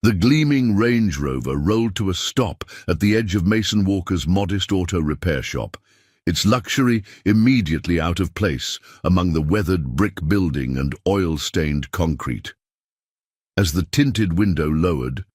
The gleaming Range Rover rolled to a stop at the edge of Mason Walker's modest auto repair shop, its luxury immediately out of place among the weathered brick building and oil-stained concrete. As the tinted window lowered,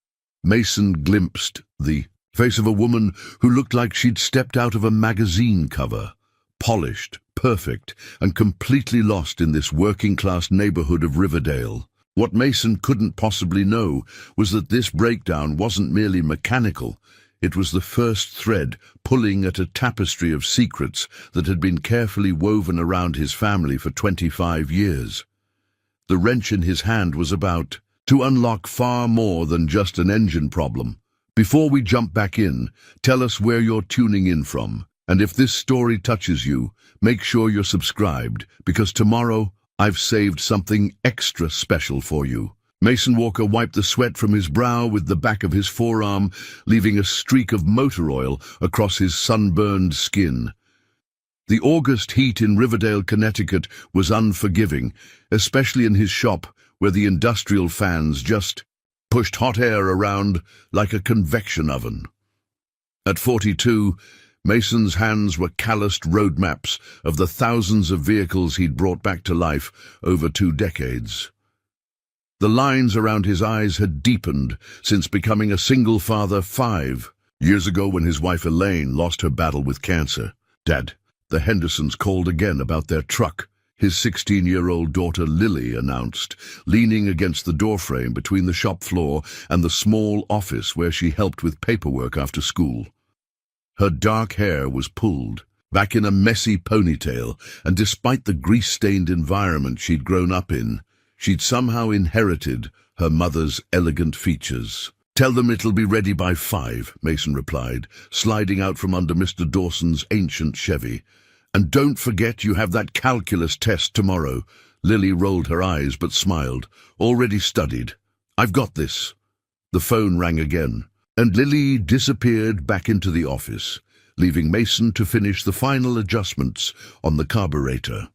Mason glimpsed the face of a woman who looked like she'd stepped out of a magazine cover, polished, perfect, and completely lost in this working-class neighborhood of Riverdale. What Mason couldn't possibly know was that this breakdown wasn't merely mechanical. It was the first thread pulling at a tapestry of secrets that had been carefully woven around his family for 25 years. The wrench in his hand was about to unlock far more than just an engine problem. Before we jump back in, tell us where you're tuning in from, and if this story touches you, make sure you're subscribed, because tomorrow I've saved something extra special for you. Mason Walker wiped the sweat from his brow with the back of his forearm, leaving a streak of motor oil across his sunburned skin. The August heat in Riverdale, Connecticut was unforgiving, especially in his shop where the industrial fans just pushed hot air around like a convection oven. At 42, Mason's hands were calloused road maps of the thousands of vehicles he'd brought back to life over 2 decades. The lines around his eyes had deepened since becoming a single father 5 years ago when his wife Elaine lost her battle with cancer. "Dad, the Hendersons called again about their truck," his 16-year-old daughter Lily announced, leaning against the doorframe between the shop floor and the small office where she helped with paperwork after school. Her dark hair was pulled back in a messy ponytail, and despite the grease-stained environment she'd grown up in, she'd somehow inherited her mother's elegant features. "Tell them it'll be ready by 5, Mason replied, sliding out from under Mr. Dawson's ancient Chevy. "And don't forget you have that calculus test tomorrow." Lily rolled her eyes but smiled. "Already studied. I've got this." The phone rang again, and Lily disappeared back into the office, leaving Mason to finish the final adjustments on the carburetor.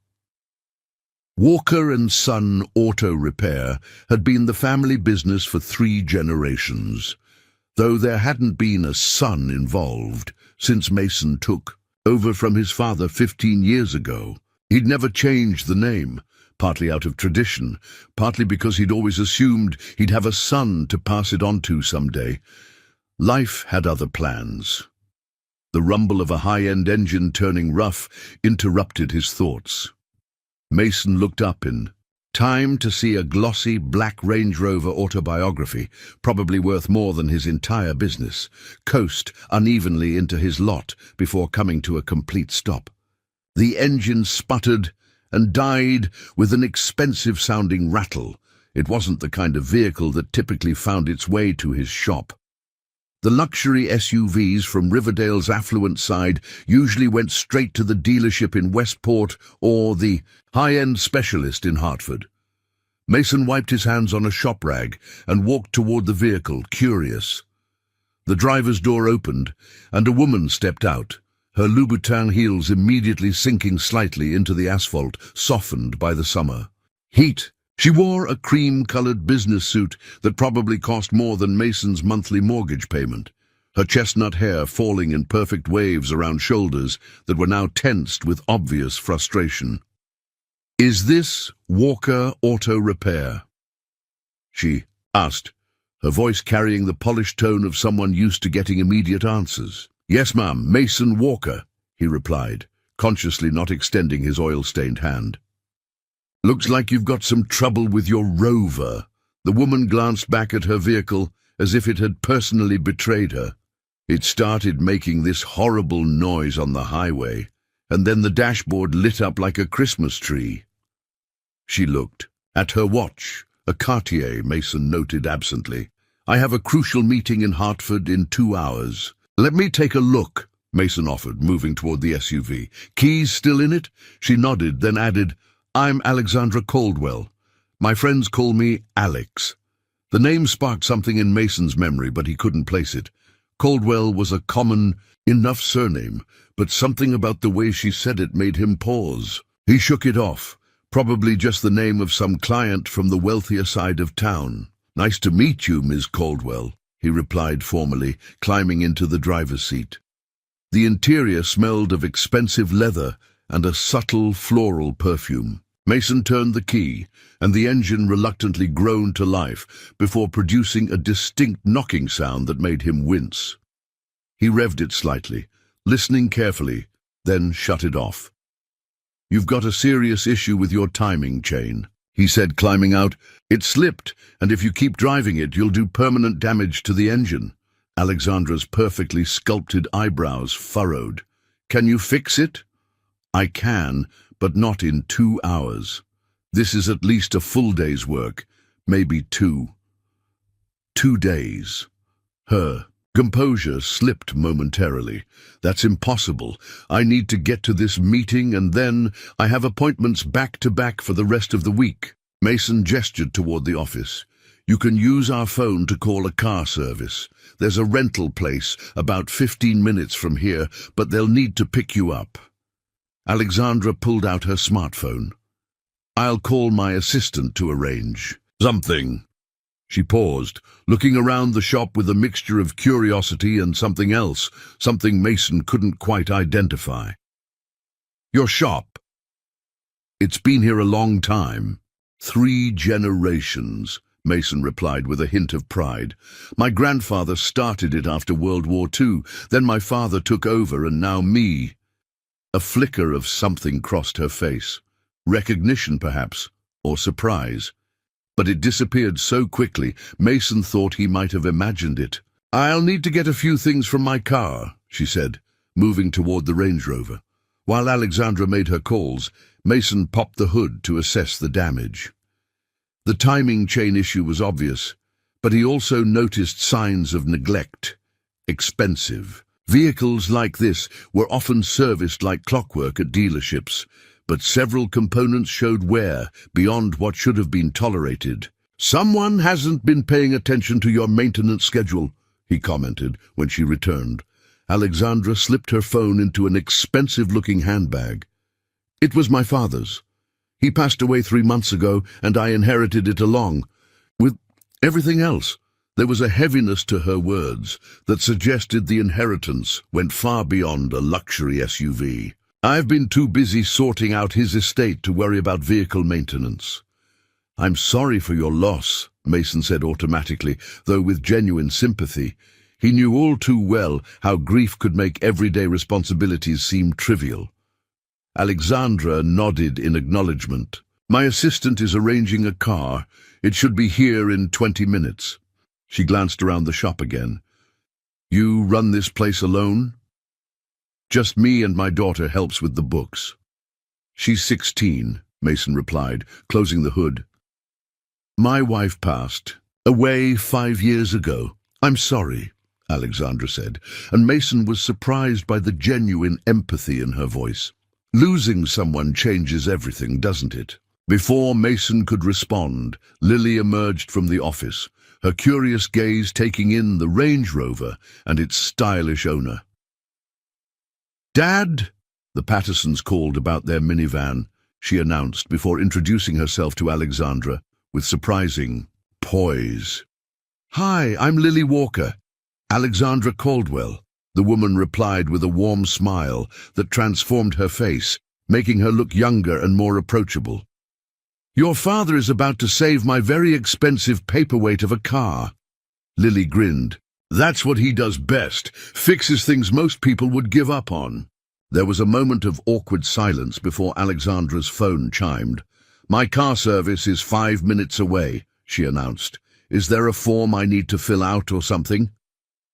Walker & Son Auto Repair had been the family business for 3 generations, though there hadn't been a son involved since Mason took over from his father 15 years ago. He'd never changed the name, partly out of tradition, partly because he'd always assumed he'd have a son to pass it on to someday. Life had other plans. The rumble of a high-end engine turning rough interrupted his thoughts. Mason looked up in time to see a glossy black Range Rover autobiography, probably worth more than his entire business, coast unevenly into his lot before coming to a complete stop. The engine sputtered and died with an expensive-sounding rattle. It wasn't the kind of vehicle that typically found its way to his shop. The luxury SUVs from Riverdale's affluent side usually went straight to the dealership in Westport or the high-end specialist in Hartford. Mason wiped his hands on a shop rag and walked toward the vehicle, curious. The driver's door opened, and a woman stepped out, her Louboutin heels immediately sinking slightly into the asphalt, softened by the summer heat. She wore a cream-colored business suit that probably cost more than Mason's monthly mortgage payment, her chestnut hair falling in perfect waves around shoulders that were now tensed with obvious frustration. "Is this Walker Auto Repair?" she asked, her voice carrying the polished tone of someone used to getting immediate answers. "Yes, ma'am, Mason Walker," he replied, consciously not extending his oil-stained hand. "Looks like you've got some trouble with your Rover." The woman glanced back at her vehicle as if it had personally betrayed her. It started making this horrible noise on the highway, and then the dashboard lit up like a Christmas tree. She looked at her watch, a Cartier, Mason noted absently. "I have a crucial meeting in Hartford in 2 hours. Let me take a look," Mason offered, moving toward the SUV. "Keys still in it?" She nodded, then added, "I'm Alexandra Caldwell. My friends call me Alex." The name sparked something in Mason's memory, but he couldn't place it. Caldwell was a common enough surname, but something about the way she said it made him pause. He shook it off, probably just the name of some client from the wealthier side of town. "Nice to meet you, Miss Caldwell," he replied formally, climbing into the driver's seat. The interior smelled of expensive leather and a subtle floral perfume. Mason turned the key, and the engine reluctantly groaned to life before producing a distinct knocking sound that made him wince. He revved it slightly, listening carefully, then shut it off. "You've got a serious issue with your timing chain," he said, climbing out. "It slipped, and if you keep driving it, you'll do permanent damage to the engine." Alexandra's perfectly sculpted eyebrows furrowed. "Can you fix it?" "I can, but not in 2 hours. This is at least a full day's work, maybe 2. 2 days. Her composure slipped momentarily. "That's impossible. I need to get to this meeting, and then I have appointments back to back for the rest of the week." Mason gestured toward the office. "You can use our phone to call a car service. There's a rental place about 15 minutes from here, but they'll need to pick you up." Alexandra pulled out her smartphone. "I'll call my assistant to arrange something." She paused, looking around the shop with a mixture of curiosity and something else, something Mason couldn't quite identify. "Your shop? It's been here a long time." 3 generations, Mason replied with a hint of pride. "My grandfather started it after World War II, then my father took over, and now me." A flicker of something crossed her face. Recognition, perhaps, or surprise. But it disappeared so quickly, Mason thought he might have imagined it. "I'll need to get a few things from my car," she said, moving toward the Range Rover. While Alexandra made her calls, Mason popped the hood to assess the damage. The timing chain issue was obvious, but he also noticed signs of neglect. Expensive. Vehicles like this were often serviced like clockwork at dealerships, but several components showed wear beyond what should have been tolerated. "Someone hasn't been paying attention to your maintenance schedule," he commented when she returned. Alexandra slipped her phone into an expensive-looking handbag. "It was my father's. He passed away 3 months ago, and I inherited it along with everything else." There was a heaviness to her words that suggested the inheritance went far beyond a luxury SUV. "I've been too busy sorting out his estate to worry about vehicle maintenance." "I'm sorry for your loss," Mason said automatically, though with genuine sympathy. He knew all too well how grief could make everyday responsibilities seem trivial. Alexandra nodded in acknowledgement. "My assistant is arranging a car. It should be here in 20 minutes. She glanced around the shop again. "You run this place alone?" "Just me, and my daughter helps with the books." "She's 16, Mason replied, closing the hood. "My wife passed away 5 years ago." "I'm sorry," Alexandra said, and Mason was surprised by the genuine empathy in her voice. Losing someone changes everything, doesn't it? Before Mason could respond, Lily emerged from the office, her curious gaze taking in the Range Rover and its stylish owner. "Dad," the Pattersons called about their minivan, she announced before introducing herself to Alexandra with surprising poise. "Hi, I'm Lily Walker. Alexandra Caldwell," the woman replied with a warm smile that transformed her face, making her look younger and more approachable. "Your father is about to save my very expensive paperweight of a car." Lily grinned. "That's what he does best, fixes things most people would give up on." There was a moment of awkward silence before Alexandra's phone chimed. "My car service is 5 minutes away," she announced. "Is there a form I need to fill out or something?"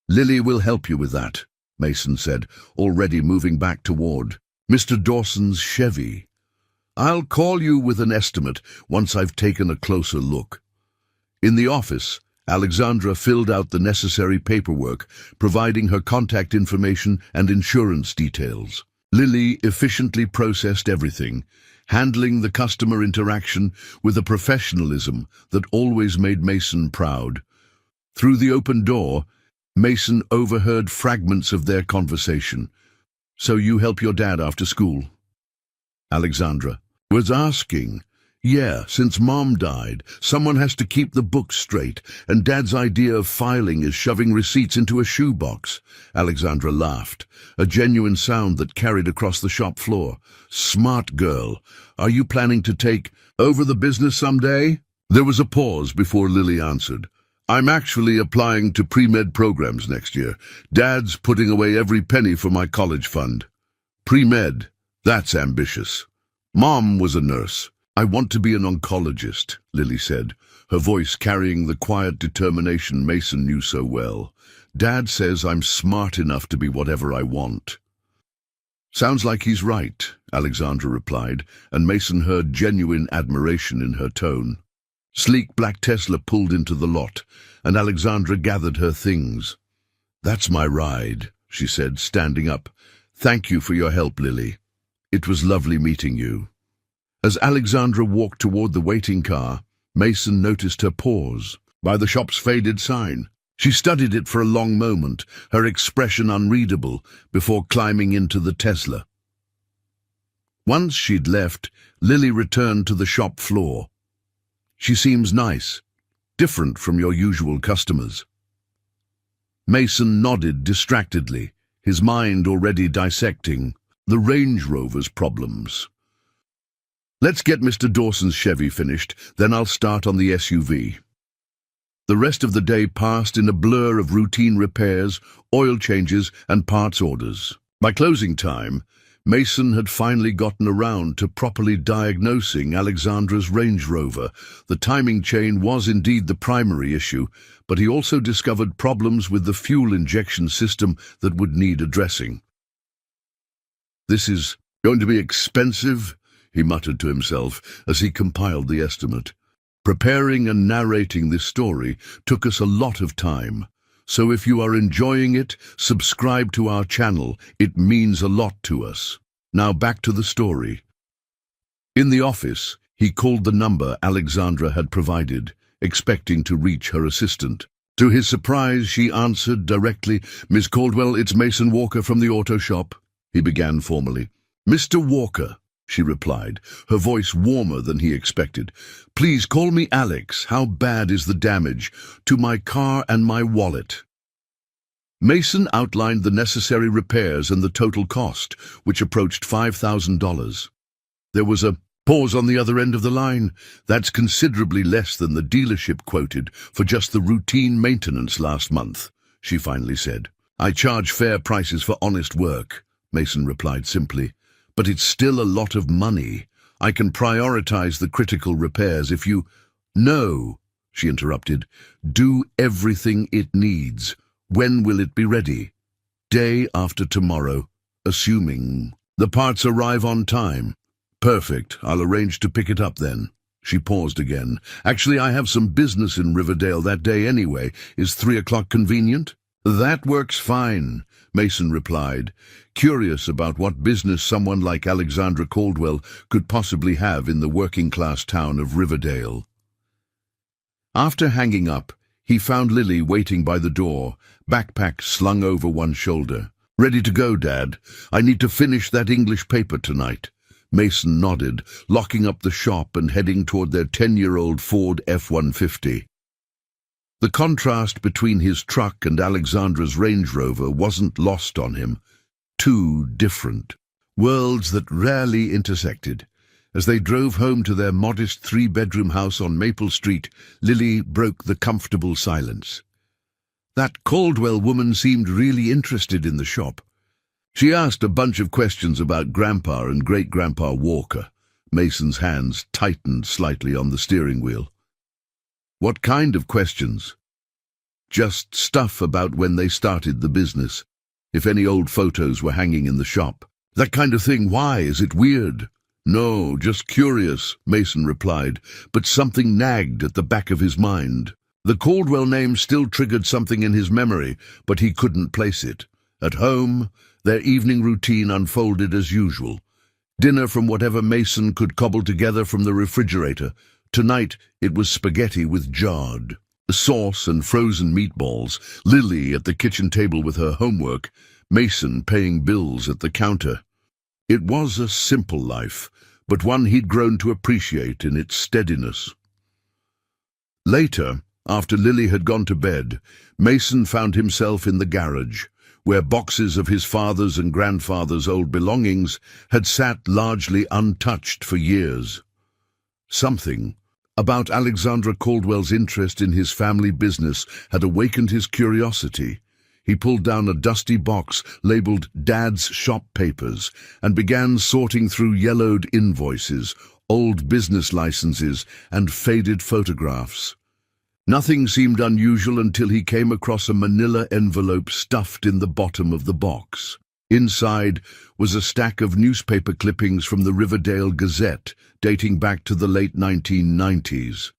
"Lily will help you with that," Mason said, already moving back toward Mr. Dawson's Chevy. "I'll call you with an estimate once I've taken a closer look." In the office, Alexandra filled out the necessary paperwork, providing her contact information and insurance details. Lily efficiently processed everything, handling the customer interaction with a professionalism that always made Mason proud. Through the open door, Mason overheard fragments of their conversation. "So you help your dad after school?" Alexandra was asking. Yeah, since Mom died, someone has to keep the books straight, and Dad's idea of filing is shoving receipts into a shoebox. Alexandra laughed, a genuine sound that carried across the shop floor. Smart girl. Are you planning to take over the business someday? There was a pause before Lily answered. I'm actually applying to pre-med programs next year. Dad's putting away every penny for my college fund. Pre-med, that's ambitious. Mom was a nurse. I want to be an oncologist, Lily said, her voice carrying the quiet determination Mason knew so well. Dad says I'm smart enough to be whatever I want. Sounds like he's right, Alexandra replied, and Mason heard genuine admiration in her tone. Sleek black Tesla pulled into the lot, and Alexandra gathered her things. That's my ride, she said, standing up. Thank you for your help, Lily. It was lovely meeting you. As Alexandra walked toward the waiting car, Mason noticed her pause by the shop's faded sign. She studied it for a long moment, her expression unreadable, before climbing into the Tesla. Once she'd left, Lily returned to the shop floor. She seems nice, different from your usual customers. Mason nodded distractedly, his mind already dissecting the Range Rover's problems. Let's get Mr. Dawson's Chevy finished, then I'll start on the SUV. The rest of the day passed in a blur of routine repairs, oil changes, and parts orders. By closing time, Mason had finally gotten around to properly diagnosing Alexandra's Range Rover. The timing chain was indeed the primary issue, but he also discovered problems with the fuel injection system that would need addressing. This is going to be expensive, he muttered to himself as he compiled the estimate. Preparing and narrating this story took us a lot of time, so if you are enjoying it, subscribe to our channel. It means a lot to us. Now back to the story. In the office, he called the number Alexandra had provided, expecting to reach her assistant. To his surprise, she answered directly. Miss Caldwell, it's Mason Walker from the auto shop, he began formally. Mr. Walker, she replied, her voice warmer than he expected. Please call me Alex. How bad is the damage to my car and my wallet? Mason outlined the necessary repairs and the total cost, which approached $5,000. There was a pause on the other end of the line. That's considerably less than the dealership quoted for just the routine maintenance last month, she finally said. I charge fair prices for honest work, Mason replied simply. But it's still a lot of money. I can prioritize the critical repairs if you— No, she interrupted. Do everything it needs. When will it be ready? Day after tomorrow, assuming the parts arrive on time. Perfect. I'll arrange to pick it up then. She paused again. Actually, I have some business in Riverdale that day anyway. Is 3 o'clock convenient? That works fine, Mason replied, curious about what business someone like Alexandra Caldwell could possibly have in the working-class town of Riverdale. After hanging up, he found Lily waiting by the door, backpack slung over one shoulder. Ready to go, Dad. I need to finish that English paper tonight. Mason nodded, locking up the shop and heading toward their 10-year-old Ford F-150. The contrast between his truck and Alexandra's Range Rover wasn't lost on him. Two different worlds that rarely intersected. As they drove home to their modest 3-bedroom house on Maple Street, Lily broke the comfortable silence. That Caldwell woman seemed really interested in the shop. She asked a bunch of questions about Grandpa and Great-Grandpa Walker. Mason's hands tightened slightly on the steering wheel. What kind of questions? Just stuff about when they started the business, if any old photos were hanging in the shop. That kind of thing. Why? Is it weird? No, just curious, Mason replied, but something nagged at the back of his mind. The Caldwell name still triggered something in his memory, but he couldn't place it. At home, their evening routine unfolded as usual. Dinner from whatever Mason could cobble together from the refrigerator. Tonight, it was spaghetti with jarred sauce and frozen meatballs, Lily at the kitchen table with her homework, Mason paying bills at the counter. It was a simple life, but one he'd grown to appreciate in its steadiness. Later, after Lily had gone to bed, Mason found himself in the garage, where boxes of his father's and grandfather's old belongings had sat largely untouched for years. Something about Alexandra Caldwell's interest in his family business had awakened his curiosity. He pulled down a dusty box labeled Dad's Shop Papers and began sorting through yellowed invoices, old business licenses, and faded photographs. Nothing seemed unusual until he came across a manila envelope stuffed in the bottom of the box. Inside was a stack of newspaper clippings from the Riverdale Gazette, dating back to the late 1990s.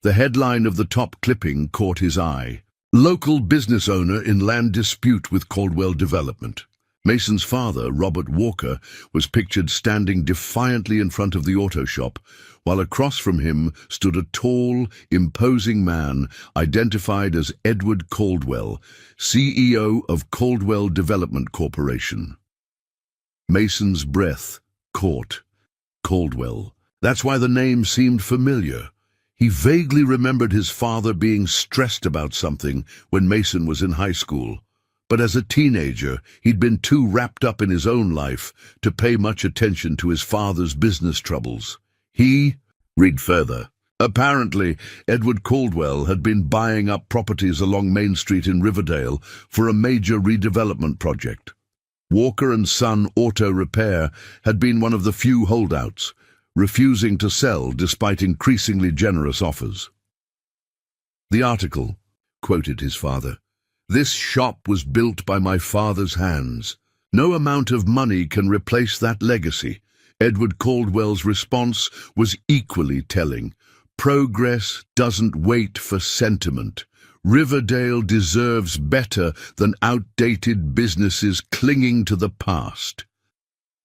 The headline of the top clipping caught his eye. Local business owner in land dispute with Caldwell Development. Mason's father, Robert Walker, was pictured standing defiantly in front of the auto shop, while across from him stood a tall, imposing man identified as Edward Caldwell, CEO of Caldwell Development Corporation. Mason's breath caught. Caldwell. That's why the name seemed familiar. He vaguely remembered his father being stressed about something when Mason was in high school. But as a teenager, he'd been too wrapped up in his own life to pay much attention to his father's business troubles. Read further. Apparently, Edward Caldwell had been buying up properties along Main Street in Riverdale for a major redevelopment project. Walker and Son Auto Repair had been one of the few holdouts, refusing to sell despite increasingly generous offers. The article quoted his father. "This shop was built by my father's hands. No amount of money can replace that legacy." Edward Caldwell's response was equally telling. "Progress doesn't wait for sentiment. Riverdale deserves better than outdated businesses clinging to the past."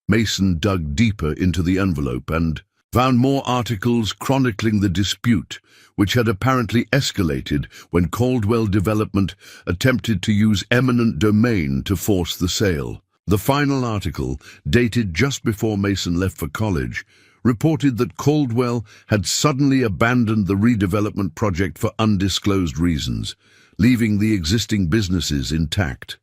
Mason dug deeper into the envelope and found more articles chronicling the dispute, which had apparently escalated when Caldwell Development attempted to use eminent domain to force the sale. The final article, dated just before Mason left for college, reported that Caldwell had suddenly abandoned the redevelopment project for undisclosed reasons, leaving the existing businesses intact.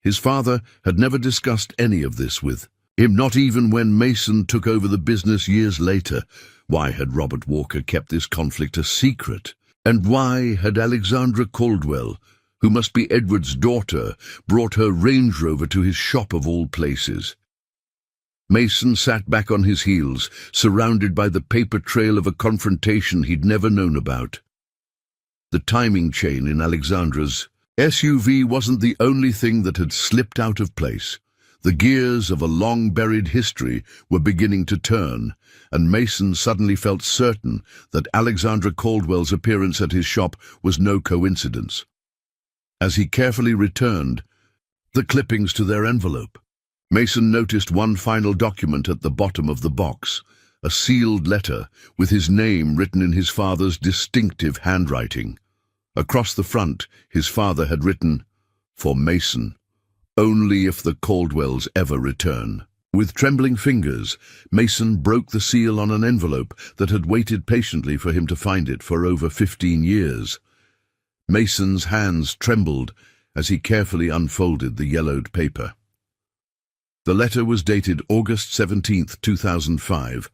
His father had never discussed any of this with him, not even when Mason took over the business years later. Why had Robert Walker kept this conflict a secret? And why had Alexandra Caldwell, who must be Edward's daughter, brought her Range Rover to his shop of all places? Mason sat back on his heels, surrounded by the paper trail of a confrontation he'd never known about. The timing chain in Alexandra's SUV wasn't the only thing that had slipped out of place. The gears of a long-buried history were beginning to turn, and Mason suddenly felt certain that Alexandra Caldwell's appearance at his shop was no coincidence. As he carefully returned the clippings to their envelope, Mason noticed one final document at the bottom of the box, a sealed letter with his name written in his father's distinctive handwriting. Across the front, his father had written, "For Mason, only if the Caldwells ever return." With trembling fingers, Mason broke the seal on an envelope that had waited patiently for him to find it for over 15 years. Mason's hands trembled as he carefully unfolded the yellowed paper. The letter was dated August 17th, 2005,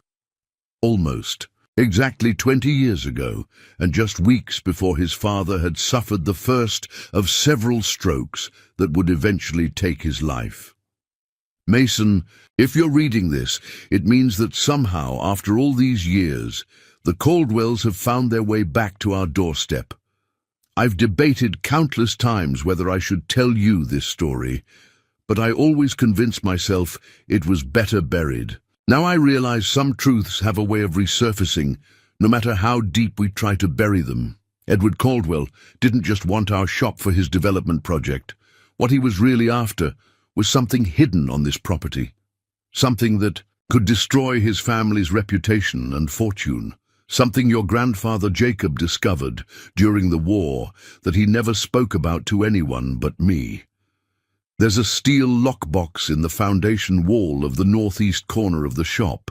almost exactly 20 years ago, and just weeks before his father had suffered the first of several strokes that would eventually take his life. Mason, if you're reading this, it means that somehow, after all these years, the Caldwells have found their way back to our doorstep. I've debated countless times whether I should tell you this story, but I always convinced myself it was better buried. Now I realize some truths have a way of resurfacing, no matter how deep we try to bury them. Edward Caldwell didn't just want our shop for his development project. What he was really after was something hidden on this property, something that could destroy his family's reputation and fortune, something your grandfather Jacob discovered during the war that he never spoke about to anyone but me. There's a steel lockbox in the foundation wall of the northeast corner of the shop,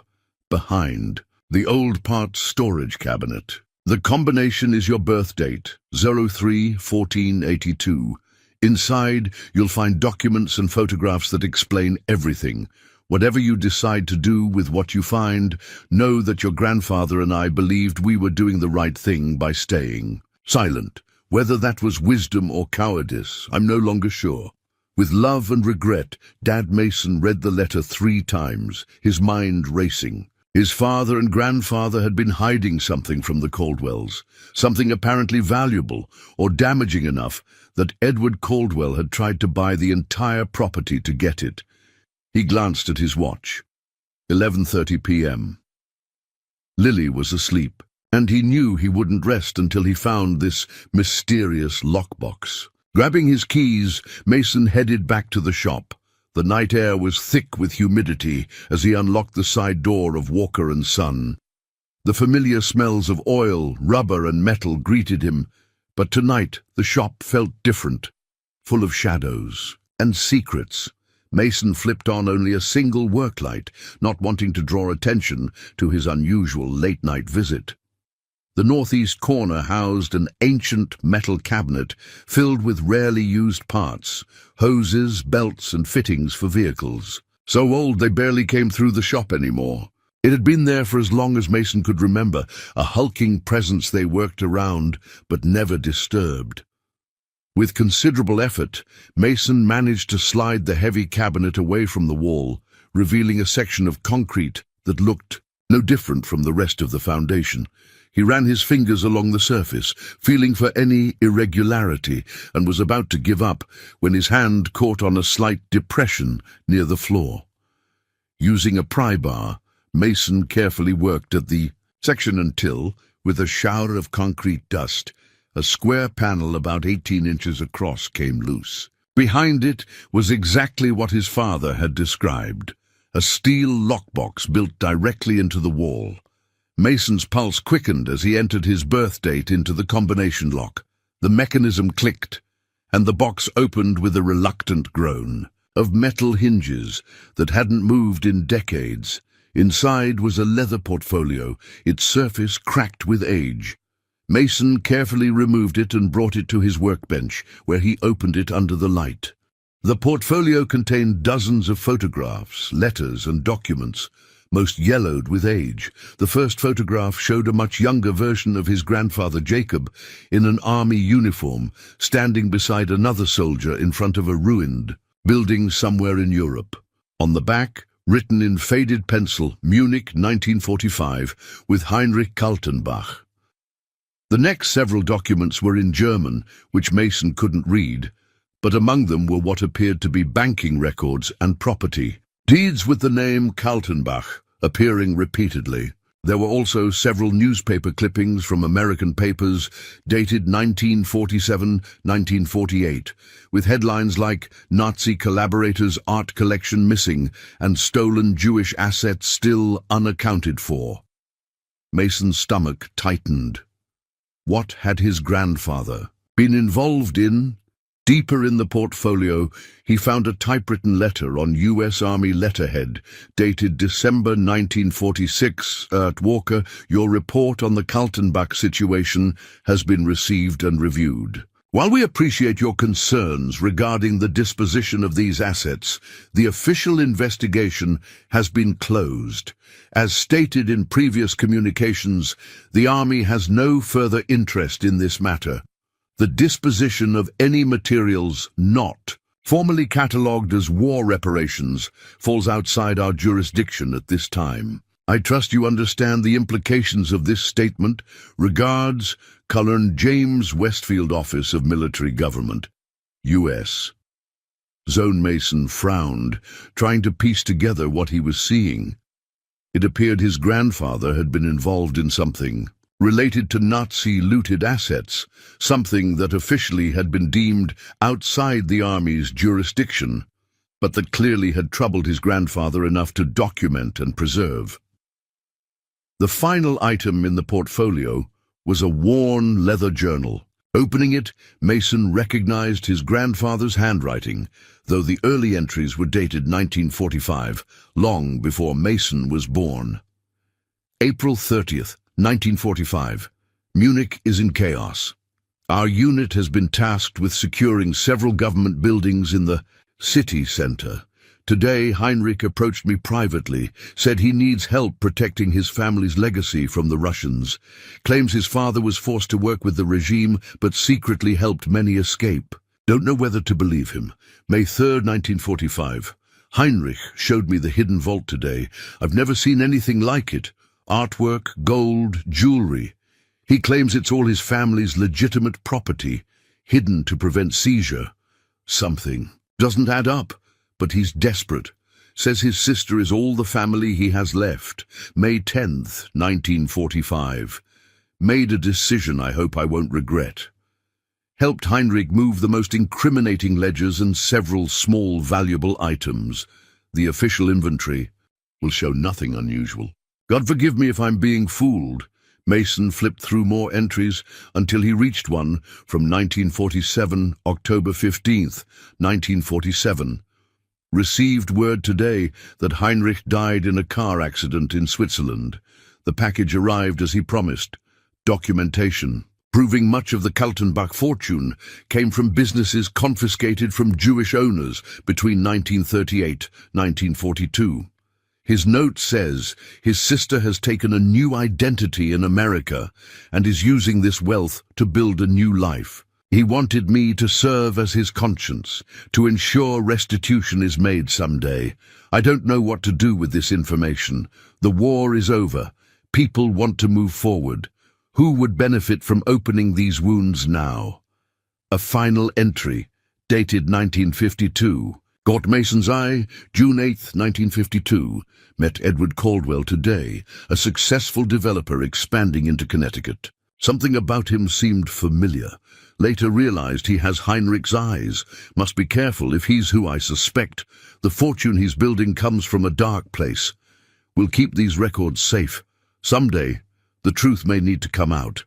behind. The old parts storage cabinet. The combination is your birth date, 03-1482. Inside, you'll find documents and photographs that explain everything. Whatever you decide to do with what you find, know that your grandfather and I believed we were doing the right thing by staying silent. Whether that was wisdom or cowardice, I'm no longer sure. With love and regret, Dad Mason read the letter 3 times, his mind racing. His father and grandfather had been hiding something from the Caldwells, something apparently valuable or damaging enough that Edward Caldwell had tried to buy the entire property to get it. He glanced at his watch. 11:30 p.m. Lily was asleep, and he knew he wouldn't rest until he found this mysterious lockbox. Grabbing his keys, Mason headed back to the shop. The night air was thick with humidity as he unlocked the side door of Walker & Son. The familiar smells of oil, rubber, and metal greeted him, but tonight the shop felt different, full of shadows and secrets. Mason flipped on only a single work light, not wanting to draw attention to his unusual late-night visit. The northeast corner housed an ancient metal cabinet filled with rarely used parts, hoses, belts, and fittings for vehicles. So old they barely came through the shop anymore. It had been there for as long as Mason could remember, a hulking presence they worked around but never disturbed. With considerable effort, Mason managed to slide the heavy cabinet away from the wall, revealing a section of concrete that looked no different from the rest of the foundation. He ran his fingers along the surface, feeling for any irregularity, and was about to give up when his hand caught on a slight depression near the floor. Using a pry bar, Mason carefully worked at the section until, with a shower of concrete dust, a square panel about 18 inches across came loose. Behind it was exactly what his father had described, a steel lockbox built directly into the wall. Mason's pulse quickened as he entered his birth date into the combination lock. The mechanism clicked, and the box opened with a reluctant groan. Of metal hinges that hadn't moved in decades, inside was a leather portfolio, its surface cracked with age. Mason carefully removed it and brought it to his workbench, where he opened it under the light. The portfolio contained dozens of photographs, letters, and documents, most yellowed with age. The first photograph showed a much younger version of his grandfather Jacob in an army uniform, standing beside another soldier in front of a ruined building somewhere in Europe. On the back, written in faded pencil, Munich 1945, with Heinrich Kaltenbach. The next several documents were in German, which Mason couldn't read, but among them were what appeared to be banking records and property. Deeds with the name Kaltenbach appearing repeatedly. There were also several newspaper clippings from American papers dated 1947-1948, with headlines like "Nazi collaborators' art collection missing" and "Stolen Jewish assets still unaccounted for." Mason's stomach tightened. What had his grandfather been involved in? Deeper in the portfolio, he found a typewritten letter on U.S. Army letterhead, dated December 1946. Walker, your report on the Kaltenbach situation has been received and reviewed. While we appreciate your concerns regarding the disposition of these assets, the official investigation has been closed. As stated in previous communications, the Army has no further interest in this matter. The disposition of any materials not formally catalogued as war reparations falls outside our jurisdiction at this time. I trust you understand the implications of this statement. Regards, Colonel James Westfield, Office of Military Government, U.S. Zone Mason frowned, trying to piece together what he was seeing. It appeared his grandfather had been involved in something related to Nazi looted assets, something that officially had been deemed outside the Army's jurisdiction, but that clearly had troubled his grandfather enough to document and preserve. The final item in the portfolio was a worn leather journal. Opening it, Mason recognized his grandfather's handwriting, though the early entries were dated 1945, long before Mason was born. April 30th, 1945. Munich is in chaos. Our unit has been tasked with securing several government buildings in the city center. Today, Heinrich approached me privately, said he needs help protecting his family's legacy from the Russians, claims his father was forced to work with the regime but secretly helped many escape. Don't know whether to believe him. May 3rd, 1945. Heinrich showed me the hidden vault today. I've never seen anything like it. Artwork, gold, jewelry. He claims it's all his family's legitimate property, hidden to prevent seizure. Something doesn't add up, but he's desperate. Says his sister is all the family he has left. May 10th, 1945. Made a decision I hope I won't regret. Helped Heinrich move the most incriminating ledgers and several small valuable items. The official inventory will show nothing unusual. God forgive me if I'm being fooled. Mason flipped through more entries until he reached one from 1947, October 15th, 1947. Received word today that Heinrich died in a car accident in Switzerland. The package arrived as he promised. Documentation proving much of the Kaltenbach fortune came from businesses confiscated from Jewish owners between 1938-1942. His note says his sister has taken a new identity in America and is using this wealth to build a new life. He wanted me to serve as his conscience, to ensure restitution is made someday. I don't know what to do with this information. The war is over. People want to move forward. Who would benefit from opening these wounds now? A final entry, dated 1952. Caught Mason's eye, June 8th, 1952. Met Edward Caldwell today, a successful developer expanding into Connecticut. Something about him seemed familiar. Later realized he has Heinrich's eyes. Must be careful if he's who I suspect. The fortune he's building comes from a dark place. We'll keep these records safe. Someday, the truth may need to come out.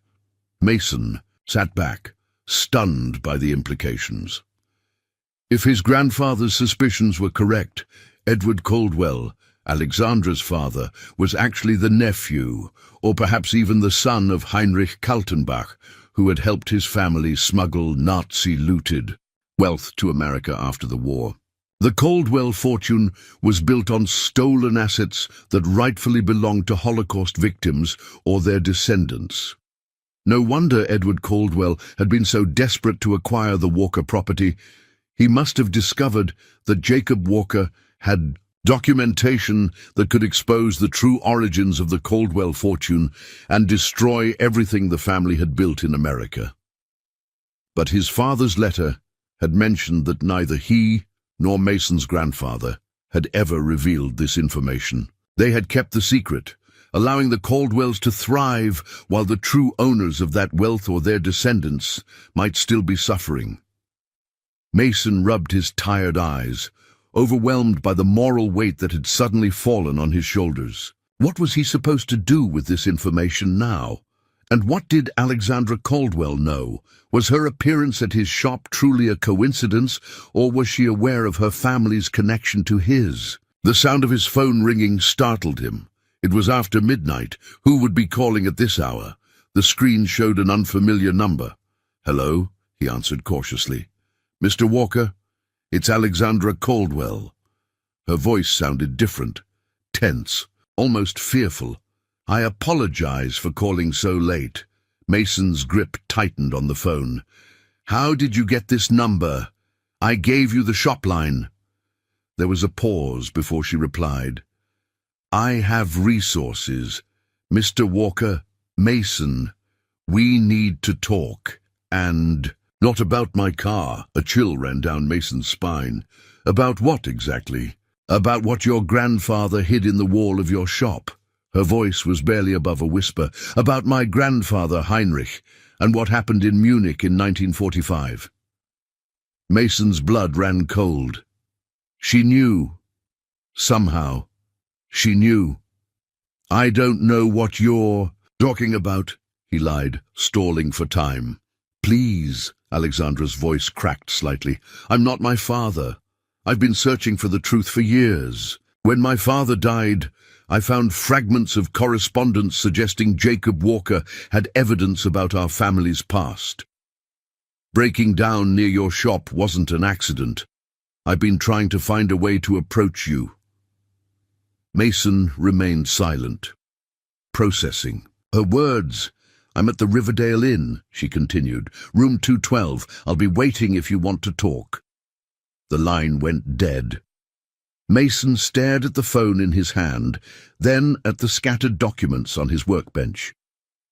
Mason sat back, stunned by the implications. If his grandfather's suspicions were correct, Edward Caldwell, Alexandra's father, was actually the nephew, or perhaps even the son of Heinrich Kaltenbach, who had helped his family smuggle Nazi-looted wealth to America after the war. The Caldwell fortune was built on stolen assets that rightfully belonged to Holocaust victims or their descendants. No wonder Edward Caldwell had been so desperate to acquire the Walker property. He must have discovered that Jacob Walker had documentation that could expose the true origins of the Caldwell fortune and destroy everything the family had built in America. But his father's letter had mentioned that neither he nor Mason's grandfather had ever revealed this information. They had kept the secret, allowing the Caldwells to thrive while the true owners of that wealth or their descendants might still be suffering. Mason rubbed his tired eyes, overwhelmed by the moral weight that had suddenly fallen on his shoulders. What was he supposed to do with this information now? And what did Alexandra Caldwell know? Was her appearance at his shop truly a coincidence, or was she aware of her family's connection to his? The sound of his phone ringing startled him. It was after midnight. Who would be calling at this hour? The screen showed an unfamiliar number. "Hello," he answered cautiously. "Mr. Walker, it's Alexandra Caldwell." Her voice sounded different, tense, almost fearful. "I apologize for calling so late." Mason's grip tightened on the phone. "How did you get this number? I gave you the shop line." There was a pause before she replied. "I have resources. Mr. Walker, Mason, we need to talk. And not about my car." A chill ran down Mason's spine. "About what exactly?" "About what your grandfather hid in the wall of your shop." Her voice was barely above a whisper. "About my grandfather, Heinrich, and what happened in Munich in 1945. Mason's blood ran cold. She knew. Somehow, she knew. "I don't know what you're talking about," he lied, stalling for time. "Please," Alexandra's voice cracked slightly. "I'm not my father. I've been searching for the truth for years. When my father died, I found fragments of correspondence suggesting Jacob Walker had evidence about our family's past. Breaking down near your shop wasn't an accident. I've been trying to find a way to approach you." Mason remained silent, processing. Her words. "I'm at the Riverdale Inn," she continued. "Room 212. I'll be waiting if you want to talk." The line went dead. Mason stared at the phone in his hand, then at the scattered documents on his workbench.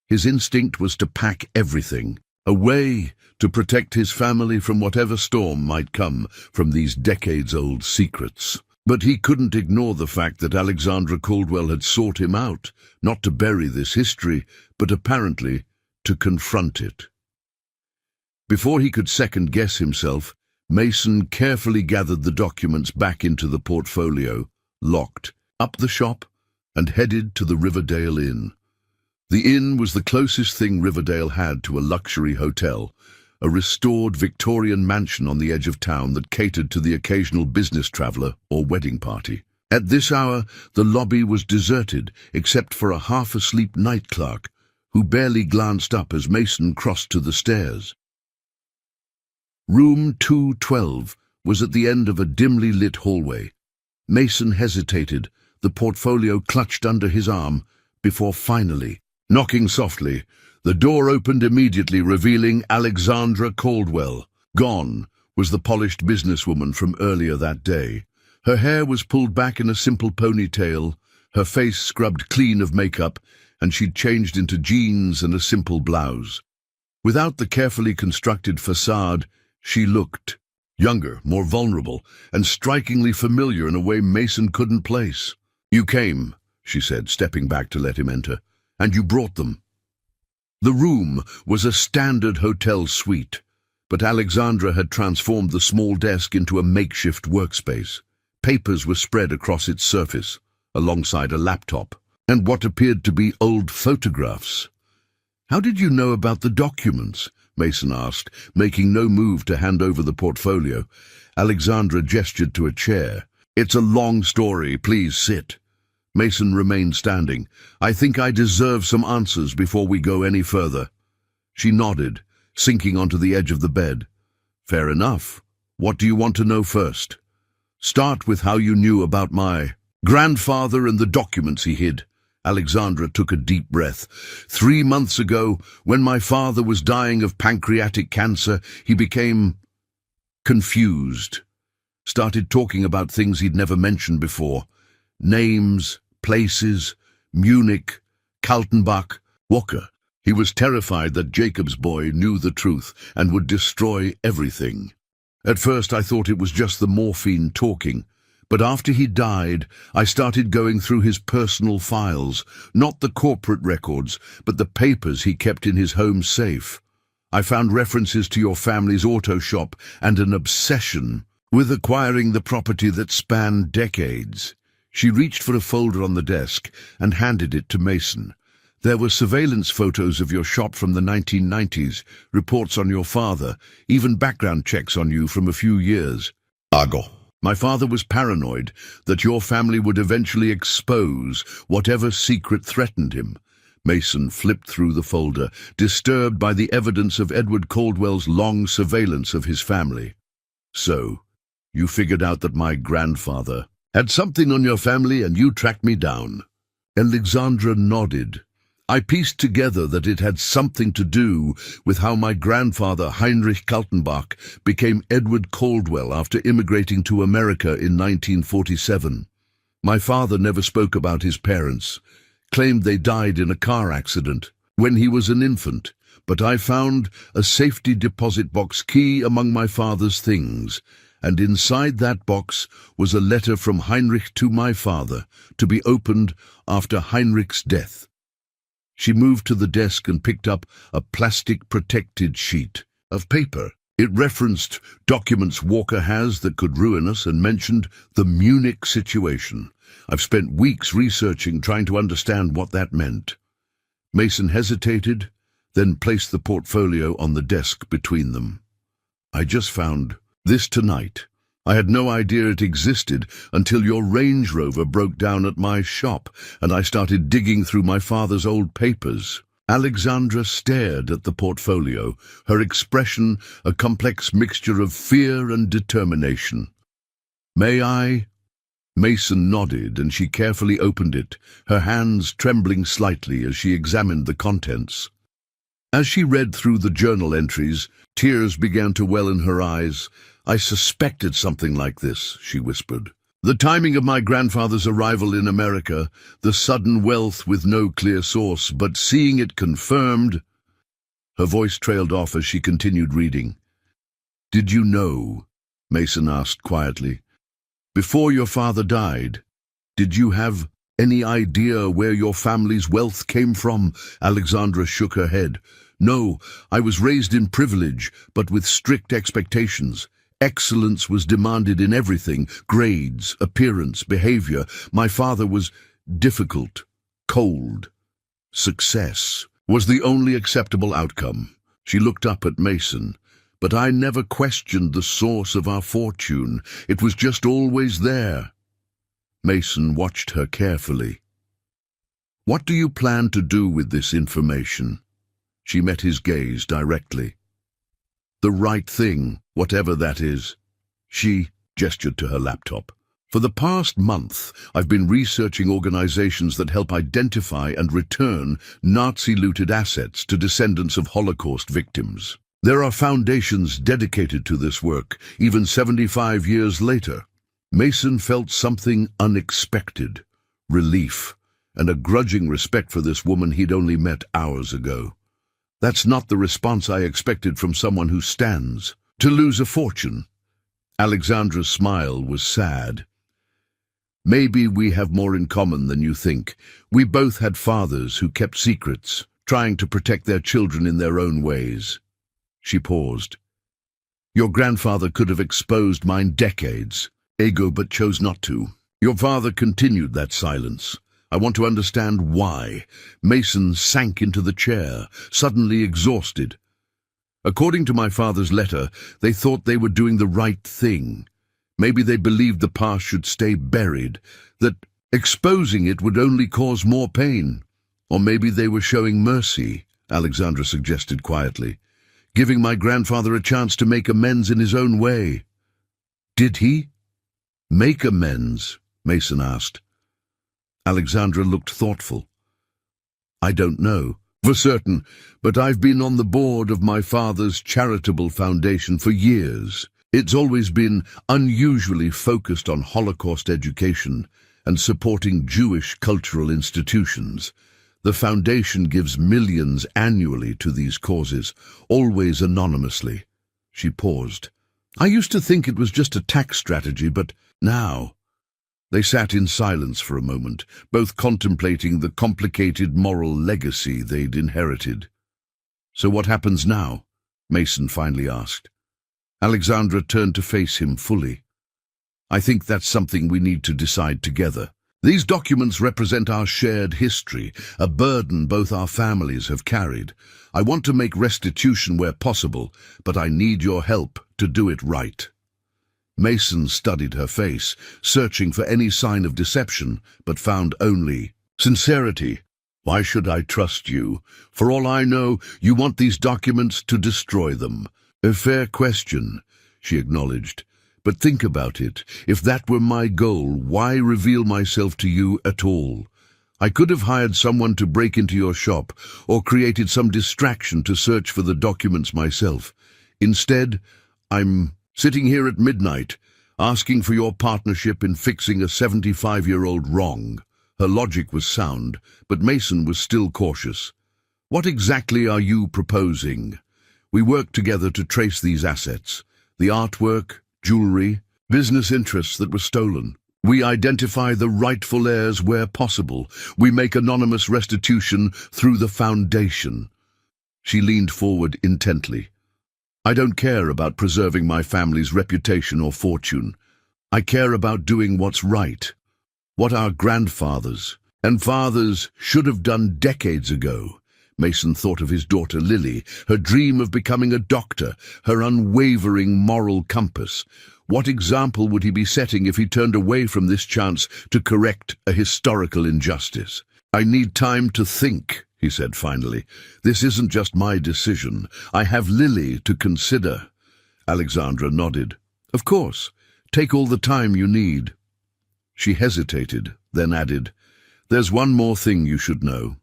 His instinct was to pack everything away, to protect his family from whatever storm might come from these decades-old secrets. But he couldn't ignore the fact that Alexandra Caldwell had sought him out, not to bury this history, but apparently to confront it. Before he could second-guess himself, Mason carefully gathered the documents back into the portfolio, locked up the shop, and headed to the Riverdale Inn. The inn was the closest thing Riverdale had to a luxury hotel, a restored Victorian mansion on the edge of town that catered to the occasional business traveller or wedding party. At this hour, the lobby was deserted except for a half-asleep night clerk who barely glanced up as Mason crossed to the stairs. Room 212 was at the end of a dimly lit hallway. Mason hesitated, the portfolio clutched under his arm, before finally, knocking softly, the door opened immediately, revealing Alexandra Caldwell. Gone was the polished businesswoman from earlier that day. Her hair was pulled back in a simple ponytail, her face scrubbed clean of makeup, and she'd changed into jeans and a simple blouse. Without the carefully constructed facade, she looked younger, more vulnerable, and strikingly familiar in a way Mason couldn't place. "You came," she said, stepping back to let him enter, "and you brought them." The room was a standard hotel suite, but Alexandra had transformed the small desk into a makeshift workspace. Papers were spread across its surface, alongside a laptop, and what appeared to be old photographs. "How did you know about the documents?" Mason asked, making no move to hand over the portfolio. Alexandra gestured to a chair. "It's a long story, please sit." Mason remained standing. "I think I deserve some answers before we go any further." She nodded, sinking onto the edge of the bed. "Fair enough. What do you want to know first?" "Start with how you knew about my grandfather and the documents he hid." Alexandra took a deep breath. 3 months ago, when my father was dying of pancreatic cancer, he became confused. Started talking about things he'd never mentioned before. Names, places, Munich, Kaltenbach, Walker. He was terrified that Jacob's boy knew the truth and would destroy everything. At first I thought it was just the morphine talking, but after he died, I started going through his personal files, not the corporate records, but the papers he kept in his home safe. I found references to your family's auto shop and an obsession with acquiring the property that spanned decades. She reached for a folder on the desk and handed it to Mason. There were surveillance photos of your shop from the 1990s, reports on your father, even background checks on you from a few years ago. My father was paranoid that your family would eventually expose whatever secret threatened him. Mason flipped through the folder, disturbed by the evidence of Edward Caldwell's long surveillance of his family. "So, you figured out that my grandfather had something on your family and you tracked me down." Alexandra nodded. "I pieced together that it had something to do with how my grandfather, Heinrich Kaltenbach, became Edward Caldwell after immigrating to America in 1947. My father never spoke about his parents, claimed they died in a car accident when he was an infant, but I found a safety deposit box key among my father's things, and inside that box was a letter from Heinrich to my father, to be opened after Heinrich's death." She moved to the desk and picked up a plastic-protected sheet of paper. It referenced documents Walker has that could ruin us and mentioned the Munich situation. I've spent weeks researching, trying to understand what that meant. Mason hesitated, then placed the portfolio on the desk between them. "I just found this tonight. I had no idea it existed until your Range Rover broke down at my shop and I started digging through my father's old papers. Alexandra stared at the portfolio, her expression a complex mixture of fear and determination. "May I?" Mason nodded and she carefully opened it, her hands trembling slightly as she examined the contents. As she read through the journal entries, tears began to well in her eyes. "I suspected something like this," she whispered. "The timing of my grandfather's arrival in America, the sudden wealth with no clear source, but seeing it confirmed—" Her voice trailed off as she continued reading. "Did you know?" Mason asked quietly. "Before your father died, did you have any idea where your family's wealth came from?" Alexandra shook her head. "No, I was raised in privilege, but with strict expectations. Excellence was demanded in everything: grades, appearance, behavior. My father was difficult, cold. Success was the only acceptable outcome." She looked up at Mason. "But I never questioned the source of our fortune. It was just always there." Mason watched her carefully. "What do you plan to do with this information?" She met his gaze directly. "The right thing, whatever that is." She gestured to her laptop. "For the past month, I've been researching organizations that help identify and return Nazi-looted assets to descendants of Holocaust victims. There are foundations dedicated to this work, even 75 years later." Mason felt something unexpected: relief, and a grudging respect for this woman he'd only met hours ago. "That's not the response I expected from someone who stands to lose a fortune." Alexandra's smile was sad. "Maybe we have more in common than you think. We both had fathers who kept secrets, trying to protect their children in their own ways." She paused. "Your grandfather could have exposed mine decades ago, but chose not to. Your father continued that silence. I want to understand why." Mason sank into the chair, suddenly exhausted. "According to my father's letter, they thought they were doing the right thing. Maybe they believed the past should stay buried, that exposing it would only cause more pain. Or maybe they were showing mercy," Alexandra suggested quietly, "giving my grandfather a chance to make amends in his own way." "Did he make amends?" Mason asked. Alexandra looked thoughtful. "I don't know for certain, but I've been on the board of my father's charitable foundation for years. It's always been unusually focused on Holocaust education and supporting Jewish cultural institutions. The foundation gives millions annually to these causes, always anonymously." She paused. "I used to think it was just a tax strategy, but now—" They sat in silence for a moment, both contemplating the complicated moral legacy they'd inherited. "So what happens now?" Mason finally asked. Alexandra turned to face him fully. "I think that's something we need to decide together. These documents represent our shared history, a burden both our families have carried. I want to make restitution where possible, but I need your help to do it right." Mason studied her face, searching for any sign of deception, but found only sincerity. "Why should I trust you? For all I know, you want these documents to destroy them." "A fair question," she acknowledged. "But think about it. If that were my goal, why reveal myself to you at all? I could have hired someone to break into your shop, or created some distraction to search for the documents myself. Instead, I'm sitting here at midnight, asking for your partnership in fixing a 75-year-old wrong." Her logic was sound, but Mason was still cautious. "What exactly are you proposing?" "We work together to trace these assets, the artwork, jewelry, business interests that were stolen. We identify the rightful heirs where possible. We make anonymous restitution through the foundation." She leaned forward intently. "I don't care about preserving my family's reputation or fortune. I care about doing what's right, what our grandfathers and fathers should have done decades ago." Mason thought of his daughter Lily, her dream of becoming a doctor, her unwavering moral compass. What example would he be setting if he turned away from this chance to correct a historical injustice? "I need time to think," he said finally. "This isn't just my decision. I have Lily to consider." Alexandra nodded. "Of course. Take all the time you need." She hesitated, then added, "There's one more thing you should know."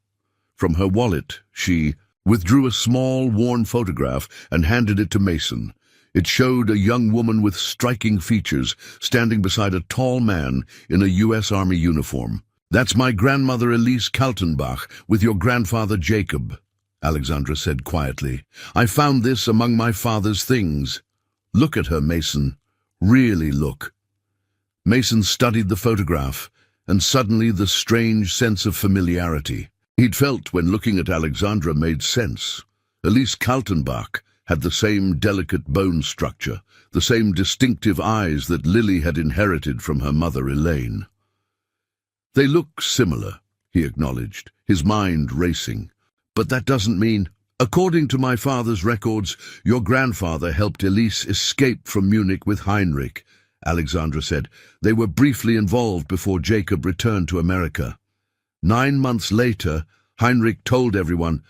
From her wallet, she withdrew a small, worn photograph and handed it to Mason. It showed a young woman with striking features standing beside a tall man in a U.S. Army uniform. "That's my grandmother Elise Kaltenbach with your grandfather Jacob," Alexandra said quietly. "I found this among my father's things. Look at her, Mason. Really look." Mason studied the photograph, and suddenly the strange sense of familiarity he'd felt when looking at Alexandra made sense. Elise Kaltenbach had the same delicate bone structure, the same distinctive eyes that Lily had inherited from her mother Elaine. "They look similar," he acknowledged, his mind racing. "But that doesn't mean—" "According to my father's records, your grandfather helped Elise escape from Munich with Heinrich," Alexandra said. "They were briefly involved before Jacob returned to America. 9 months later, Heinrich told everyone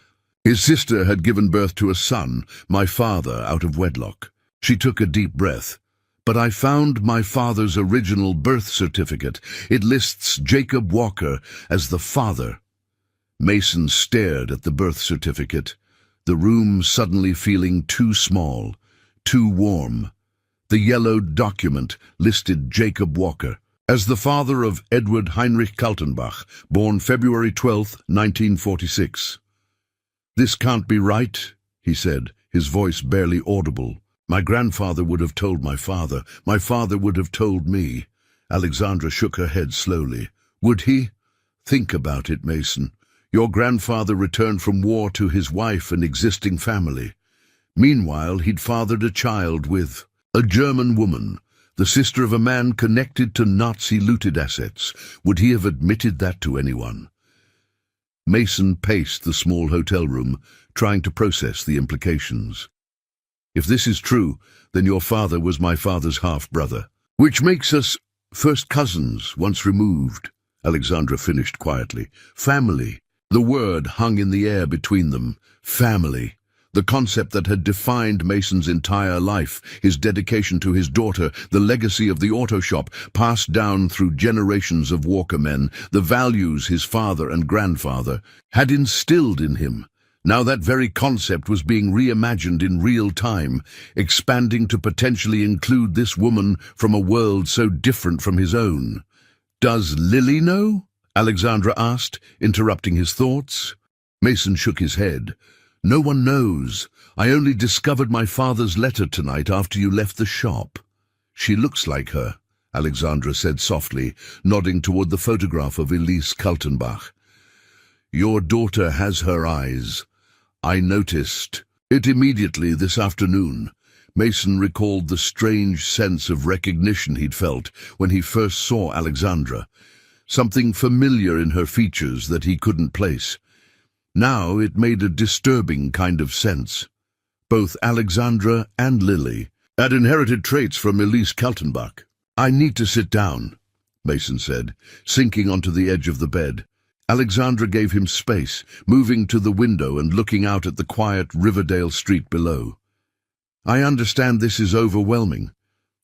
his sister had given birth to a son, my father, out of wedlock." She took a deep breath. "But I found my father's original birth certificate. It lists Jacob Walker as the father." Mason stared at the birth certificate, the room suddenly feeling too small, too warm. The yellowed document listed Jacob Walker as the father of Edward Heinrich Kaltenbach, born February 12, 1946. "This can't be right," he said, his voice barely audible. "My grandfather would have told my father. My father would have told me." Alexandra shook her head slowly. "Would he? Think about it, Mason. Your grandfather returned from war to his wife and existing family. Meanwhile, he'd fathered a child with a German woman, the sister of a man connected to Nazi-looted assets. Would he have admitted that to anyone?" Mason paced the small hotel room, trying to process the implications. "If this is true, then your father was my father's half-brother, which makes us first cousins once removed," Alexandra finished quietly. "Family." The word hung in the air between them. Family. The concept that had defined Mason's entire life, his dedication to his daughter, the legacy of the auto shop, passed down through generations of Walker men, the values his father and grandfather had instilled in him. Now that very concept was being reimagined in real time, expanding to potentially include this woman from a world so different from his own. "Does Lily know?" Alexandra asked, interrupting his thoughts. Mason shook his head. "No one knows. I only discovered my father's letter tonight after you left the shop." "She looks like her," Alexandra said softly, nodding toward the photograph of Elise Kaltenbach. "Your daughter has her eyes. I noticed it immediately this afternoon." Mason recalled the strange sense of recognition he'd felt when he first saw Alexandra, something familiar in her features that he couldn't place. Now it made a disturbing kind of sense. Both Alexandra and Lily had inherited traits from Elise Kaltenbach. "I need to sit down," Mason said, sinking onto the edge of the bed. Alexandra gave him space, moving to the window and looking out at the quiet Riverdale street below. "I understand this is overwhelming.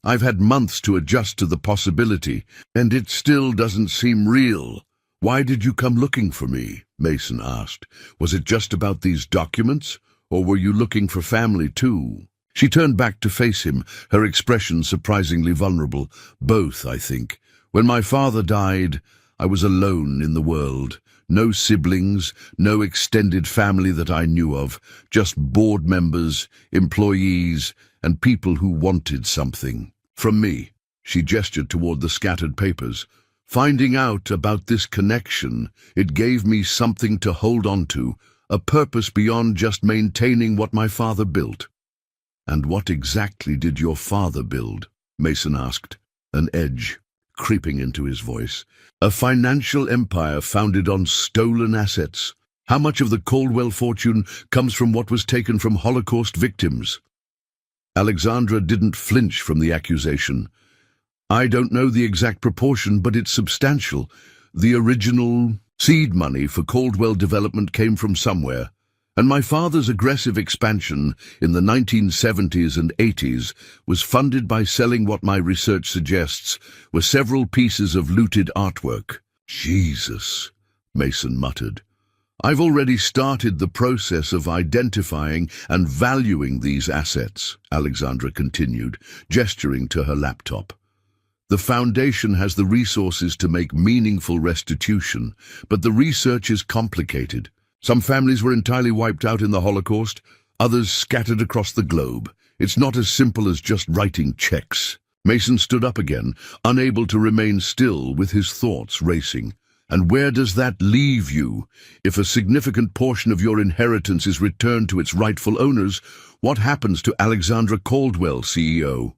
I've had months to adjust to the possibility, and it still doesn't seem real." "Why did you come looking for me?" Mason asked. "Was it just about these documents, or were you looking for family too?" She turned back to face him, her expression surprisingly vulnerable. "Both, I think. When my father died, I was alone in the world. No siblings, no extended family that I knew of, just board members, employees, and people who wanted something from me." She gestured toward the scattered papers. "Finding out about this connection, it gave me something to hold on to, a purpose beyond just maintaining what my father built." "And what exactly did your father build?" Mason asked, an edge creeping into his voice. "A financial empire founded on stolen assets. How much of the Caldwell fortune comes from what was taken from Holocaust victims?" Alexandra didn't flinch from the accusation. I don't know the exact proportion, but it's substantial. The original seed money for Caldwell development came from somewhere, and my father's aggressive expansion in the 1970s and 80s was funded by selling what my research suggests were several pieces of looted artwork. Jesus, Mason muttered. I've already started the process of identifying and valuing these assets, Alexandra continued, gesturing to her laptop. The Foundation has the resources to make meaningful restitution, but the research is complicated. Some families were entirely wiped out in the Holocaust, others scattered across the globe. It's not as simple as just writing checks. Mason stood up again, unable to remain still, with his thoughts racing. And where does that leave you? If a significant portion of your inheritance is returned to its rightful owners, what happens to Alexandra Caldwell, CEO?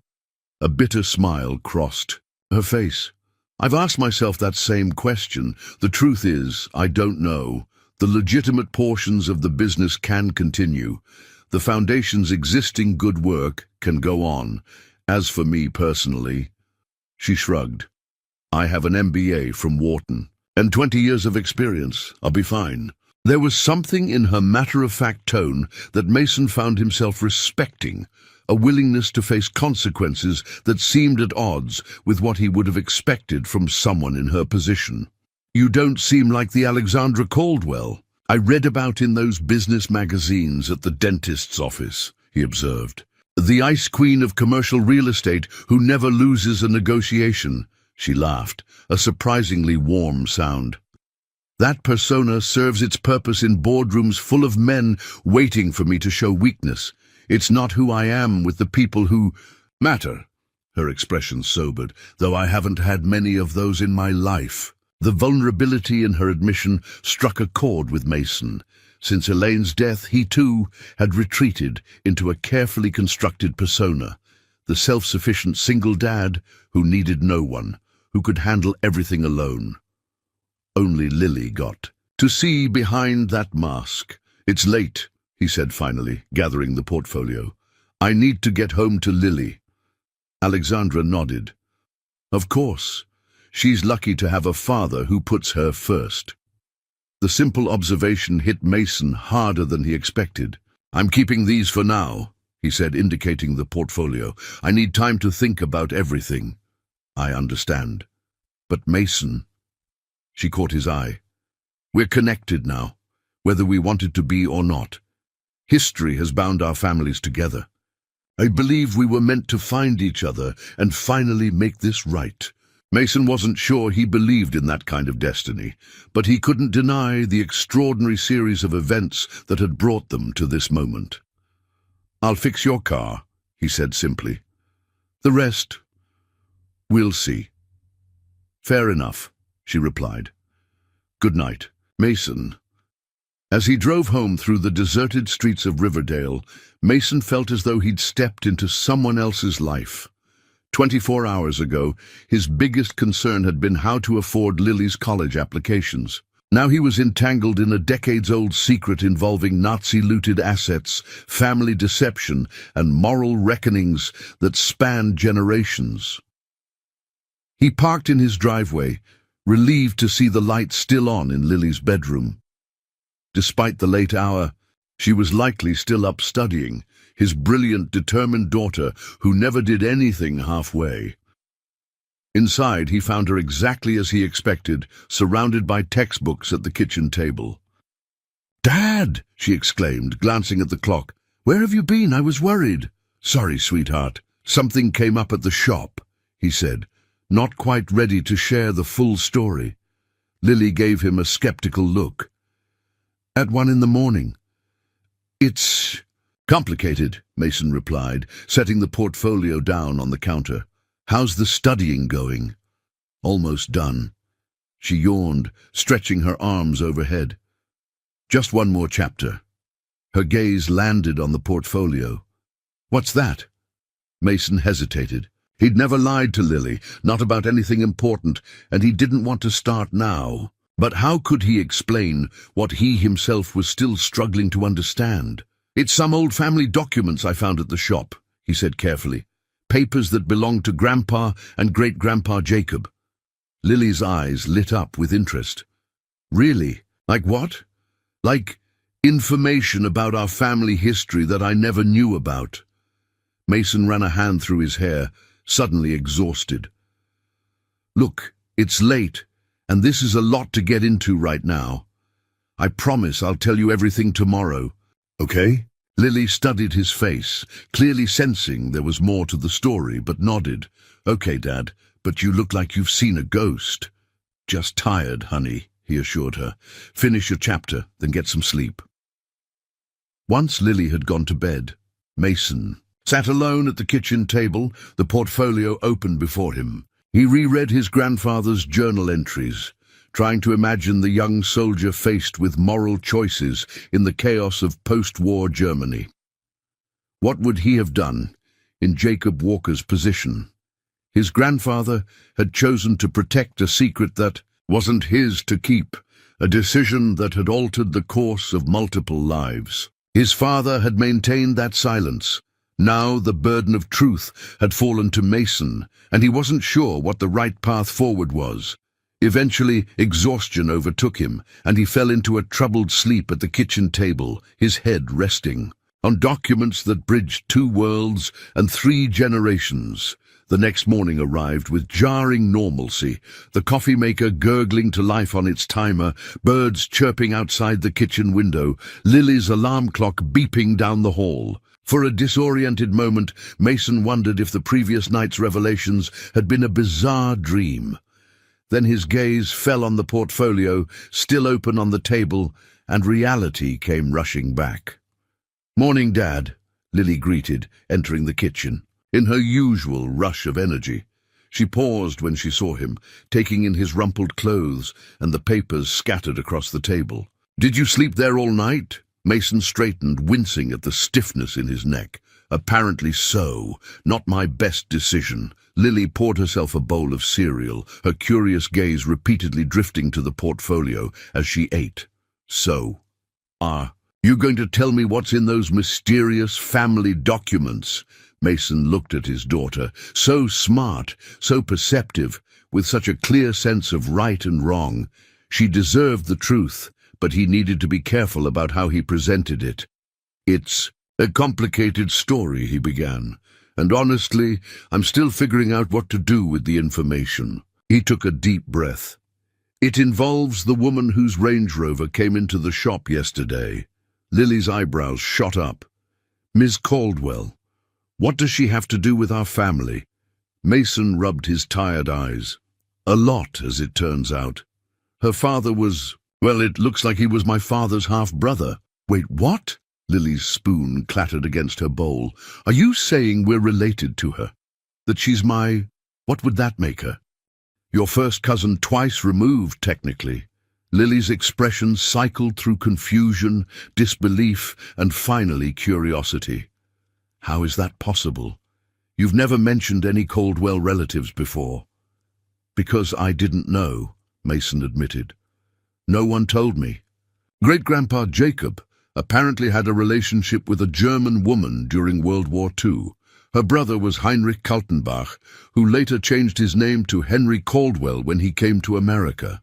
A bitter smile crossed her face. I've asked myself that same question. The truth is, I don't know. The legitimate portions of the business can continue. The Foundation's existing good work can go on. As for me personally, she shrugged. I have an MBA from Wharton and 20 years of experience. I'll be fine. There was something in her matter-of-fact tone that Mason found himself respecting, a willingness to face consequences that seemed at odds with what he would have expected from someone in her position. You don't seem like the Alexandra Caldwell I read about in those business magazines at the dentist's office, he observed. The ice queen of commercial real estate who never loses a negotiation. She laughed, a surprisingly warm sound. That persona serves its purpose in boardrooms full of men waiting for me to show weakness. It's not who I am with the people who matter. Her expression sobered, though I haven't had many of those in my life. The vulnerability in her admission struck a chord with Mason. Since Elaine's death, he too had retreated into a carefully constructed persona, the self-sufficient single dad who needed no one, who could handle everything alone. Only Lily got to see behind that mask. It's late, he said finally, gathering the portfolio. I need to get home to Lily. Alexandra nodded. Of course. She's lucky to have a father who puts her first. The simple observation hit Mason harder than he expected. I'm keeping these for now, he said, indicating the portfolio. I need time to think about everything. I understand. But Mason... She caught his eye. We're connected now, whether we wanted to be or not. History has bound our families together. I believe we were meant to find each other and finally make this right. Mason wasn't sure he believed in that kind of destiny, but he couldn't deny the extraordinary series of events that had brought them to this moment. I'll fix your car, he said simply. The rest, we'll see. Fair enough, she replied. Good night, Mason. As he drove home through the deserted streets of Riverdale, Mason felt as though he'd stepped into someone else's life. 24 hours ago, his biggest concern had been how to afford Lily's college applications. Now he was entangled in a decades-old secret involving Nazi-looted assets, family deception, and moral reckonings that spanned generations. He parked in his driveway, relieved to see the light still on in Lily's bedroom. Despite the late hour, she was likely still up studying, his brilliant, determined daughter who never did anything halfway. Inside, he found her exactly as he expected, surrounded by textbooks at the kitchen table. "Dad!" she exclaimed, glancing at the clock. "Where have you been? I was worried." "Sorry, sweetheart. Something came up at the shop," he said, not quite ready to share the full story. Lily gave him a skeptical look. "At 1 a.m. It's complicated," Mason replied, setting the portfolio down on the counter. "How's the studying going?" "Almost done." She yawned, stretching her arms overhead. "Just one more chapter." Her gaze landed on the portfolio. "What's that?" Mason hesitated. He'd never lied to Lily, not about anything important, and he didn't want to start now. But how could he explain what he himself was still struggling to understand? "It's some old family documents I found at the shop," he said carefully. Papers that belonged to Grandpa and Great-Grandpa Jacob. Lily's eyes lit up with interest. Really? Like what? Like information about our family history that I never knew about. Mason ran a hand through his hair, suddenly exhausted. Look, it's late, and this is a lot to get into right now. I promise I'll tell you everything tomorrow. Okay? Lily studied his face, clearly sensing there was more to the story, but nodded. Okay, Dad, but you look like you've seen a ghost. Just tired, honey, he assured her. Finish your chapter, then get some sleep. Once Lily had gone to bed, Mason sat alone at the kitchen table, the portfolio open before him. He reread his grandfather's journal entries, trying to imagine the young soldier faced with moral choices in the chaos of post-war Germany. What would he have done in Jacob Walker's position? His grandfather had chosen to protect a secret that wasn't his to keep, a decision that had altered the course of multiple lives. His father had maintained that silence. Now the burden of truth had fallen to Mason, and he wasn't sure what the right path forward was. Eventually, exhaustion overtook him, and he fell into a troubled sleep at the kitchen table, his head resting on documents that bridged 2 worlds and 3 generations. The next morning arrived with jarring normalcy, the coffee maker gurgling to life on its timer, birds chirping outside the kitchen window, Lily's alarm clock beeping down the hall. For a disoriented moment, Mason wondered if the previous night's revelations had been a bizarre dream. Then his gaze fell on the portfolio, still open on the table, and reality came rushing back. "Morning, Dad," Lily greeted, entering the kitchen. In her usual rush of energy, she paused when she saw him, taking in his rumpled clothes and the papers scattered across the table. "Did you sleep there all night?" Mason straightened, wincing at the stiffness in his neck. "Apparently so. Not my best decision." Lily poured herself a bowl of cereal, her curious gaze repeatedly drifting to the portfolio as she ate. "So, are you going to tell me what's in those mysterious family documents?" Mason looked at his daughter, so smart, so perceptive, with such a clear sense of right and wrong. She deserved the truth, but he needed to be careful about how he presented it. "It's a complicated story," he began, "and honestly, I'm still figuring out what to do with the information." He took a deep breath. "It involves the woman whose Range Rover came into the shop yesterday." Lily's eyebrows shot up. "Ms. Caldwell. What does she have to do with our family?" Mason rubbed his tired eyes. "A lot, as it turns out. Her father was, well, it looks like he was my father's half-brother." "Wait, what?" Lily's spoon clattered against her bowl. "Are you saying we're related to her? That she's my... what would that make her?" "Your first cousin twice removed, technically." Lily's expression cycled through confusion, disbelief, and finally curiosity. "How is that possible? You've never mentioned any Caldwell relatives before." "Because I didn't know," Mason admitted. "No one told me. Great-Grandpa Jacob apparently had a relationship with a German woman during World War II. Her brother was Heinrich Kaltenbach, who later changed his name to Henry Caldwell when he came to America."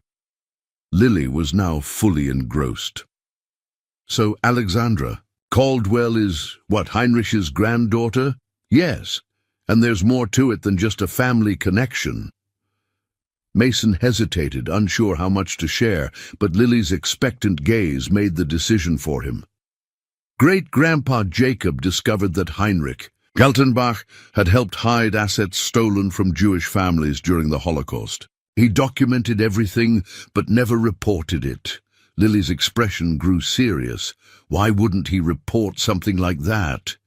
Lily was now fully engrossed. "So Alexandra Caldwell is, what, Heinrich's granddaughter?" "Yes, and there's more to it than just a family connection." Mason hesitated, unsure how much to share, but Lily's expectant gaze made the decision for him. Great-Grandpa Jacob discovered that Heinrich Kaltenbach had helped hide assets stolen from Jewish families during the Holocaust. He documented everything, but never reported it. Lily's expression grew serious. Why wouldn't he report something like that?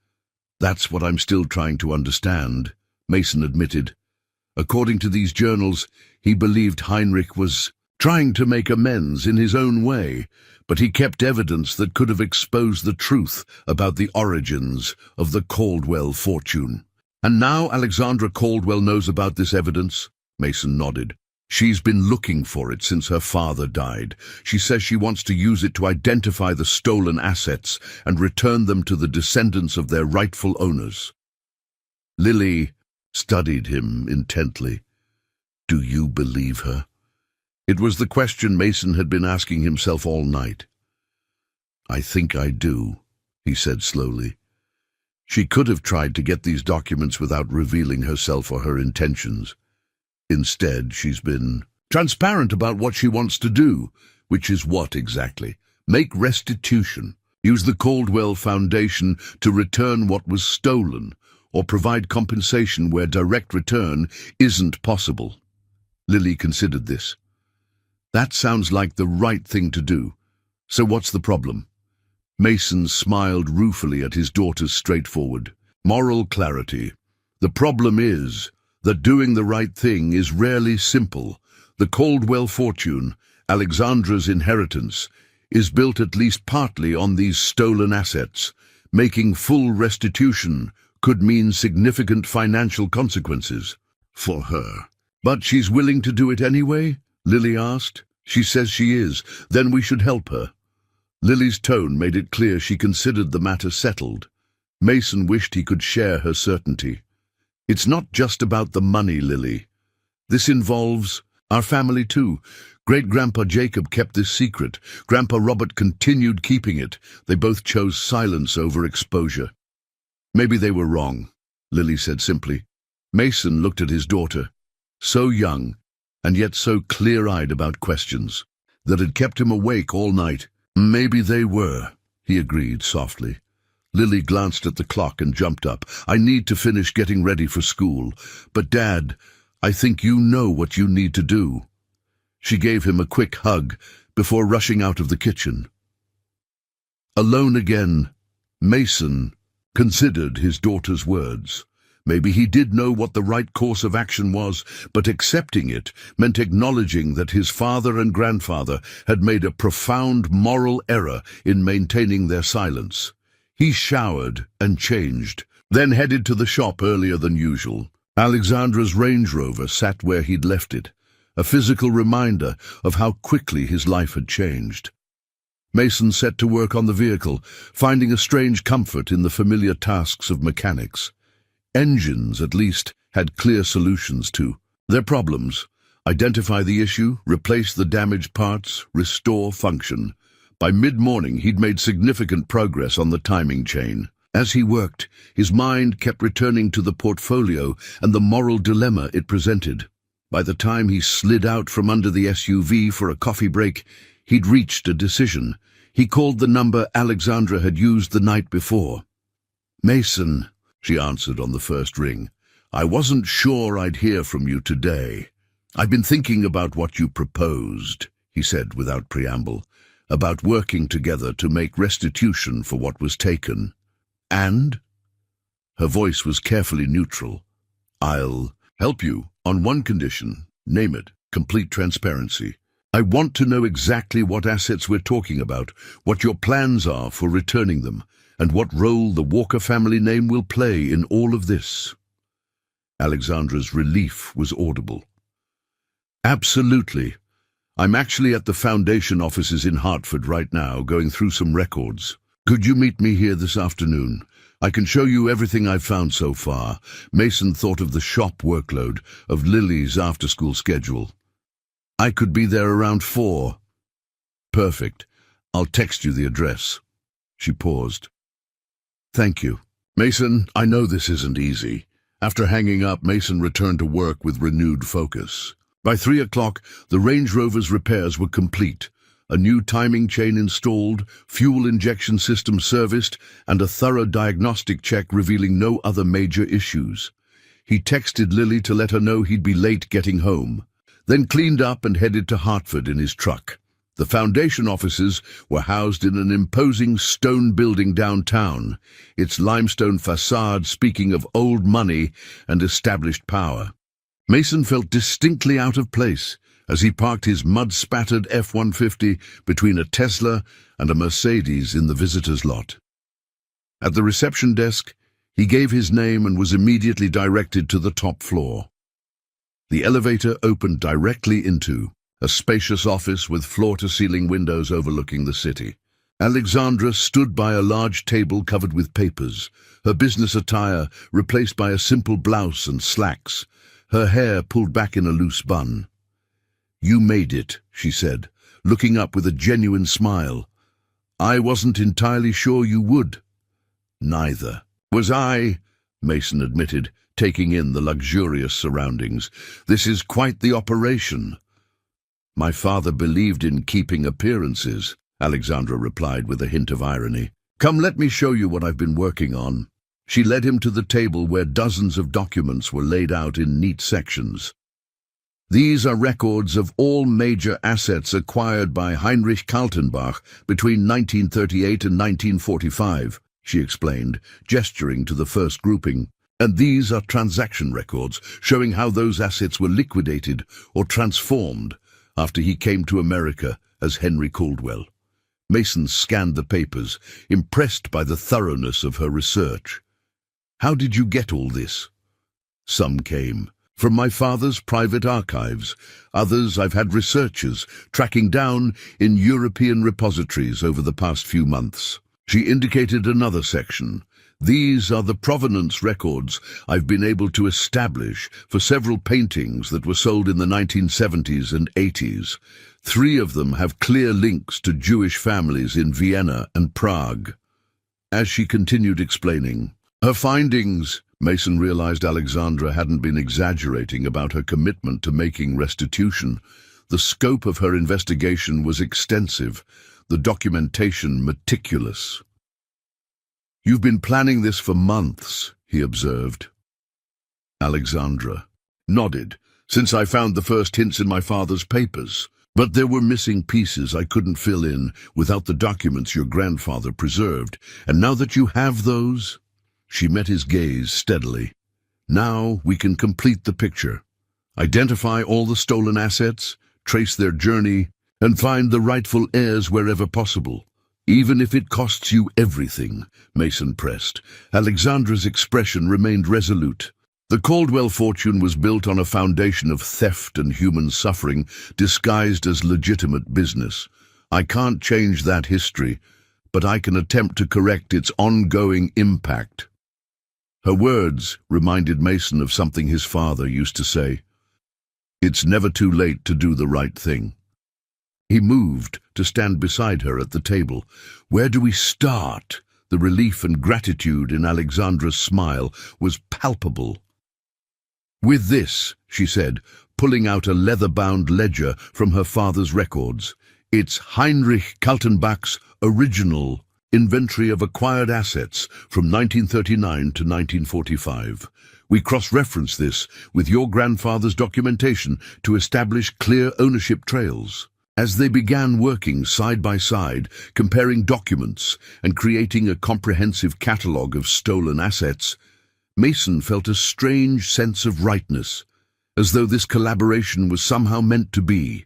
"That's what I'm still trying to understand," Mason admitted. According to these journals, he believed Heinrich was trying to make amends in his own way, but he kept evidence that could have exposed the truth about the origins of the Caldwell fortune. "And now Alexandra Caldwell knows about this evidence?" Mason nodded. "She's been looking for it since her father died. She says she wants to use it to identify the stolen assets and return them to the descendants of their rightful owners." Lily studied him intently. Do you believe her? It was the question Mason had been asking himself all night. I think I do, he said slowly. She could have tried to get these documents without revealing herself or her intentions. Instead, she's been transparent about what she wants to do, which is what exactly? Make restitution. Use the Caldwell Foundation to return what was stolen, or provide compensation where direct return isn't possible. Lily considered this. That sounds like the right thing to do. So what's the problem? Mason smiled ruefully at his daughter's straightforward, moral clarity. The problem is that doing the right thing is rarely simple. The Caldwell fortune, Alexandra's inheritance, is built at least partly on these stolen assets. Making full restitution could mean significant financial consequences for her. But she's willing to do it anyway? Lily asked. She says she is. Then we should help her. Lily's tone made it clear she considered the matter settled. Mason wished he could share her certainty. It's not just about the money, Lily. This involves our family too. Great-grandpa Jacob kept this secret. Grandpa Robert continued keeping it. They both chose silence over exposure. Maybe they were wrong, Lily said simply. Mason looked at his daughter, so young and yet so clear-eyed about questions that had kept him awake all night. Maybe they were, he agreed softly. Lily glanced at the clock and jumped up. I need to finish getting ready for school. But, Dad, I think you know what you need to do. She gave him a quick hug before rushing out of the kitchen. Alone again, Mason considered his daughter's words. Maybe he did know what the right course of action was, but accepting it meant acknowledging that his father and grandfather had made a profound moral error in maintaining their silence. He showered and changed, then headed to the shop earlier than usual. Alexandra's Range Rover sat where he'd left it, a physical reminder of how quickly his life had changed. Mason set to work on the vehicle, finding a strange comfort in the familiar tasks of mechanics. Engines, at least, had clear solutions to their problems. Identify the issue, replace the damaged parts, restore function. By mid-morning, he'd made significant progress on the timing chain. As he worked, his mind kept returning to the portfolio and the moral dilemma it presented. By the time he slid out from under the SUV for a coffee break, he'd reached a decision. He called the number Alexandra had used the night before. Mason, she answered on the first ring. I wasn't sure I'd hear from you today. I've been thinking about what you proposed, he said without preamble, about working together to make restitution for what was taken. And? Her voice was carefully neutral. I'll help you on one condition. Name it. Complete transparency. I want to know exactly what assets we're talking about, what your plans are for returning them, and what role the Walker family name will play in all of this. Alexandra's relief was audible. Absolutely. I'm actually at the Foundation offices in Hartford right now, going through some records. Could you meet me here this afternoon? I can show you everything I've found so far. Mason thought of the shop workload, of Lily's after-school schedule. I could be there around 4. Perfect. I'll text you the address. She paused. Thank you. Mason, I know this isn't easy. After hanging up, Mason returned to work with renewed focus. By 3 o'clock, the Range Rover's repairs were complete. A new timing chain installed, fuel injection system serviced, and a thorough diagnostic check revealing no other major issues. He texted Lily to let her know he'd be late getting home, then cleaned up and headed to Hartford in his truck. The Foundation offices were housed in an imposing stone building downtown, its limestone facade speaking of old money and established power. Mason felt distinctly out of place as he parked his mud-spattered F-150 between a Tesla and a Mercedes in the visitor's lot. At the reception desk, he gave his name and was immediately directed to the top floor. The elevator opened directly into a spacious office with floor-to-ceiling windows overlooking the city. Alexandra stood by a large table covered with papers, her business attire replaced by a simple blouse and slacks, her hair pulled back in a loose bun. "You made it," she said, looking up with a genuine smile. "I wasn't entirely sure you would." "Neither was I," Mason admitted, taking in the luxurious surroundings. "This is quite the operation." "My father believed in keeping appearances," Alexandra replied with a hint of irony. "Come, let me show you what I've been working on." She led him to the table where dozens of documents were laid out in neat sections. "These are records of all major assets acquired by Heinrich Kaltenbach between 1938 and 1945, she explained, gesturing to the first grouping. "And these are transaction records showing how those assets were liquidated or transformed after he came to America as Henry Caldwell." Mason scanned the papers, impressed by the thoroughness of her research. "How did you get all this?" "Some came from my father's private archives. Others I've had researchers tracking down in European repositories over the past few months." She indicated another section. "These are the provenance records I've been able to establish for several paintings that were sold in the 1970s and 80s. 3 of them have clear links to Jewish families in Vienna and Prague." As she continued explaining her findings, Mason realized Alexandra hadn't been exaggerating about her commitment to making restitution. The scope of her investigation was extensive, the documentation meticulous. "You've been planning this for months," he observed. Alexandra nodded. "Since I found the first hints in my father's papers. But there were missing pieces I couldn't fill in without the documents your grandfather preserved. And now that you have those..." She met his gaze steadily. "Now we can complete the picture. Identify all the stolen assets, trace their journey, and find the rightful heirs wherever possible. Even if it costs you everything," Mason pressed. Alexandra's expression remained resolute. "The Caldwell fortune was built on a foundation of theft and human suffering disguised as legitimate business. I can't change that history, but I can attempt to correct its ongoing impact." Her words reminded Mason of something his father used to say. "It's never too late to do the right thing." He moved to stand beside her at the table. "Where do we start?" The relief and gratitude in Alexandra's smile was palpable. "With this," she said, pulling out a leather-bound ledger from her father's records. "It's Heinrich Kaltenbach's original Inventory of Acquired Assets from 1939 to 1945. We cross-reference this with your grandfather's documentation to establish clear ownership trails." As they began working side by side, comparing documents and creating a comprehensive catalogue of stolen assets, Mason felt a strange sense of rightness, as though this collaboration was somehow meant to be,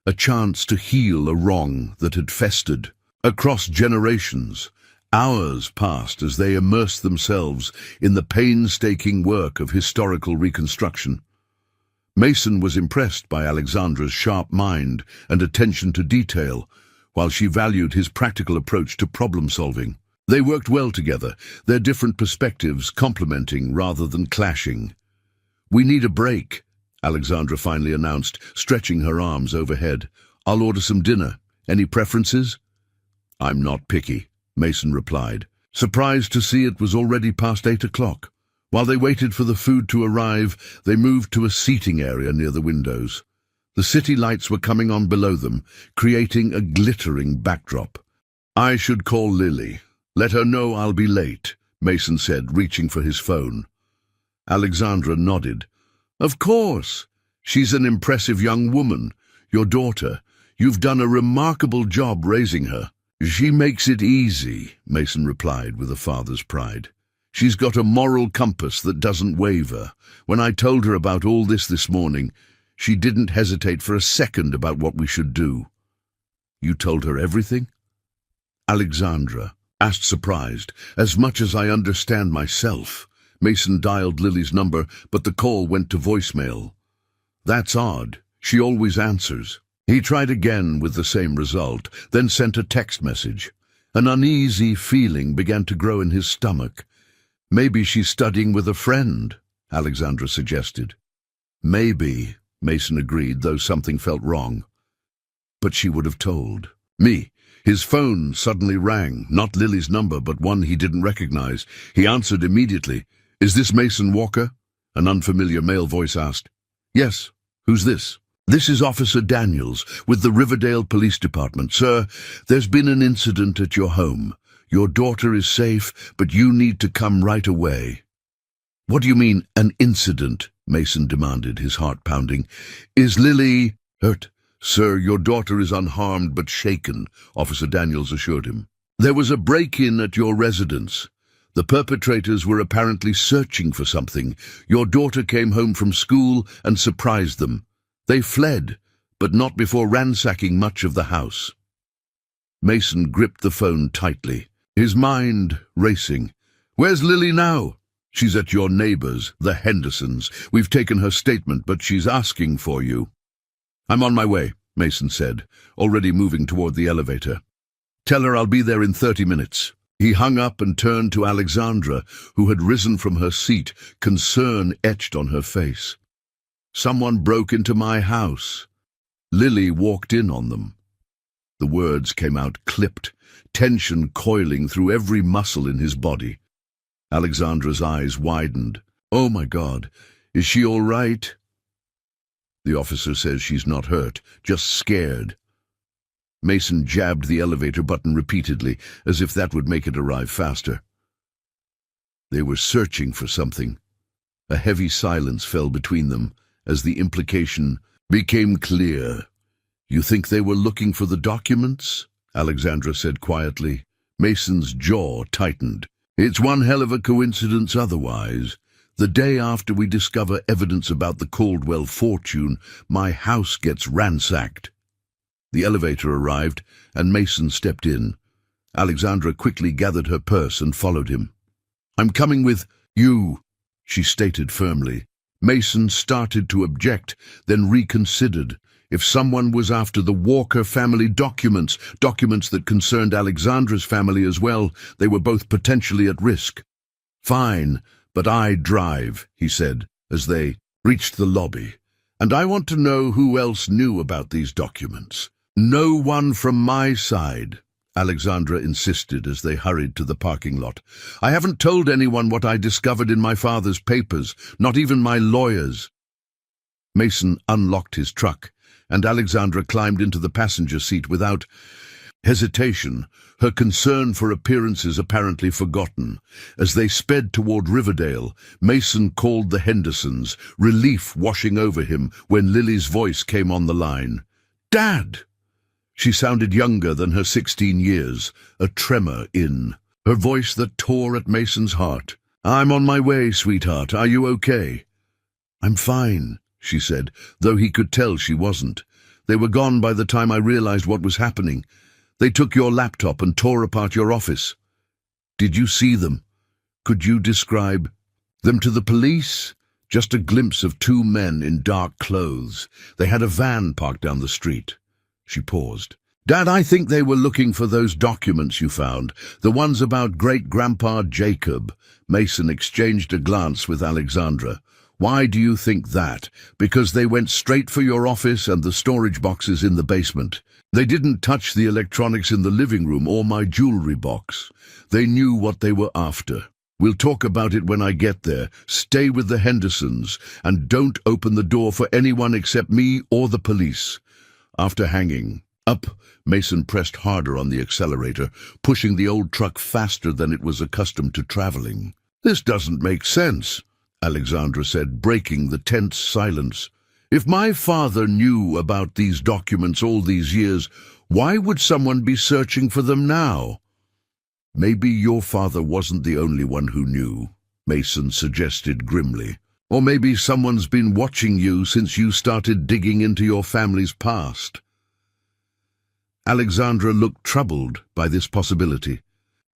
a chance to heal a wrong that had festered. Across generations, hours passed as they immersed themselves in the painstaking work of historical reconstruction. Mason was impressed by Alexandra's sharp mind and attention to detail, while she valued his practical approach to problem-solving. They worked well together, their different perspectives complementing rather than clashing. "We need a break," Alexandra finally announced, stretching her arms overhead. "I'll order some dinner. Any preferences?" "I'm not picky," Mason replied, surprised to see it was already past 8 o'clock. While they waited for the food to arrive, they moved to a seating area near the windows. The city lights were coming on below them, creating a glittering backdrop. "I should call Lily. Let her know I'll be late," Mason said, reaching for his phone. Alexandra nodded. "Of course. She's an impressive young woman. Your daughter. You've done a remarkable job raising her." "She makes it easy," Mason replied with a father's pride. "She's got a moral compass that doesn't waver. When I told her about all this morning, she didn't hesitate for a second about what we should do." "You told her everything?" Alexandra asked, surprised. "As much as I understand myself." Mason dialed Lily's number, but the call went to voicemail. "That's odd. She always answers." He tried again with the same result, then sent a text message. An uneasy feeling began to grow in his stomach. Maybe she's studying with a friend, Alexandra suggested. Maybe, Mason agreed, though something felt wrong. But she would have told. Me. His phone suddenly rang, not Lily's number, but one he didn't recognize. He answered immediately. "Is this Mason Walker?" An unfamiliar male voice asked. "Yes. Who's this?" "This is Officer Daniels, with the Riverdale Police Department. Sir, there's been an incident at your home. Your daughter is safe, but you need to come right away." "What do you mean, an incident?" Mason demanded, his heart pounding. "Is Lily hurt?" "Sir, your daughter is unharmed but shaken," Officer Daniels assured him. "There was a break-in at your residence. The perpetrators were apparently searching for something. Your daughter came home from school and surprised them. They fled, but not before ransacking much of the house." Mason gripped the phone tightly, his mind racing. "Where's Lily now?" "She's at your neighbors, the Hendersons. We've taken her statement, but she's asking for you." "I'm on my way," Mason said, already moving toward the elevator. "Tell her I'll be there in 30 minutes. He hung up and turned to Alexandra, who had risen from her seat, concern etched on her face. "Someone broke into my house. Lily walked in on them." The words came out clipped, tension coiling through every muscle in his body. Alexandra's eyes widened. "Oh my God, is she all right?" "The officer says she's not hurt, just scared." Mason jabbed the elevator button repeatedly, as if that would make it arrive faster. They were searching for something. A heavy silence fell between them, as the implication became clear. "You think they were looking for the documents?" Alexandra said quietly. Mason's jaw tightened. "It's one hell of a coincidence otherwise. The day after we discover evidence about the Caldwell fortune, my house gets ransacked." The elevator arrived, and Mason stepped in. Alexandra quickly gathered her purse and followed him. "I'm coming with you," she stated firmly. Mason started to object, then reconsidered. If someone was after the Walker family documents that concerned Alexandra's family as well, they were both potentially at risk. "Fine, but I drive," he said, as they reached the lobby. "And I want to know who else knew about these documents." "No one from my side," Alexandra insisted as they hurried to the parking lot. "I haven't told anyone what I discovered in my father's papers, not even my lawyers." Mason unlocked his truck, and Alexandra climbed into the passenger seat without hesitation, her concern for appearances apparently forgotten. As they sped toward Riverdale, Mason called the Hendersons, relief washing over him when Lily's voice came on the line. "Dad!" She sounded younger than her 16 years, a tremor in her voice that tore at Mason's heart. "I'm on my way, sweetheart. Are you okay?" "I'm fine," she said, though he could tell she wasn't. "They were gone by the time I realized what was happening. They took your laptop and tore apart your office." "Did you see them? Could you describe them to the police?" "Just a glimpse of two men in dark clothes. They had a van parked down the street." She paused. "Dad, I think they were looking for those documents you found, the ones about great-grandpa Jacob." Mason exchanged a glance with Alexandra. "Why do you think that?" "Because they went straight for your office and the storage boxes in the basement. They didn't touch the electronics in the living room or my jewelry box. They knew what they were after. We'll talk about it when I get there. Stay with the Hendersons, and don't open the door for anyone except me or the police." After hanging up, Mason pressed harder on the accelerator, pushing the old truck faster than it was accustomed to traveling. "This doesn't make sense," Alexandra said, breaking the tense silence. "If my father knew about these documents all these years, why would someone be searching for them now?" "Maybe your father wasn't the only one who knew," Mason suggested grimly. "Or maybe someone's been watching you since you started digging into your family's past." Alexandra looked troubled by this possibility.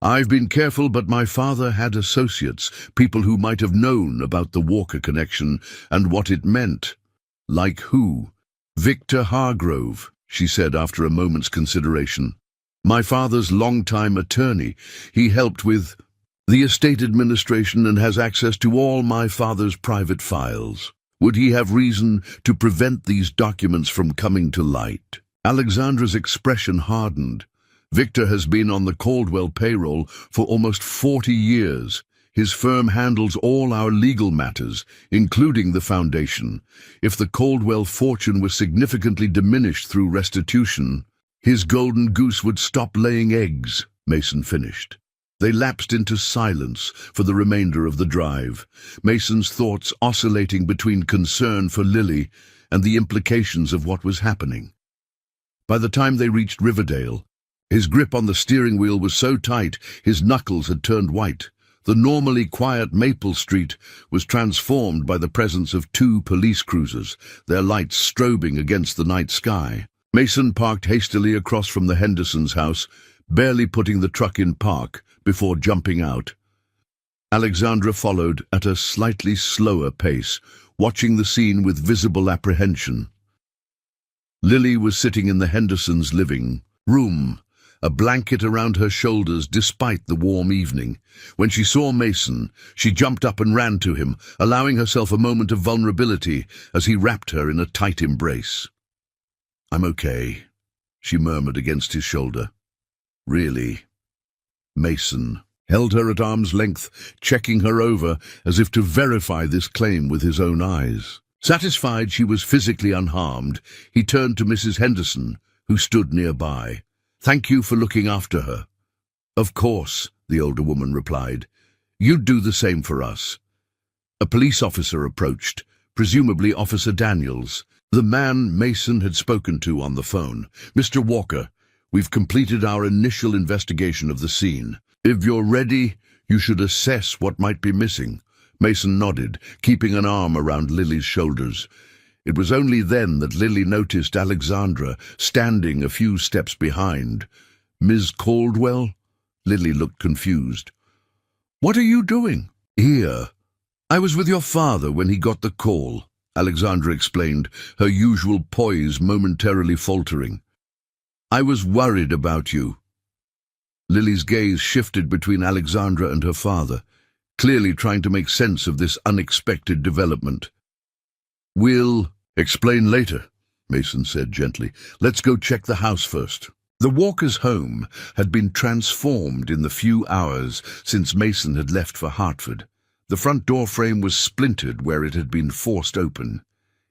"I've been careful, but my father had associates, people who might have known about the Walker connection and what it meant." "Like who?" "Victor Hargrove," she said after a moment's consideration. My father's longtime attorney. He helped with the estate administration and has access to all my father's private files. Would he have reason to prevent these documents from coming to light? Alexandra's expression hardened. Victor has been on the Caldwell payroll for almost 40 years. His firm handles all our legal matters, including the foundation. If the Caldwell fortune was significantly diminished through restitution, his golden goose would stop laying eggs, Mason finished. They lapsed into silence for the remainder of the drive, Mason's thoughts oscillating between concern for Lily and the implications of what was happening. By the time they reached Riverdale, his grip on the steering wheel was so tight his knuckles had turned white. The normally quiet Maple Street was transformed by the presence of 2 police cruisers, their lights strobing against the night sky. Mason parked hastily across from the Hendersons' house, barely putting the truck in park before jumping out. Alexandra followed at a slightly slower pace, watching the scene with visible apprehension. Lily was sitting in the Hendersons' living room, a blanket around her shoulders despite the warm evening. When she saw Mason, she jumped up and ran to him, allowing herself a moment of vulnerability as he wrapped her in a tight embrace. "I'm okay," she murmured against his shoulder. "Really?" Mason held her at arm's length, checking her over as if to verify this claim with his own eyes. Satisfied she was physically unharmed, he turned to Mrs. Henderson, who stood nearby. "Thank you for looking after her." "Of course," the older woman replied. "You'd do the same for us." A police officer approached, presumably Officer Daniels, the man Mason had spoken to on the phone. "Mr. Walker, we've completed our initial investigation of the scene. If you're ready, you should assess what might be missing." Mason nodded, keeping an arm around Lily's shoulders. It was only then that Lily noticed Alexandra standing a few steps behind. "Ms. Caldwell?" Lily looked confused. "What are you doing?" "Here. I was with your father when he got the call," Alexandra explained, her usual poise momentarily faltering. "I was worried about you." Lily's gaze shifted between Alexandra and her father, clearly trying to make sense of this unexpected development. "We'll explain later," Mason said gently. "Let's go check the house first." The Walkers' home had been transformed in the few hours since Mason had left for Hartford. The front door frame was splintered where it had been forced open.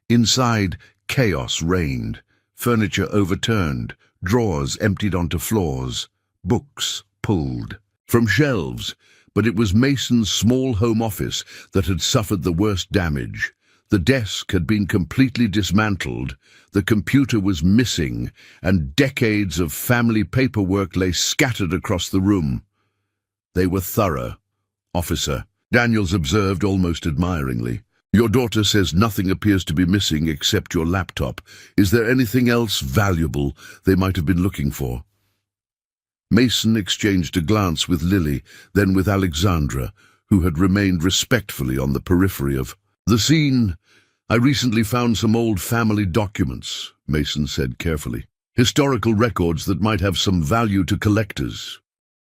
Inside, chaos reigned, furniture overturned, drawers emptied onto floors, books pulled from shelves, but it was Mason's small home office that had suffered the worst damage. The desk had been completely dismantled, the computer was missing, and decades of family paperwork lay scattered across the room. "They were thorough, Officer," Daniels observed almost admiringly. "Your daughter says nothing appears to be missing except your laptop. Is there anything else valuable they might have been looking for?" Mason exchanged a glance with Lily, then with Alexandra, who had remained respectfully on the periphery of the scene. "I recently found some old family documents," Mason said carefully. "Historical records that might have some value to collectors."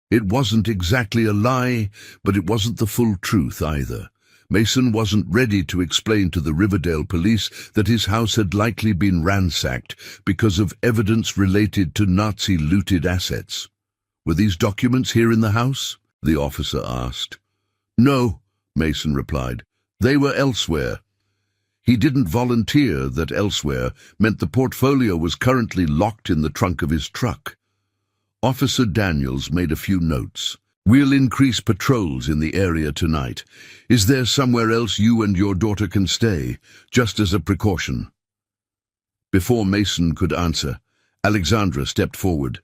It wasn't exactly a lie, but it wasn't the full truth either. Mason wasn't ready to explain to the Riverdale police that his house had likely been ransacked because of evidence related to Nazi-looted assets. "Were these documents here in the house?" the officer asked. "No," Mason replied. "They were elsewhere." He didn't volunteer that elsewhere meant the portfolio was currently locked in the trunk of his truck. Officer Daniels made a few notes. "We'll increase patrols in the area tonight. Is there somewhere else you and your daughter can stay, just as a precaution?" Before Mason could answer, Alexandra stepped forward.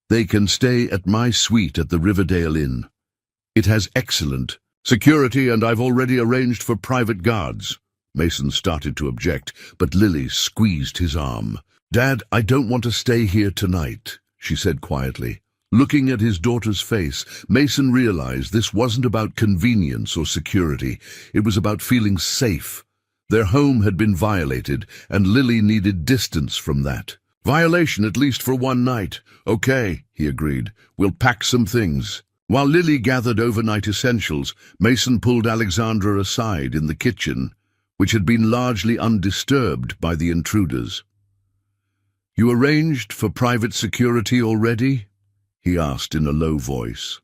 "They can stay at my suite at the Riverdale Inn. It has excellent security, and I've already arranged for private guards." Mason started to object, but Lily squeezed his arm. "Dad, I don't want to stay here tonight," she said quietly. Looking at his daughter's face, Mason realized this wasn't about convenience or security. It was about feeling safe. Their home had been violated, and Lily needed distance from that. Violation at least for one night. Okay, he agreed. We'll pack some things. While Lily gathered overnight essentials, Mason pulled Alexandra aside in the kitchen, which had been largely undisturbed by the intruders. "You arranged for private security already?" he asked in a low voice.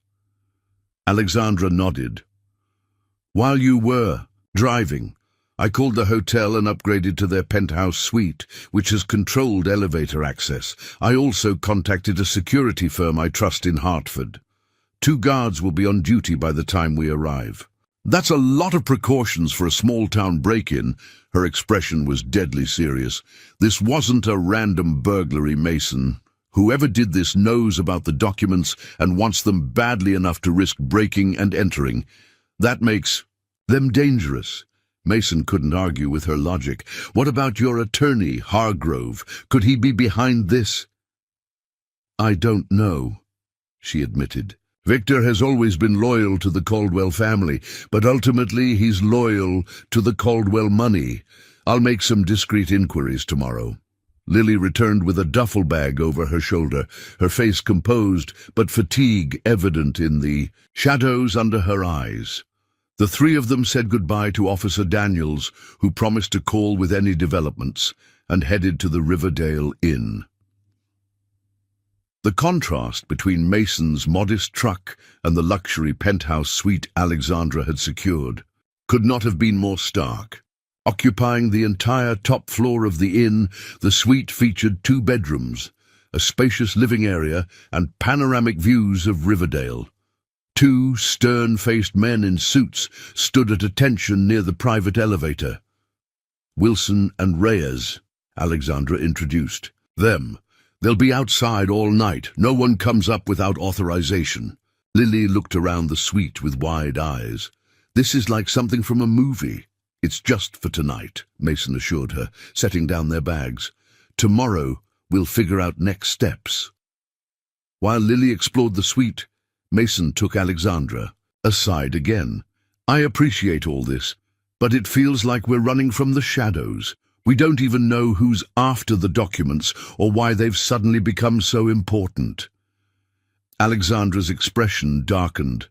Alexandra nodded. "While you were driving, I called the hotel and upgraded to their penthouse suite, which has controlled elevator access. I also contacted a security firm I trust in Hartford. 2 guards will be on duty by the time we arrive." "That's a lot of precautions for a small-town break-in." Her expression was deadly serious. "This wasn't a random burglary, Mason. Whoever did this knows about the documents and wants them badly enough to risk breaking and entering. That makes them dangerous." Mason couldn't argue with her logic. "What about your attorney, Hargrove? Could he be behind this?" "I don't know," she admitted. "Victor has always been loyal to the Caldwell family, but ultimately he's loyal to the Caldwell money. I'll make some discreet inquiries tomorrow." Lily returned with a duffel bag over her shoulder, her face composed, but fatigue evident in the shadows under her eyes. The 3 of them said goodbye to Officer Daniels, who promised to call with any developments, and headed to the Riverdale Inn. The contrast between Mason's modest truck and the luxury penthouse suite Alexandra had secured could not have been more stark. Occupying the entire top floor of the inn, the suite featured 2 bedrooms, a spacious living area, and panoramic views of Riverdale. 2 stern-faced men in suits stood at attention near the private elevator. "Wilson and Reyes," Alexandra introduced. "Them. They'll be outside all night. No one comes up without authorization." Lily looked around the suite with wide eyes. "This is like something from a movie." "It's just for tonight," Mason assured her, setting down their bags. "Tomorrow we'll figure out next steps." While Lily explored the suite, Mason took Alexandra aside again. "I appreciate all this, but it feels like we're running from the shadows. We don't even know who's after the documents or why they've suddenly become so important." Alexandra's expression darkened.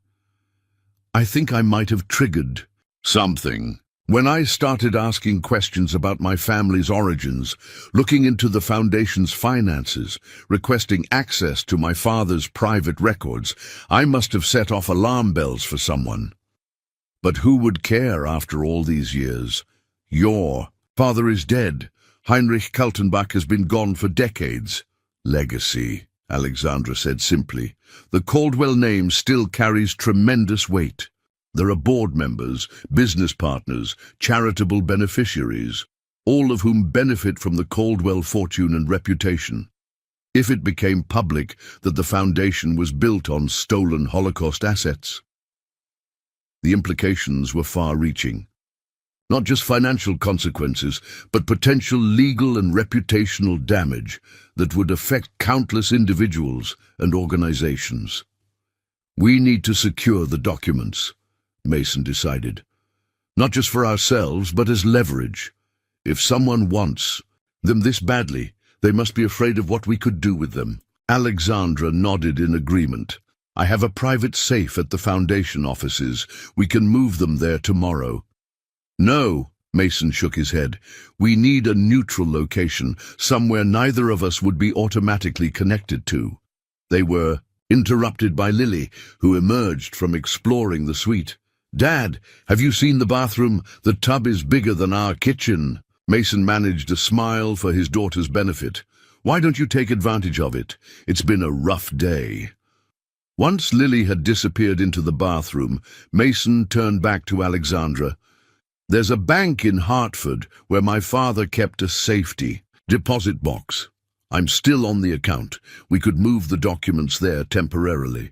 "I think I might have triggered something. When I started asking questions about my family's origins, looking into the foundation's finances, requesting access to my father's private records, I must have set off alarm bells for someone. But who would care after all these years? Your father is dead. Heinrich Kaltenbach has been gone for decades." "Legacy," Alexandra said simply. "The Caldwell name still carries tremendous weight. There are board members, business partners, charitable beneficiaries, all of whom benefit from the Caldwell fortune and reputation. If it became public that the foundation was built on stolen Holocaust assets, the implications were far-reaching. Not just financial consequences, but potential legal and reputational damage that would affect countless individuals and organizations. We need to secure the documents," Mason decided. "Not just for ourselves, but as leverage. If someone wants them this badly, they must be afraid of what we could do with them." Alexandra nodded in agreement. "I have a private safe at the foundation offices. We can move them there tomorrow." "No," Mason shook his head. "We need a neutral location, somewhere neither of us would be automatically connected to." They were interrupted by Lily, who emerged from exploring the suite. "Dad, have you seen the bathroom? The tub is bigger than our kitchen." Mason managed a smile for his daughter's benefit. "Why don't you take advantage of it? It's been a rough day." Once Lily had disappeared into the bathroom, Mason turned back to Alexandra. "There's a bank in Hartford where my father kept a safety deposit box. I'm still on the account. We could move the documents there temporarily."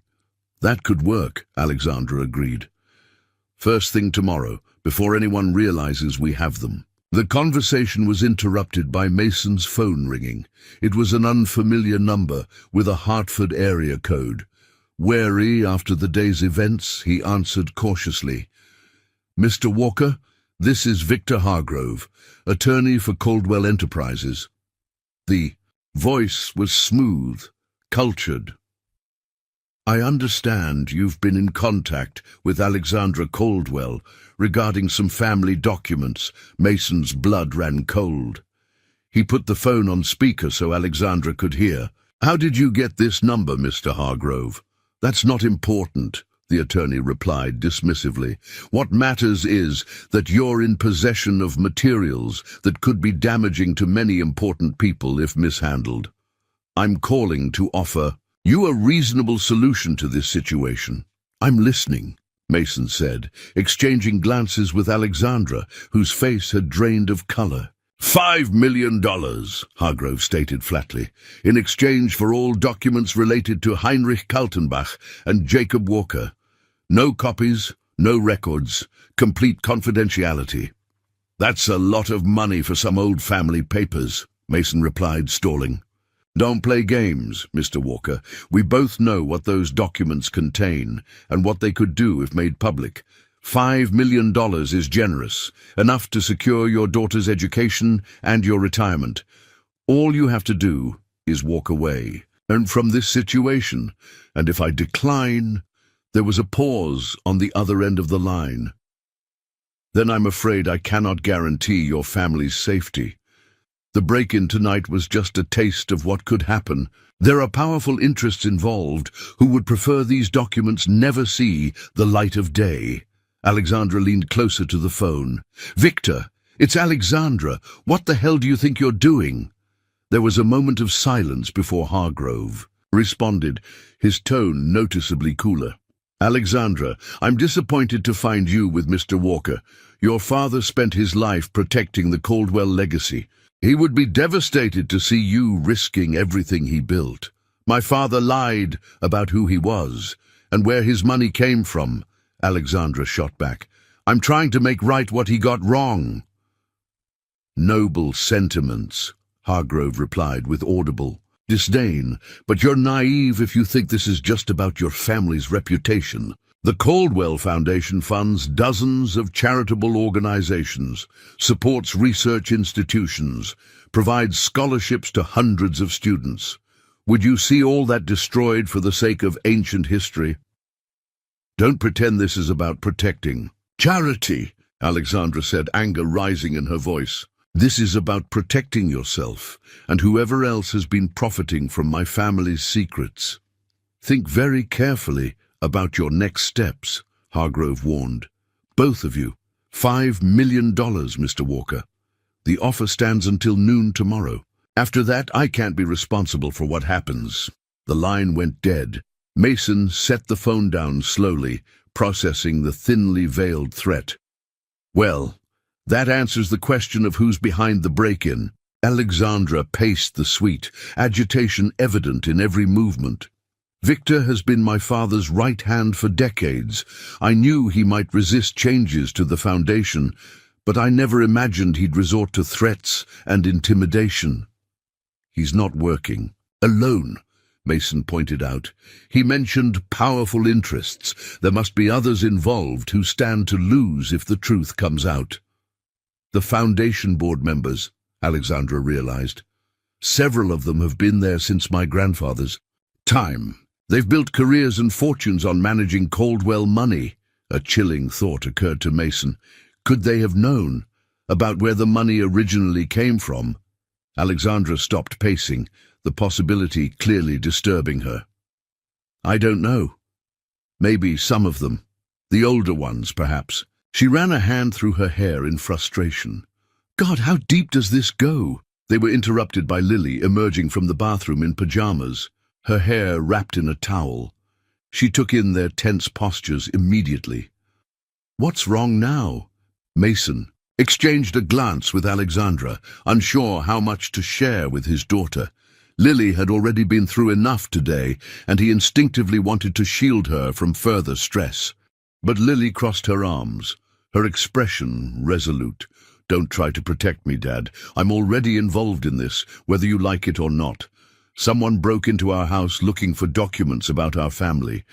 "That could work," Alexandra agreed. "First thing tomorrow, before anyone realizes we have them." The conversation was interrupted by Mason's phone ringing. It was an unfamiliar number with a Hartford area code. Wary after the day's events, he answered cautiously. "Mr. Walker, this is Victor Hargrove, attorney for Caldwell Enterprises." The Voice was smooth, cultured. I understand you've been in contact with Alexandra Caldwell regarding some family documents. Mason's blood ran cold. He put the phone on speaker so Alexandra could hear. How did you get this number, Mr. Hargrove? That's not important, the attorney replied dismissively. What matters is that you're in possession of materials that could be damaging to many important people if mishandled. I'm calling to offer you a reasonable solution to this situation. I'm listening, Mason said, exchanging glances with Alexandra, whose face had drained of color. $5 million, Hargrove stated flatly, in exchange for all documents related to Heinrich Kaltenbach and Jacob Walker. No copies, no records, complete confidentiality. That's a lot of money for some old family papers, Mason replied, stalling. Don't play games, Mr. Walker. We both know what those documents contain and what they could do if made public. $5 million is generous, enough to secure your daughter's education and your retirement. All you have to do is walk away. And from this situation, and if I decline, there was a pause on the other end of the line. Then I'm afraid I cannot guarantee your family's safety. The break-in tonight was just a taste of what could happen. There are powerful interests involved who would prefer these documents never see the light of day. Alexandra leaned closer to the phone. Victor, it's Alexandra. What the hell do you think you're doing? There was a moment of silence before Hargrove responded, his tone noticeably cooler. Alexandra, I'm disappointed to find you with Mr. Walker. Your father spent his life protecting the Caldwell legacy. He would be devastated to see you risking everything he built. My father lied about who he was and where his money came from, Alexandra shot back. I'm trying to make right what he got wrong. Noble sentiments, Hargrove replied with audible disdain, but you're naive if you think this is just about your family's reputation. The Caldwell Foundation funds dozens of charitable organizations, supports research institutions, provides scholarships to hundreds of students. Would you see all that destroyed for the sake of ancient history? Don't pretend this is about protecting charity, Alexandra said, anger rising in her voice. This is about protecting yourself and whoever else has been profiting from my family's secrets. Think very carefully about your next steps, Hargrove warned. Both of you. $5 million, Mr. Walker. The offer stands until noon tomorrow. After that, I can't be responsible for what happens. The line went dead. Mason set the phone down slowly, processing the thinly veiled threat. Well, that answers the question of who's behind the break-in. Alexandra paced the suite, agitation evident in every movement. Victor has been my father's right hand for decades. I knew he might resist changes to the foundation, but I never imagined he'd resort to threats and intimidation. He's not working alone, Mason pointed out. He mentioned powerful interests. There must be others involved who stand to lose if the truth comes out. The foundation board members, Alexandra realized. Several of them have been there since my grandfather's time. They've built careers and fortunes on managing Caldwell money. A chilling thought occurred to Mason. Could they have known about where the money originally came from? Alexandra stopped pacing, the possibility clearly disturbing her. I don't know. Maybe some of them. The older ones, perhaps. She ran a hand through her hair in frustration. God, how deep does this go? They were interrupted by Lily emerging from the bathroom in pajamas, her hair wrapped in a towel. She took in their tense postures immediately. What's wrong now? Mason exchanged a glance with Alexandra, unsure how much to share with his daughter. Lily had already been through enough today, and he instinctively wanted to shield her from further stress. But Lily crossed her arms, her expression resolute. Don't try to protect me, Dad. I'm already involved in this, whether you like it or not. Someone broke into our house looking for documents about our family.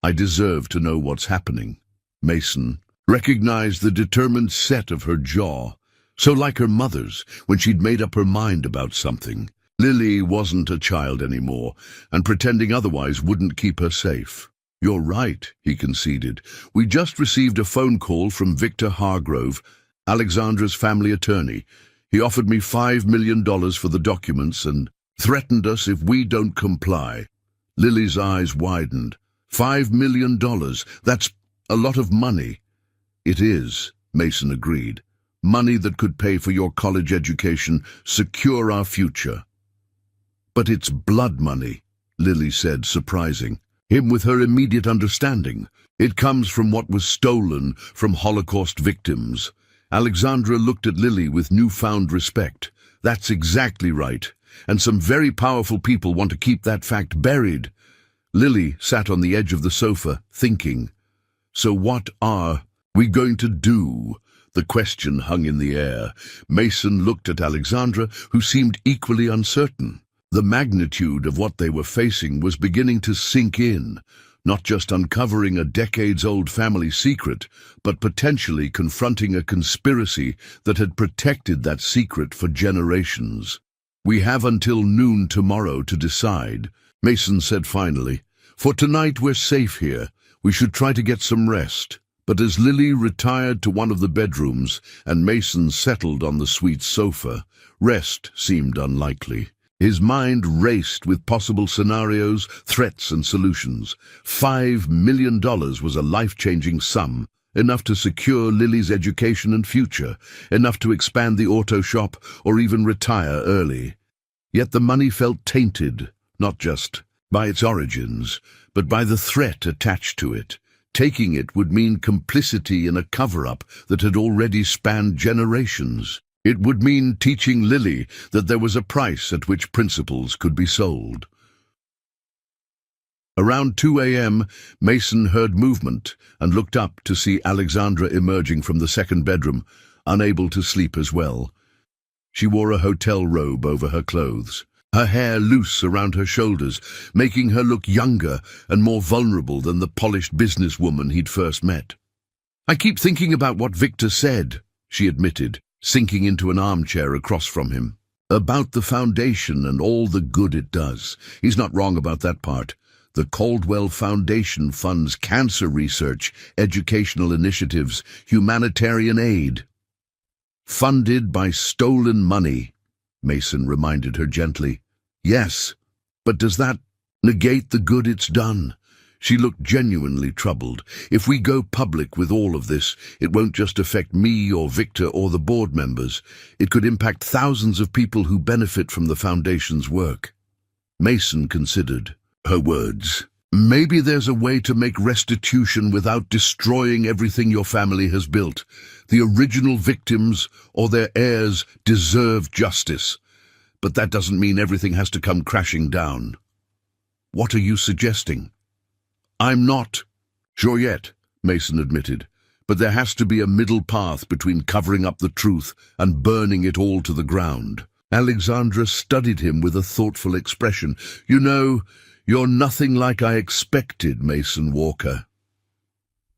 I deserve to know what's happening. Mason recognized the determined set of her jaw, so like her mother's when she'd made up her mind about something. Lily wasn't a child anymore, and pretending otherwise wouldn't keep her safe. "You're right," he conceded. "We just received a phone call from Victor Hargrove, Alexandra's family attorney. He offered me $5 million for the documents and threatened us if we don't comply." Lily's eyes widened. $5 million? That's a lot of money. "It is," Mason agreed. "Money that could pay for your college education, secure our future." "But it's blood money," Lily said, surprising him with her immediate understanding. "It comes from what was stolen from Holocaust victims." Alexandra looked at Lily with newfound respect. "That's exactly right, and some very powerful people want to keep that fact buried." Lily sat on the edge of the sofa, thinking. "So what are we going to do?" The question hung in the air. Mason looked at Alexandra, who seemed equally uncertain. The magnitude of what they were facing was beginning to sink in, not just uncovering a decades-old family secret, but potentially confronting a conspiracy that had protected that secret for generations. "We have until noon tomorrow to decide," Mason said finally. "For tonight we're safe here. We should try to get some rest." But as Lily retired to one of the bedrooms and Mason settled on the suite's sofa, rest seemed unlikely. His mind raced with possible scenarios, threats and solutions. $5 million was a life-changing sum, enough to secure Lily's education and future, enough to expand the auto shop or even retire early. Yet the money felt tainted, not just by its origins, but by the threat attached to it. Taking it would mean complicity in a cover-up that had already spanned generations. It would mean teaching Lily that there was a price at which principles could be sold. Around 2 a.m., Mason heard movement and looked up to see Alexandra emerging from the second bedroom, unable to sleep as well. She wore a hotel robe over her clothes, her hair loose around her shoulders, making her look younger and more vulnerable than the polished businesswoman he'd first met. "I keep thinking about what Victor said," she admitted, sinking into an armchair across from him. "About the foundation and all the good it does. He's not wrong about that part. The Caldwell Foundation funds cancer research, educational initiatives, humanitarian aid." "Funded by stolen money," Mason reminded her gently. "Yes, but does that negate the good it's done?" She looked genuinely troubled. "If we go public with all of this, it won't just affect me or Victor or the board members. It could impact thousands of people who benefit from the Foundation's work." Mason considered her words. "Maybe there's a way to make restitution without destroying everything your family has built. The original victims or their heirs deserve justice. But that doesn't mean everything has to come crashing down." "What are you suggesting?" "I'm not sure yet," Mason admitted, "but there has to be a middle path between covering up the truth and burning it all to the ground." Alexandra studied him with a thoughtful expression. "You know, you're nothing like I expected, Mason Walker."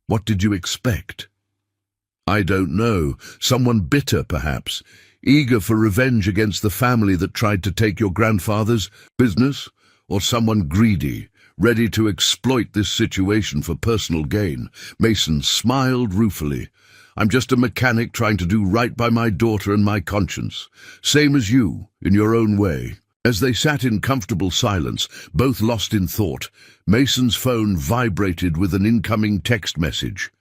"What did you expect?" "I don't know. Someone bitter, perhaps, eager for revenge against the family that tried to take your grandfather's business, or someone greedy, ready to exploit this situation for personal gain." Mason smiled ruefully. "I'm just a mechanic trying to do right by my daughter and my conscience. Same as you, in your own way." As they sat in comfortable silence, both lost in thought, Mason's phone vibrated with an incoming text message.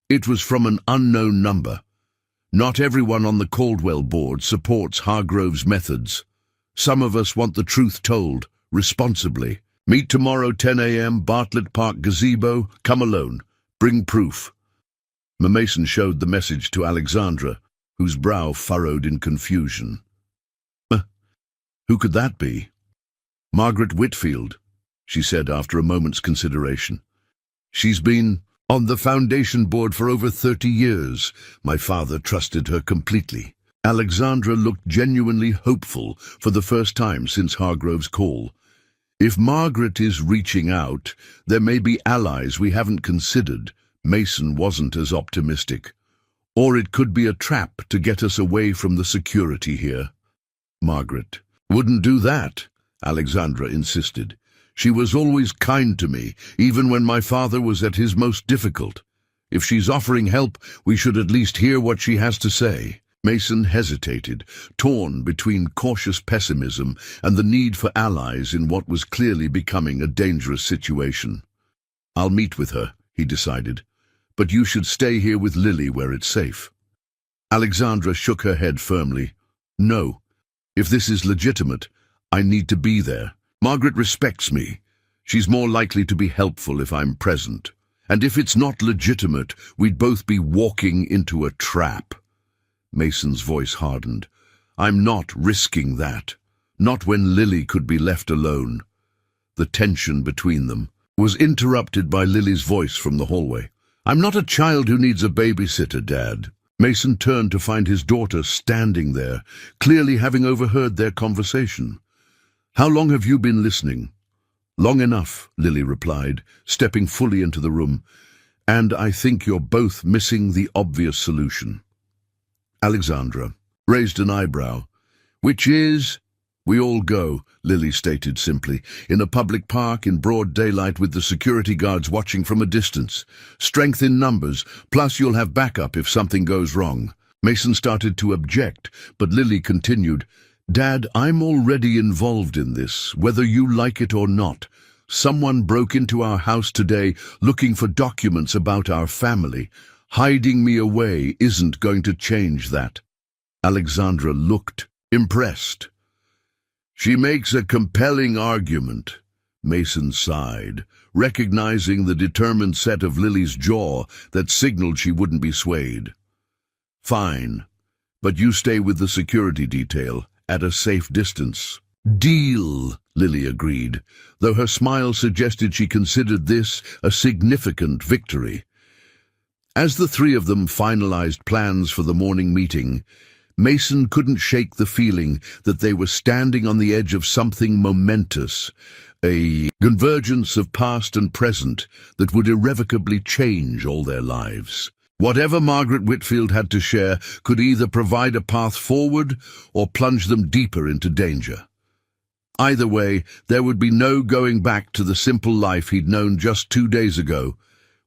It was from an unknown number. "Not everyone on the Caldwell board supports Hargrove's methods. Some of us want the truth told, responsibly. Meet tomorrow 10 a.m. Bartlett Park Gazebo. Come alone. Bring proof." Mason showed the message to Alexandra, whose brow furrowed in confusion. Who could that be?" "Margaret Whitfield," she said after a moment's consideration. "She's been on the Foundation board for over 30 years. My father trusted her completely." Alexandra looked genuinely hopeful for the first time since Hargrove's call. "If Margaret is reaching out, there may be allies we haven't considered." Mason wasn't as optimistic. "Or it could be a trap to get us away from the security here." "Margaret. Wouldn't do that, Alexandra insisted. She was always kind to me, even when my father was at his most difficult. If she's offering help, we should at least hear what she has to say. Mason hesitated, torn between cautious pessimism and the need for allies in what was clearly becoming a dangerous situation. I'll meet with her, he decided, but you should stay here with Lily where it's safe. Alexandra shook her head firmly. No. If this is legitimate, I need to be there. Margaret respects me. She's more likely to be helpful if I'm present. And if it's not legitimate, we'd both be walking into a trap. Mason's voice hardened. I'm not risking that. Not when Lily could be left alone. The tension between them was interrupted by Lily's voice from the hallway. I'm not a child who needs a babysitter, Dad. Mason turned to find his daughter standing there, clearly having overheard their conversation. How long have you been listening? Long enough, Lily replied, stepping fully into the room. And I think you're both missing the obvious solution. Alexandra raised an eyebrow. Which is? We all go, Lily stated simply, in a public park in broad daylight with the security guards watching from a distance. Strength in numbers, plus you'll have backup if something goes wrong. Mason started to object, but Lily continued, Dad, I'm already involved in this, whether you like it or not. Someone broke into our house today looking for documents about our family. Hiding me away isn't going to change that. Alexandra looked impressed. She makes a compelling argument, Mason sighed, recognizing the determined set of Lily's jaw that signaled she wouldn't be swayed. Fine, but you stay with the security detail, at a safe distance. Deal, Lily agreed, though her smile suggested she considered this a significant victory. As the three of them finalized plans for the morning meeting, Mason couldn't shake the feeling that they were standing on the edge of something momentous, a convergence of past and present that would irrevocably change all their lives. Whatever Margaret Whitfield had to share could either provide a path forward or plunge them deeper into danger. Either way, there would be no going back to the simple life he'd known just 2 days ago,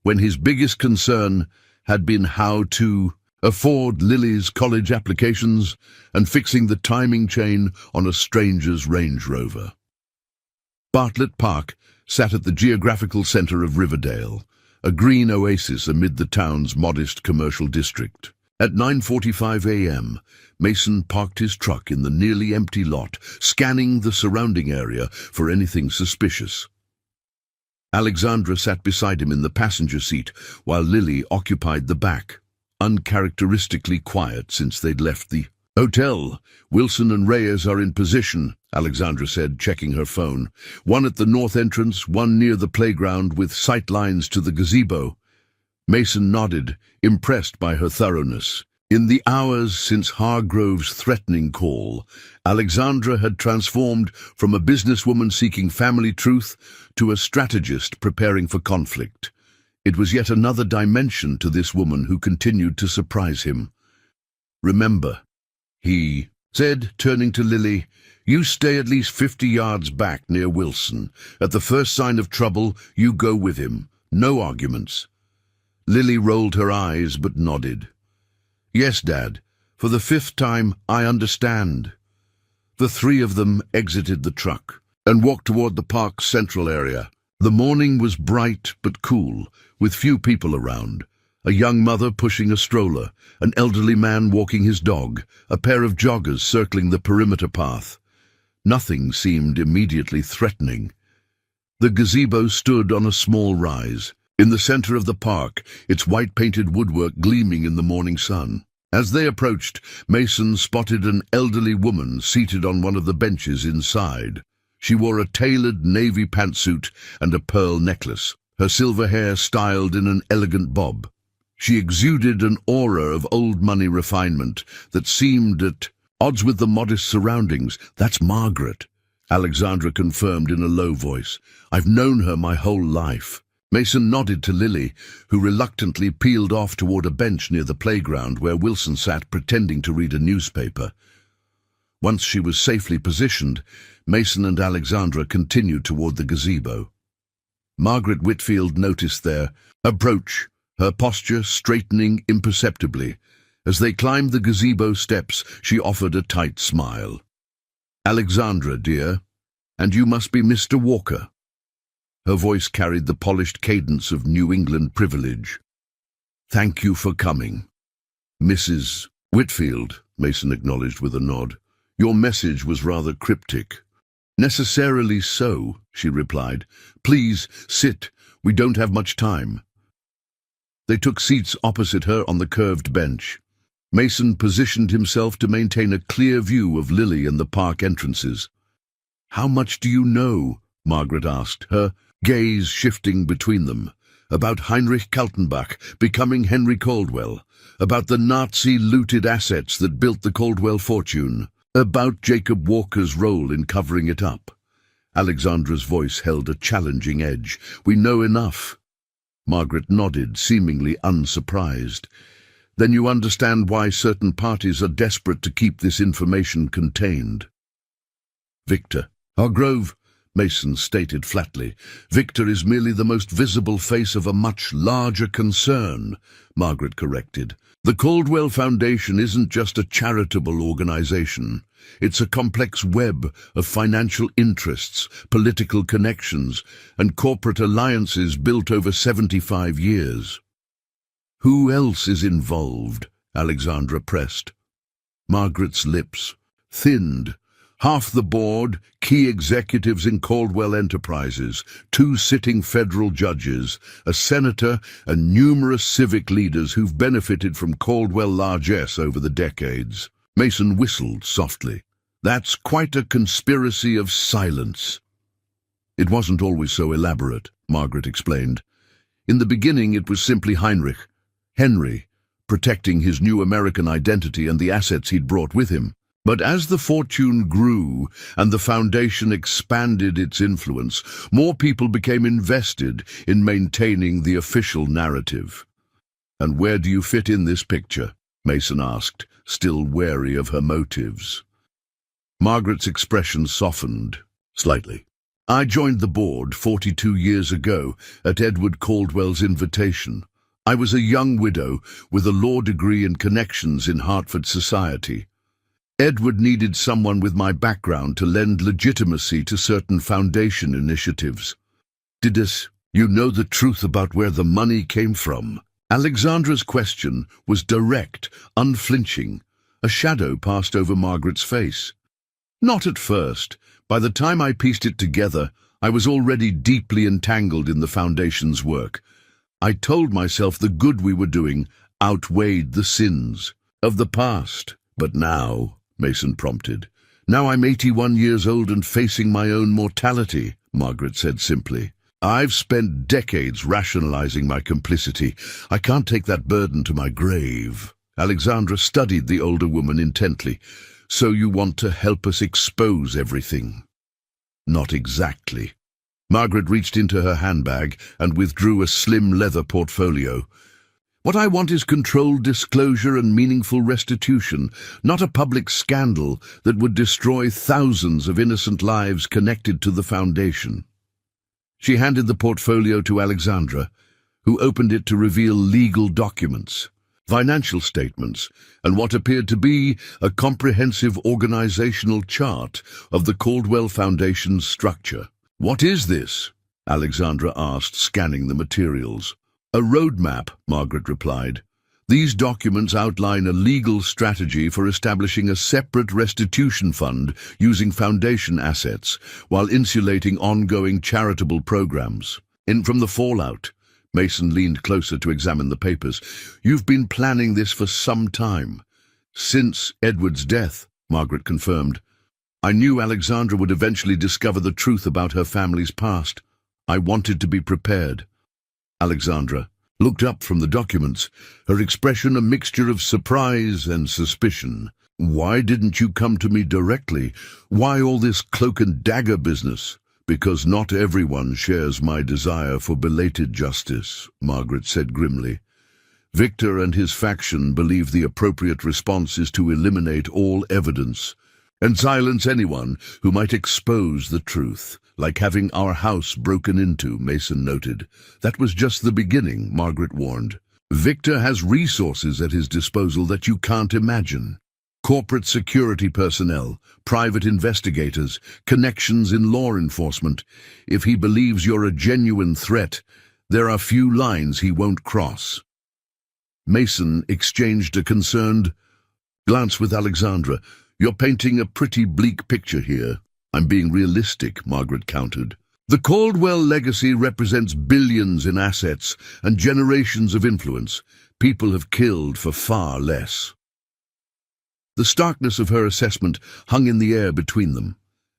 when his biggest concern had been how to afford Lily's college applications and fixing the timing chain on a stranger's Range Rover. Bartlett Park sat at the geographical center of Riverdale, a green oasis amid the town's modest commercial district. At 9:45 a.m., Mason parked his truck in the nearly empty lot, scanning the surrounding area for anything suspicious. Alexandra sat beside him in the passenger seat, while Lily occupied the back, uncharacteristically quiet since they'd left the hotel. Wilson and Reyes are in position, Alexandra said, checking her phone. One at the north entrance, one near the playground with sight lines to the gazebo. Mason nodded, impressed by her thoroughness. In the hours since Hargrove's threatening call, Alexandra had transformed from a businesswoman seeking family truth to a strategist preparing for conflict. It was yet another dimension to this woman who continued to surprise him. Remember, he said, turning to Lily, you stay at least 50 yards back near Wilson. At the first sign of trouble, you go with him. No arguments. Lily rolled her eyes but nodded. Yes, Dad. For the 5th time, I understand. The three of them exited the truck and walked toward the park's central area. The morning was bright but cool, with few people around. A young mother pushing a stroller, an elderly man walking his dog, a pair of joggers circling the perimeter path. Nothing seemed immediately threatening. The gazebo stood on a small rise, in the center of the park, its white-painted woodwork gleaming in the morning sun. As they approached, Mason spotted an elderly woman seated on one of the benches inside. She wore a tailored navy pantsuit and a pearl necklace, her silver hair styled in an elegant bob. She exuded an aura of old-money refinement that seemed at odds with the modest surroundings. That's Margaret, Alexandra confirmed in a low voice. I've known her my whole life. Mason nodded to Lily, who reluctantly peeled off toward a bench near the playground where Wilson sat pretending to read a newspaper. Once she was safely positioned, Mason and Alexandra continued toward the gazebo. Margaret Whitfield noticed their approach, her posture straightening imperceptibly. As they climbed the gazebo steps, she offered a tight smile. "Alexandra, dear, and you must be Mr. Walker." Her voice carried the polished cadence of New England privilege. "Thank you for coming." "Mrs. Whitfield," Mason acknowledged with a nod. "Your message was rather cryptic." "Necessarily so," she replied. "Please, sit. We don't have much time." They took seats opposite her on the curved bench. Mason positioned himself to maintain a clear view of Lily and the park entrances. "How much do you know?" Margaret asked, her gaze shifting between them. "About Heinrich Kaltenbach becoming Henry Caldwell, about the Nazi-looted assets that built the Caldwell fortune, about Jacob Walker's role in covering it up." Alexandra's voice held a challenging edge. "We know enough." Margaret nodded, seemingly unsurprised. "Then you understand why certain parties are desperate to keep this information contained." "Victor Hargrove," Mason stated flatly. "Victor is merely the most visible face of a much larger concern," Margaret corrected. "The Caldwell Foundation isn't just a charitable organization. It's a complex web of financial interests, political connections, and corporate alliances built over 75 years. "Who else is involved?" Alexandra pressed. Margaret's lips thinned. "Half the board, key executives in Caldwell Enterprises, 2 sitting federal judges, a senator, and numerous civic leaders who've benefited from Caldwell largesse over the decades." Mason whistled softly. "That's quite a conspiracy of silence." "It wasn't always so elaborate," Margaret explained. "In the beginning it was simply Henry, protecting his new American identity and the assets he'd brought with him. But as the fortune grew and the foundation expanded its influence, more people became invested in maintaining the official narrative." "And where do you fit in this picture?" Mason asked, still wary of her motives. Margaret's expression softened slightly. "I joined the board 42 years ago at Edward Caldwell's invitation. I was a young widow with a law degree and connections in Hartford society. Edward needed someone with my background to lend legitimacy to certain foundation initiatives." You know the truth about where the money came from?" Alexandra's question was direct, unflinching. A shadow passed over Margaret's face. "Not at first. By the time I pieced it together, I was already deeply entangled in the Foundation's work. I told myself the good we were doing outweighed the sins of the past. But now," Mason prompted. "Now I'm 81 years old and facing my own mortality," Margaret said simply. "I've spent decades rationalizing my complicity. I can't take that burden to my grave." Alexandra studied the older woman intently. "So you want to help us expose everything?" "Not exactly." Margaret reached into her handbag and withdrew a slim leather portfolio. "What I want is controlled disclosure and meaningful restitution, not a public scandal that would destroy thousands of innocent lives connected to the Foundation." She handed the portfolio to Alexandra, who opened it to reveal legal documents, financial statements, and what appeared to be a comprehensive organizational chart of the Caldwell Foundation's structure. "What is this?" Alexandra asked, scanning the materials. "A roadmap," Margaret replied. "These documents outline a legal strategy for establishing a separate restitution fund using Foundation assets while insulating ongoing charitable programs. From the fallout." Mason leaned closer to examine the papers. "You've been planning this for some time." "Since Edward's death," Margaret confirmed. "I knew Alexandra would eventually discover the truth about her family's past. I wanted to be prepared." Alexandra looked up from the documents, her expression a mixture of surprise and suspicion. "Why didn't you come to me directly? Why all this cloak and dagger business?" "Because not everyone shares my desire for belated justice," Margaret said grimly. "Victor and his faction believe the appropriate response is to eliminate all evidence, and silence anyone who might expose the truth, like having our house broken into, Mason noted. That was just the beginning, Margaret warned. Victor has resources at his disposal that you can't imagine. Corporate security personnel, private investigators, connections in law enforcement. If he believes you're a genuine threat, there are few lines he won't cross. Mason exchanged a concerned glance with Alexandra. You're painting a pretty bleak picture here. I'm being realistic, Margaret countered. The Caldwell legacy represents billions in assets and generations of influence. People have killed for far less. The starkness of her assessment hung in the air between them.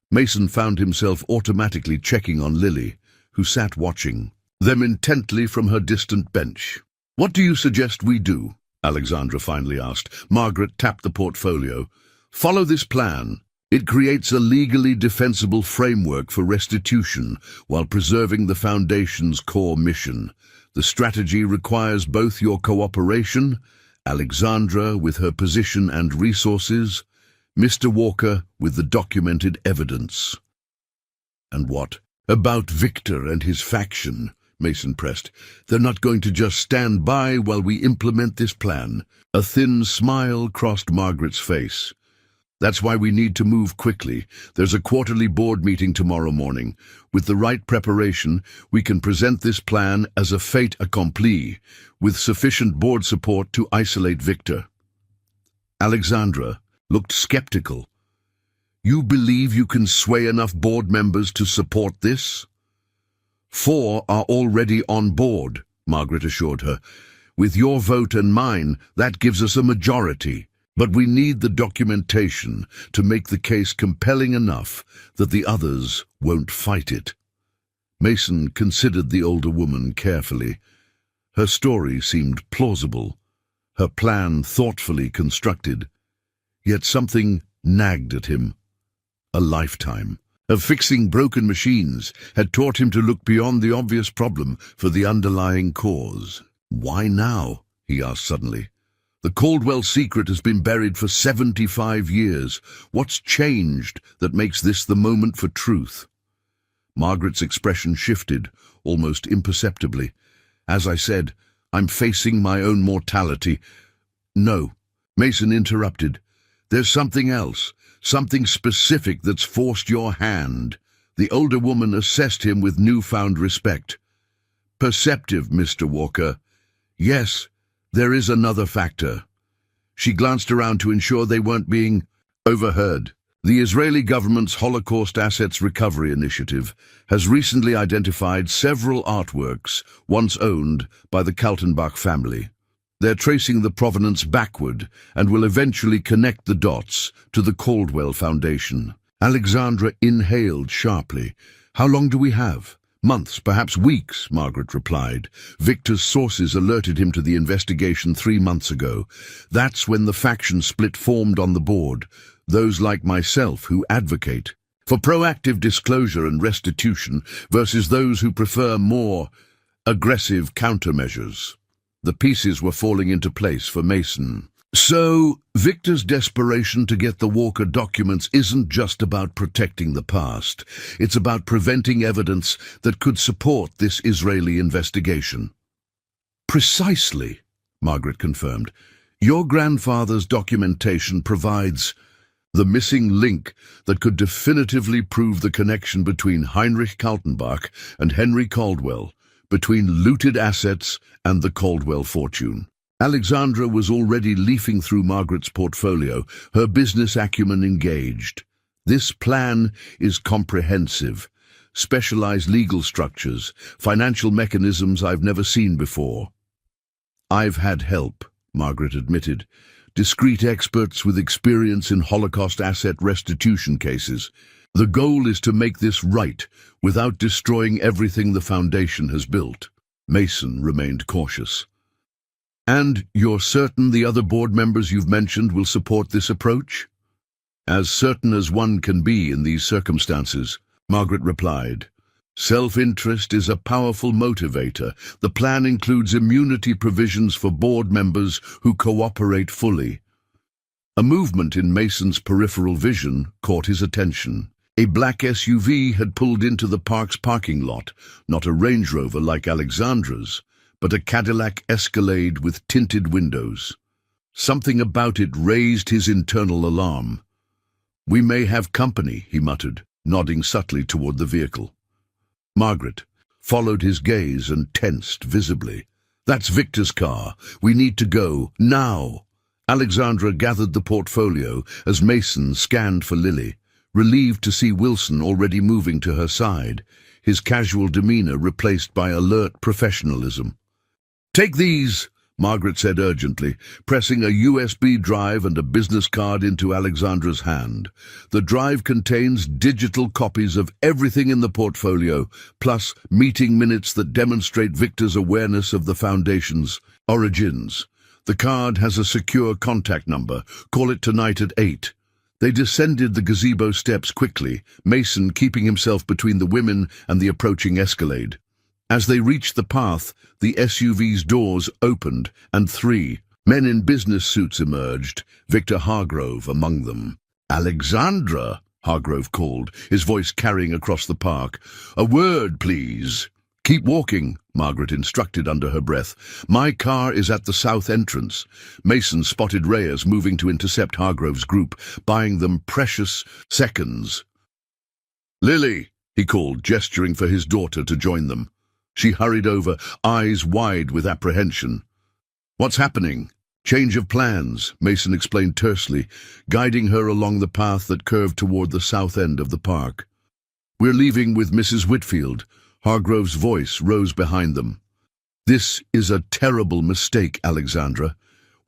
Mason found himself automatically checking on Lily, who sat watching them intently from her distant bench. What do you suggest we do? Alexandra finally asked. Margaret tapped the portfolio. Follow this plan. It creates a legally defensible framework for restitution while preserving the Foundation's core mission. The strategy requires both your cooperation, Alexandra with her position and resources, Mr. Walker with the documented evidence. And what about Victor and his faction? Mason pressed. They're not going to just stand by while we implement this plan. A thin smile crossed Margaret's face. That's why we need to move quickly. There's a quarterly board meeting tomorrow morning. With the right preparation, we can present this plan as a fait accompli, with sufficient board support to isolate Victor. Alexandra looked skeptical. You believe you can sway enough board members to support this? 4 are already on board, Margaret assured her. With your vote and mine, that gives us a majority. But we need the documentation to make the case compelling enough that the others won't fight it. Mason considered the older woman carefully. Her story seemed plausible, her plan thoughtfully constructed. Yet something nagged at him. A lifetime of fixing broken machines had taught him to look beyond the obvious problem for the underlying cause. Why now? He asked suddenly. The Caldwell secret has been buried for 75 years. What's changed that makes this the moment for truth? Margaret's expression shifted, almost imperceptibly. As I said, I'm facing my own mortality. No, Mason interrupted. There's something else, something specific that's forced your hand. The older woman assessed him with newfound respect. Perceptive, Mr. Walker. Yes, there is another factor. She glanced around to ensure they weren't being overheard. The Israeli government's Holocaust Assets Recovery Initiative has recently identified several artworks once owned by the Kaltenbach family. They're tracing the provenance backward and will eventually connect the dots to the Caldwell Foundation. Alexandra inhaled sharply. How long do we have? Months, perhaps weeks, Margaret replied. Victor's sources alerted him to the investigation 3 months ago. That's when the faction split formed on the board, those like myself who advocate for proactive disclosure and restitution versus those who prefer more aggressive countermeasures. The pieces were falling into place for Mason. So, Victor's desperation to get the Walker documents isn't just about protecting the past. It's about preventing evidence that could support this Israeli investigation. Precisely, Margaret confirmed. Your grandfather's documentation provides the missing link that could definitively prove the connection between Heinrich Kaltenbach and Henry Caldwell, between looted assets and the Caldwell fortune. Alexandra was already leafing through Margaret's portfolio, her business acumen engaged. This plan is comprehensive. Specialized legal structures, financial mechanisms I've never seen before. I've had help, Margaret admitted. Discreet experts with experience in Holocaust asset restitution cases. The goal is to make this right without destroying everything the Foundation has built. Mason remained cautious. And you're certain the other board members you've mentioned will support this approach? As certain as one can be in these circumstances, Margaret replied. Self-interest is a powerful motivator. The plan includes immunity provisions for board members who cooperate fully. A movement in Mason's peripheral vision caught his attention. A black SUV had pulled into the park's parking lot, not a Range Rover like Alexandra's, but a Cadillac Escalade with tinted windows. Something about it raised his internal alarm. "We may have company," he muttered, nodding subtly toward the vehicle. Margaret followed his gaze and tensed visibly. "That's Victor's car. We need to go, now." Alexandra gathered the portfolio as Mason scanned for Lily, relieved to see Wilson already moving to her side, his casual demeanor replaced by alert professionalism. "Take these," Margaret said urgently, pressing a USB drive and a business card into Alexandra's hand. The drive contains digital copies of everything in the portfolio, plus meeting minutes that demonstrate Victor's awareness of the Foundation's origins. The card has a secure contact number. Call it tonight at 8. They descended the gazebo steps quickly, Mason keeping himself between the women and the approaching Escalade. As they reached the path, the SUV's doors opened, and 3 men in business suits emerged, Victor Hargrove among them. "Alexandra," Hargrove called, his voice carrying across the park. "A word, please." "Keep walking," Margaret instructed under her breath. "My car is at the south entrance." Mason spotted Reyes moving to intercept Hargrove's group, buying them precious seconds. "Lily," he called, gesturing for his daughter to join them. She hurried over, eyes wide with apprehension. "What's happening?" "Change of plans," Mason explained tersely, guiding her along the path that curved toward the south end of the park. "We're leaving with Mrs. Whitfield." Hargrove's voice rose behind them. "This is a terrible mistake, Alexandra.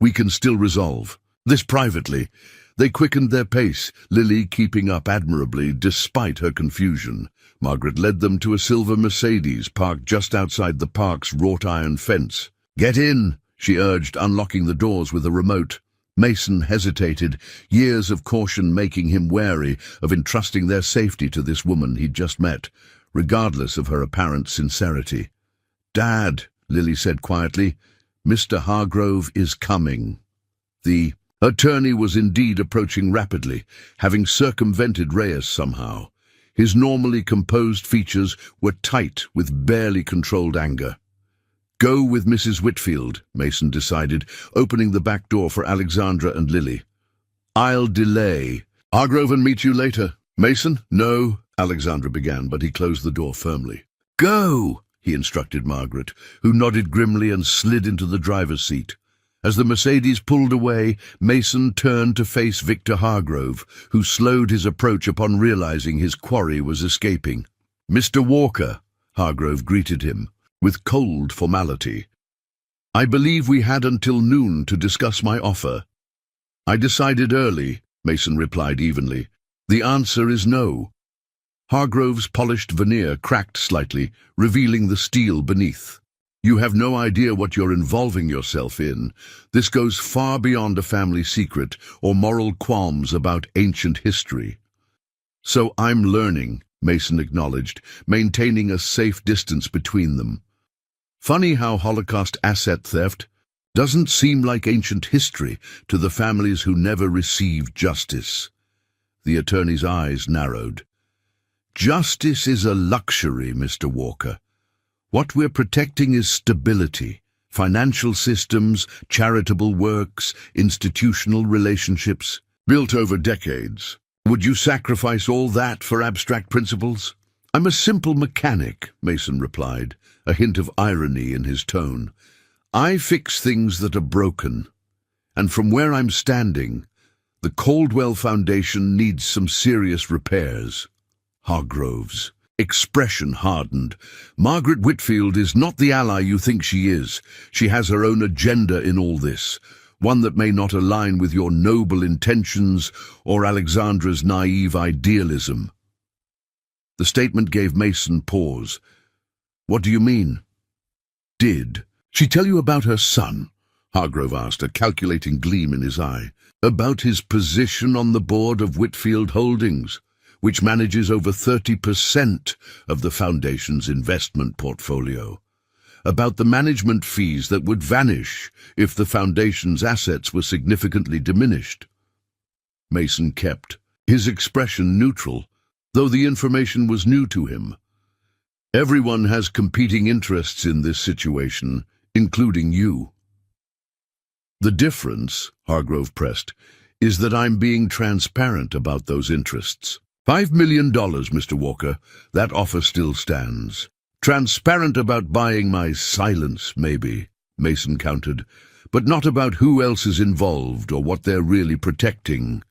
We can still resolve this privately." They quickened their pace, Lily keeping up admirably despite her confusion. Margaret led them to a silver Mercedes parked just outside the park's wrought-iron fence. "Get in," she urged, unlocking the doors with a remote. Mason hesitated, years of caution making him wary of entrusting their safety to this woman he'd just met, regardless of her apparent sincerity. "Dad," Lily said quietly, "Mr. Hargrove is coming." The attorney was indeed approaching rapidly, having circumvented Reyes somehow. His normally composed features were tight with barely controlled anger. "Go with Mrs. Whitfield," Mason decided, opening the back door for Alexandra and Lily. "I'll delay. Hargrove and meet you later." "Mason?" "No," Alexandra began, but he closed the door firmly. "Go," he instructed Margaret, who nodded grimly and slid into the driver's seat. As the Mercedes pulled away, Mason turned to face Victor Hargrove, who slowed his approach upon realizing his quarry was escaping. "Mr. Walker," Hargrove greeted him, with cold formality. "I believe we had until noon to discuss my offer." "I decided early," Mason replied evenly. "The answer is no." Hargrove's polished veneer cracked slightly, revealing the steel beneath. "You have no idea what you're involving yourself in. This goes far beyond a family secret or moral qualms about ancient history." "So I'm learning," Mason acknowledged, maintaining a safe distance between them. "Funny how Holocaust asset theft doesn't seem like ancient history to the families who never received justice." The attorney's eyes narrowed. "Justice is a luxury, Mr. Walker. What we're protecting is stability, financial systems, charitable works, institutional relationships, built over decades. Would you sacrifice all that for abstract principles?" "I'm a simple mechanic," Mason replied, a hint of irony in his tone. "I fix things that are broken. And from where I'm standing, the Caldwell Foundation needs some serious repairs." Hargrove's expression hardened. "Margaret Whitfield is not the ally you think she is. She has her own agenda in all this, one that may not align with your noble intentions or Alexandra's naive idealism." The statement gave Mason pause. "What do you mean?" "Did she tell you about her son?" Hargrove asked, a calculating gleam in his eye. "About his position on the board of Whitfield Holdings, which manages over 30% of the Foundation's investment portfolio. About the management fees that would vanish if the Foundation's assets were significantly diminished." Mason kept, his expression neutral, though the information was new to him. Everyone has competing interests in this situation, including you. The difference, Hargrove pressed, is that I'm being transparent about those interests. $5 million, Mr. Walker. That offer still stands. Transparent about buying my silence, maybe, Mason countered, but not about who else is involved or what they're really protecting.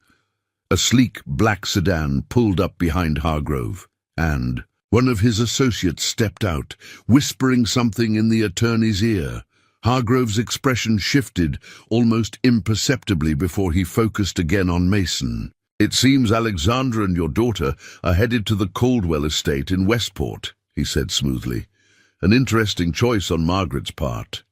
A sleek black sedan pulled up behind Hargrove, and one of his associates stepped out, whispering something in the attorney's ear. Hargrove's expression shifted almost imperceptibly before he focused again on Mason. It seems Alexandra and your daughter are headed to the Caldwell estate in Westport, he said smoothly. An interesting choice on Margaret's part.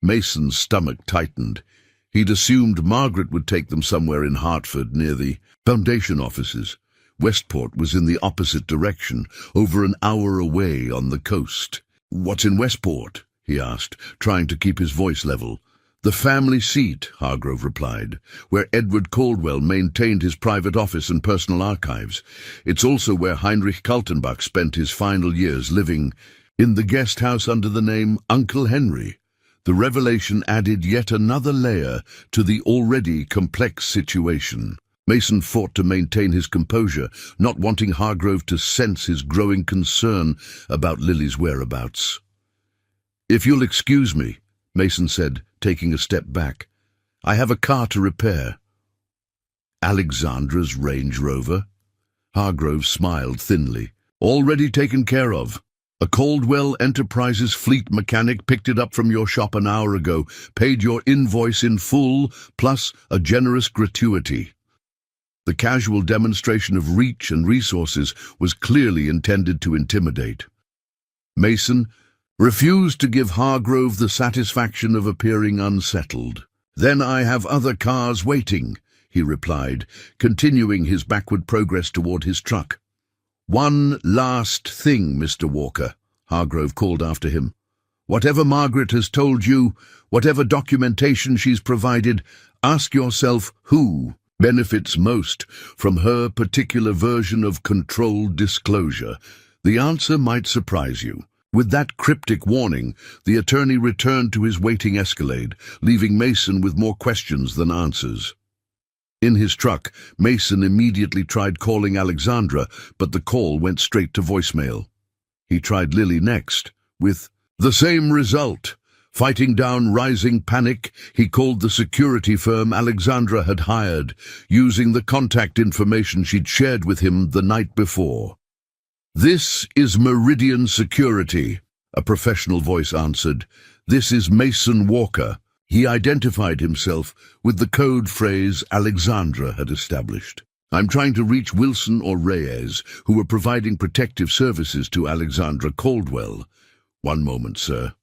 Mason's stomach tightened. He'd assumed Margaret would take them somewhere in Hartford near the foundation offices. Westport was in the opposite direction, over an hour away on the coast. What's in Westport? He asked, trying to keep his voice level. The family seat, Hargrove replied, where Edward Caldwell maintained his private office and personal archives. It's also where Heinrich Kaltenbach spent his final years, living in the guest house under the name Uncle Henry. The revelation added yet another layer to the already complex situation. Mason fought to maintain his composure, not wanting Hargrove to sense his growing concern about Lily's whereabouts. "If you'll excuse me," Mason said, taking a step back, "I have a car to repair." Alexandra's Range Rover? Hargrove smiled thinly. "Already taken care of. A Caldwell Enterprises fleet mechanic picked it up from your shop an hour ago, paid your invoice in full, plus a generous gratuity." The casual demonstration of reach and resources was clearly intended to intimidate. Mason refused to give Hargrove the satisfaction of appearing unsettled. "Then I have other cars waiting," he replied, continuing his backward progress toward his truck. "One last thing, Mr. Walker," Hargrove called after him. "Whatever Margaret has told you, whatever documentation she's provided, ask yourself who benefits most from her particular version of controlled disclosure. The answer might surprise you." With that cryptic warning, the attorney returned to his waiting Escalade, leaving Mason with more questions than answers. In his truck, Mason immediately tried calling Alexandra, but the call went straight to voicemail. He tried Lily next, with the same result. Fighting down rising panic, he called the security firm Alexandra had hired, using the contact information she'd shared with him the night before. "This is Meridian Security," a professional voice answered. "This is Mason Walker." He identified himself with the code phrase Alexandra had established. "I'm trying to reach Wilson or Reyes, who were providing protective services to Alexandra Caldwell." "One moment, sir."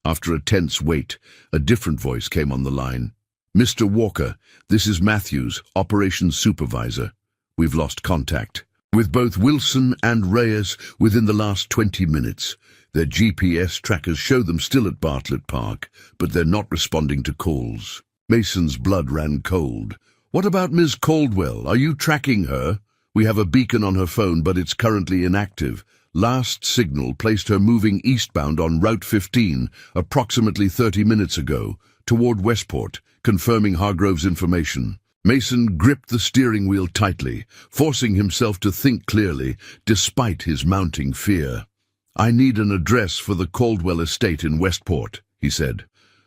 After a tense wait, a different voice came on the line. "Mr. Walker, this is Matthews, Operations Supervisor. We've lost contact with both Wilson and Reyes within the last 20 minutes. Their GPS trackers show them still at Bartlett Park, but they're not responding to calls." Mason's blood ran cold. "What about Ms. Caldwell? Are you tracking her?" "We have a beacon on her phone, but it's currently inactive. Last signal placed her moving eastbound on Route 15 approximately 30 minutes ago, toward Westport, confirming Hargrove's information." Mason gripped the steering wheel tightly, forcing himself to think clearly, despite his mounting fear. "I need an address for the Caldwell estate in Westport," he said.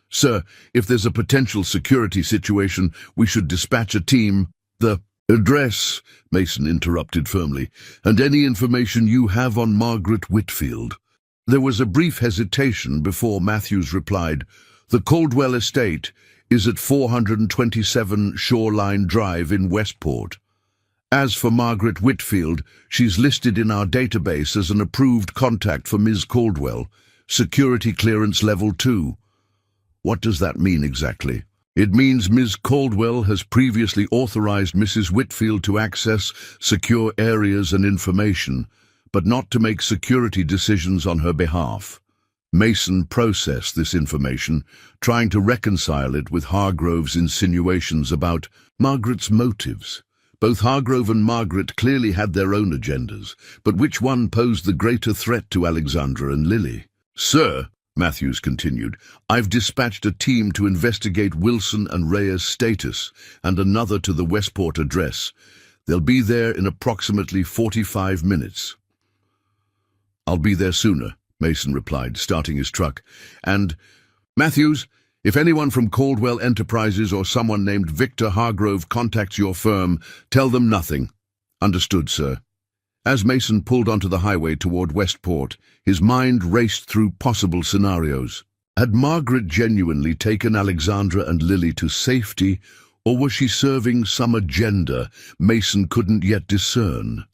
"Sir, if there's a potential security situation, we should dispatch a team." "The address," Mason interrupted firmly, "and any information you have on Margaret Whitfield." There was a brief hesitation before Matthews replied, "The Caldwell estate is at 427 Shoreline Drive in Westport. As for Margaret Whitfield, she's listed in our database as an approved contact for Ms. Caldwell, security clearance level 2. "What does that mean exactly?" "It means Ms. Caldwell has previously authorized Mrs. Whitfield to access secure areas and information, but not to make security decisions on her behalf." Mason processed this information, trying to reconcile it with Hargrove's insinuations about Margaret's motives. Both Hargrove and Margaret clearly had their own agendas, but which one posed the greater threat to Alexandra and Lily? "Sir," Matthews continued, "I've dispatched a team to investigate Wilson and Rhea's status, and another to the Westport address. They'll be there in approximately 45 minutes. "I'll be there sooner," Mason replied, starting his truck. "And, Matthews, if anyone from Caldwell Enterprises or someone named Victor Hargrove contacts your firm, tell them nothing." "Understood, sir." As Mason pulled onto the highway toward Westport, his mind raced through possible scenarios. Had Margaret genuinely taken Alexandra and Lily to safety, or was she serving some agenda Mason couldn't yet discern?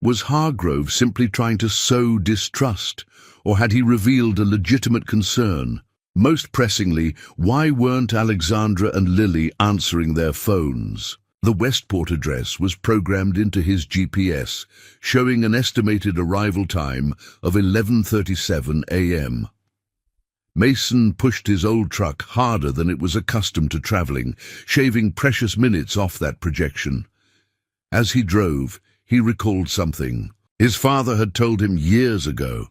Was Hargrove simply trying to sow distrust, or had he revealed a legitimate concern? Most pressingly, why weren't Alexandra and Lily answering their phones? The Westport address was programmed into his GPS, showing an estimated arrival time of 11:37 a.m. Mason pushed his old truck harder than it was accustomed to traveling, shaving precious minutes off that projection. As he drove, he recalled something his father had told him years ago.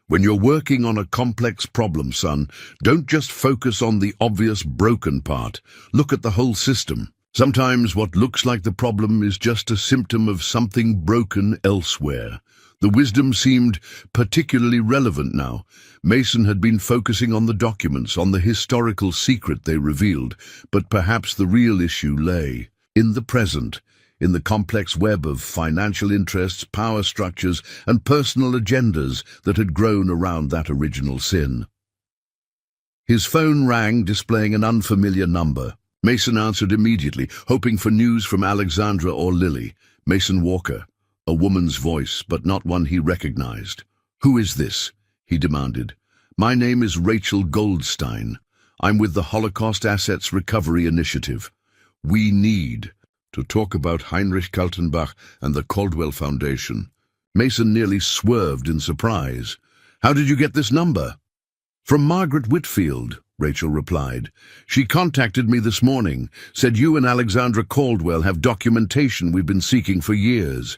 "When you're working on a complex problem, son, don't just focus on the obvious broken part. Look at the whole system. Sometimes what looks like the problem is just a symptom of something broken elsewhere." The wisdom seemed particularly relevant now. Mason had been focusing on the documents, on the historical secret they revealed, but perhaps the real issue lay in the present, in the complex web of financial interests, power structures, and personal agendas that had grown around that original sin. His phone rang, displaying an unfamiliar number. Mason answered immediately, hoping for news from Alexandra or Lily. Mason Walker, a woman's voice, but not one he recognized. "Who is this?" he demanded. "My name is Rachel Goldstein. I'm with the Holocaust Assets Recovery Initiative. We need to talk about Heinrich Kaltenbach and the Caldwell Foundation." Mason nearly swerved in surprise. "How did you get this number?" "From Margaret Whitfield," Rachel replied. "She contacted me this morning, said you and Alexandra Caldwell have documentation we've been seeking for years."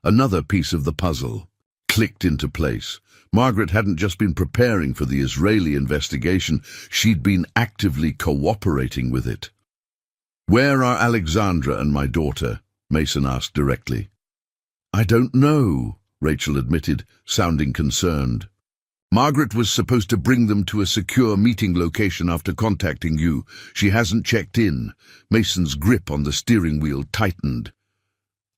Another piece of the puzzle clicked into place. Margaret hadn't just been preparing for the Israeli investigation, she'd been actively cooperating with it. "Where are Alexandra and my daughter?" Mason asked directly. "I don't know," Rachel admitted, sounding concerned. "Margaret was supposed to bring them to a secure meeting location after contacting you. She hasn't checked in." Mason's grip on the steering wheel tightened.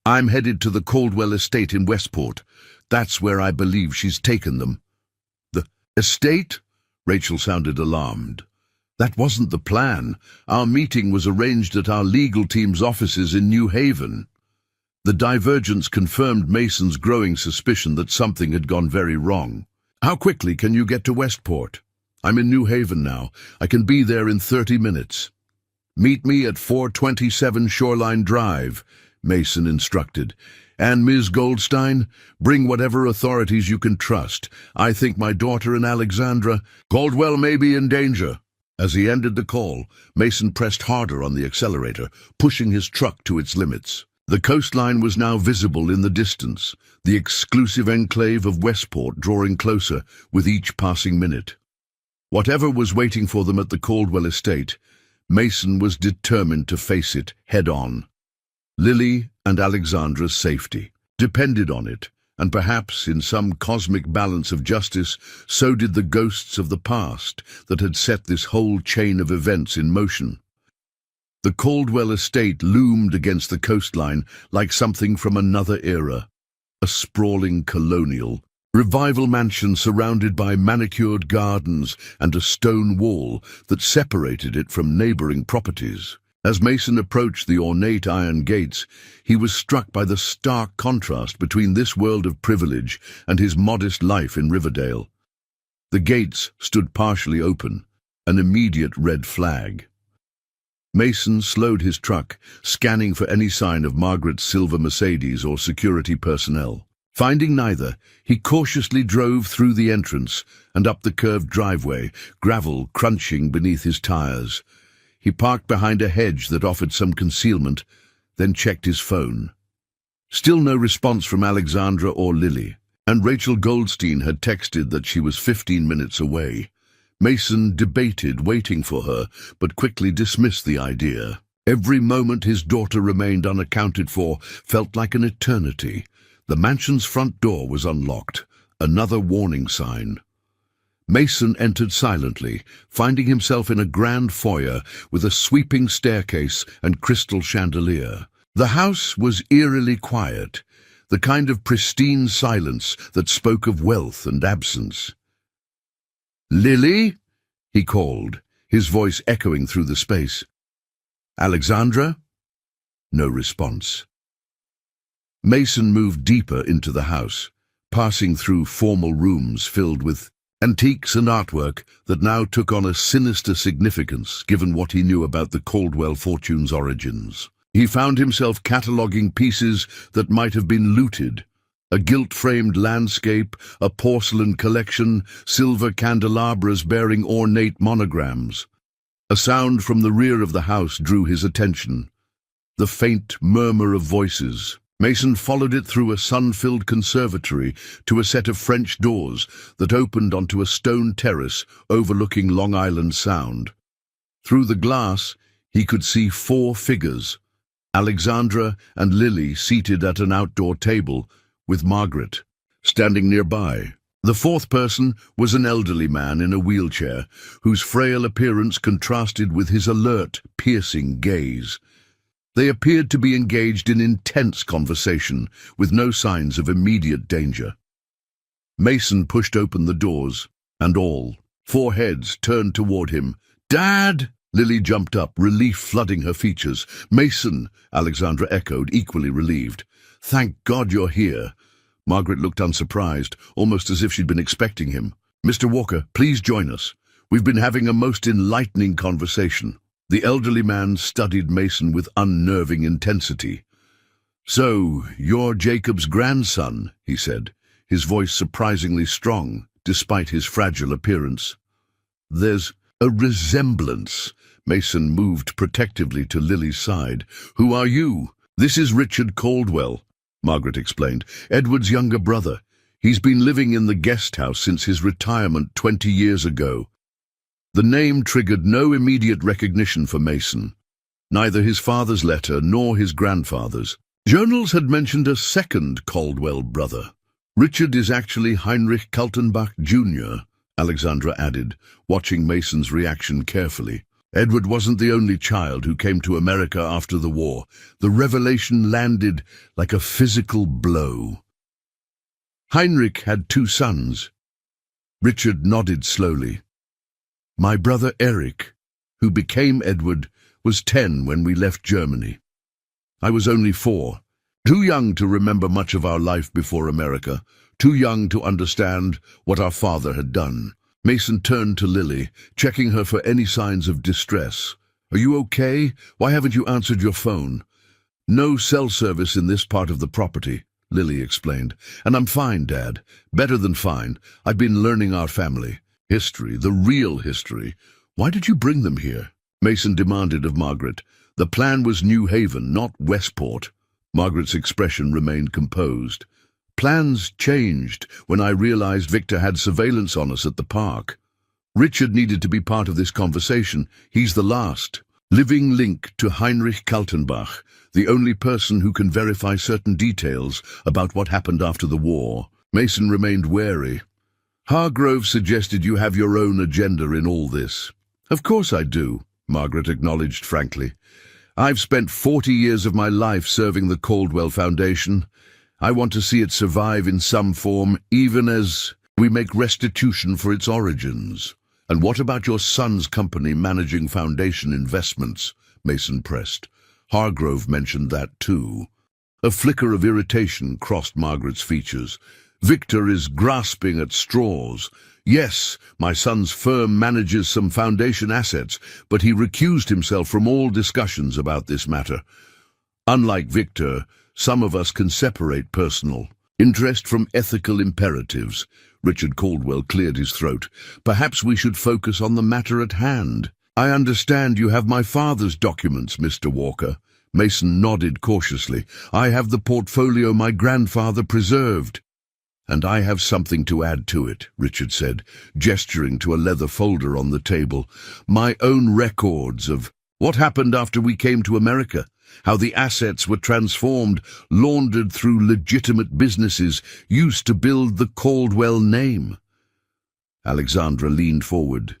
"I'm headed to the Caldwell estate in Westport. That's where I believe she's taken them." "The estate?" Rachel sounded alarmed. "That wasn't the plan. Our meeting was arranged at our legal team's offices in New Haven." The divergence confirmed Mason's growing suspicion that something had gone very wrong. "How quickly can you get to Westport?" "I'm in New Haven now. I can be there in 30 minutes. "Meet me at 427 Shoreline Drive," Mason instructed. "And Ms. Goldstein, bring whatever authorities you can trust. I think my daughter and Alexandra Caldwell may be in danger." As he ended the call, Mason pressed harder on the accelerator, pushing his truck to its limits. The coastline was now visible in the distance, the exclusive enclave of Westport drawing closer with each passing minute. Whatever was waiting for them at the Caldwell estate, Mason was determined to face it head-on. Lily and Alexandra's safety depended on it, and perhaps, in some cosmic balance of justice, so did the ghosts of the past that had set this whole chain of events in motion. The Caldwell estate loomed against the coastline like something from another era, a sprawling colonial revival mansion surrounded by manicured gardens and a stone wall that separated it from neighboring properties. As Mason approached the ornate iron gates, he was struck by the stark contrast between this world of privilege and his modest life in Riverdale. The gates stood partially open, an immediate red flag. Mason slowed his truck, scanning for any sign of Margaret's silver Mercedes or security personnel. Finding neither, he cautiously drove through the entrance and up the curved driveway, gravel crunching beneath his tires. He parked behind a hedge that offered some concealment, then checked his phone. Still no response from Alexandra or Lily, and Rachel Goldstein had texted that she was 15 minutes away. Mason debated waiting for her, but quickly dismissed the idea. Every moment his daughter remained unaccounted for felt like an eternity. The mansion's front door was unlocked, another warning sign. Mason entered silently, finding himself in a grand foyer with a sweeping staircase and crystal chandelier. The house was eerily quiet, the kind of pristine silence that spoke of wealth and absence. "Lily?" he called, his voice echoing through the space. "Alexandra?" No response. Mason moved deeper into the house, passing through formal rooms filled with antiques and artwork that now took on a sinister significance given what he knew about the Caldwell fortune's origins. He found himself cataloguing pieces that might have been looted. A gilt-framed landscape, a porcelain collection, silver candelabras bearing ornate monograms. A sound from the rear of the house drew his attention. The faint murmur of voices. Mason followed it through a sun-filled conservatory to a set of French doors that opened onto a stone terrace overlooking Long Island Sound. Through the glass, he could see 4 figures, Alexandra and Lily seated at an outdoor table, with Margaret standing nearby. The 4th person was an elderly man in a wheelchair, whose frail appearance contrasted with his alert, piercing gaze. They appeared to be engaged in intense conversation, with no signs of immediate danger. Mason pushed open the doors, and all 4 heads turned toward him. "Dad!" Lily jumped up, relief flooding her features. "Mason!" Alexandra echoed, equally relieved. "Thank God you're here." Margaret looked unsurprised, almost as if she'd been expecting him. "Mr. Walker, please join us. We've been having a most enlightening conversation." The elderly man studied Mason with unnerving intensity. "So, you're Jacob's grandson," he said, his voice surprisingly strong, despite his fragile appearance. "There's a resemblance." Mason moved protectively to Lily's side. "Who are you?" "This is Richard Caldwell," Margaret explained, "Edward's younger brother. He's been living in the guest house since his retirement 20 years ago." The name triggered no immediate recognition for Mason, neither his father's letter nor his grandfather's. Journals had mentioned a second Caldwell brother. "Richard is actually Heinrich Kaltenbach, Jr., Alexandra added, watching Mason's reaction carefully. Edward wasn't the only child who came to America after the war. The revelation landed like a physical blow. Heinrich had 2 sons. Richard nodded slowly. "My brother Eric, who became Edward, was 10 when we left Germany. I was only 4, too young to remember much of our life before America, too young to understand what our father had done." Mason turned to Lily, checking her for any signs of distress. "Are you okay? Why haven't you answered your phone?" "No cell service in this part of the property," Lily explained. "And I'm fine, Dad. Better than fine. I've been learning our family. History, the real history. Why did you bring them here?" Mason demanded of Margaret. "The plan was New Haven, not Westport." Margaret's expression remained composed. "Plans changed when I realized Victor had surveillance on us at the park. Richard needed to be part of this conversation. He's the last living link to Heinrich Kaltenbach, the only person who can verify certain details about what happened after the war." Mason remained wary. "Hargrove suggested you have your own agenda in all this." "Of course I do," Margaret acknowledged frankly. "I've spent 40 years of my life serving the Caldwell Foundation. I want to see it survive in some form, even as we make restitution for its origins." "And what about your son's company managing foundation investments?" Mason pressed. Hargrove mentioned that too. A flicker of irritation crossed Margaret's features. "Victor is grasping at straws. Yes, my son's firm manages some foundation assets, but he recused himself from all discussions about this matter. Unlike Victor, some of us can separate personal Interest from ethical imperatives. Richard Caldwell cleared his throat. Perhaps we should focus on the matter at hand. I understand you have my father's documents, Mr. Walker. Mason nodded cautiously. I have the portfolio my grandfather preserved. And I have something to add to it, Richard said, gesturing to a leather folder on the table. My own records of what happened after we came to America, how the assets were transformed, laundered through legitimate businesses used to build the Caldwell name. Alexandra leaned forward.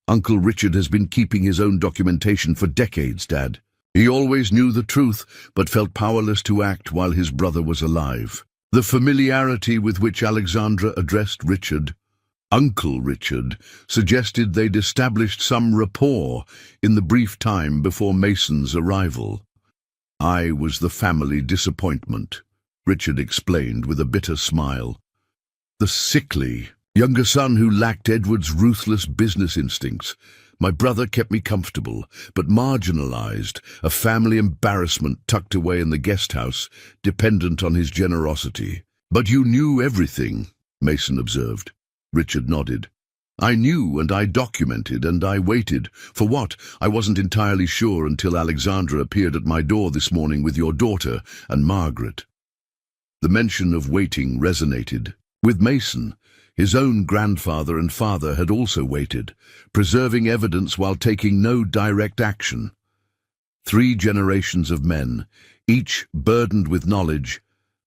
Uncle Richard has been keeping his own documentation for decades, Dad. He always knew the truth, but felt powerless to act while his brother was alive. The familiarity with which Alexandra addressed Richard, Uncle Richard, suggested they'd established some rapport in the brief time before Mason's arrival. I was the family disappointment, Richard explained with a bitter smile. The sickly younger son who lacked Edward's ruthless business instincts. My brother kept me comfortable, but marginalized, a family embarrassment tucked away in the guest house, dependent on his generosity. But you knew everything, Mason observed. Richard nodded. I knew, and I documented, and I waited. For what? I wasn't entirely sure until Alexandra appeared at my door this morning with your daughter and Margaret. The mention of waiting resonated. With Mason, his own grandfather and father had also waited, preserving evidence while taking no direct action. 3 generations of men, each burdened with knowledge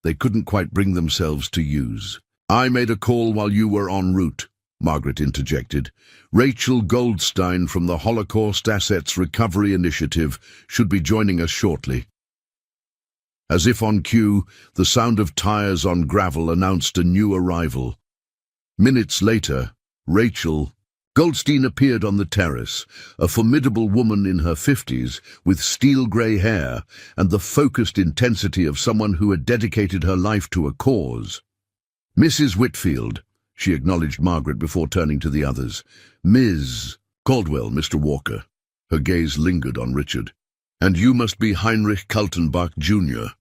they couldn't quite bring themselves to use. I made a call while you were en route, Margaret interjected. Rachel Goldstein from the Holocaust Assets Recovery Initiative should be joining us shortly. As if on cue, the sound of tires on gravel announced a new arrival. Minutes later, Rachel Goldstein appeared on the terrace, a formidable woman in her 50s, with steel-grey hair and the focused intensity of someone who had dedicated her life to a cause. Mrs. Whitfield, she acknowledged Margaret before turning to the others. Ms. Caldwell, Mr. Walker. Her gaze lingered on Richard. And you must be Heinrich Kaltenbach, Jr.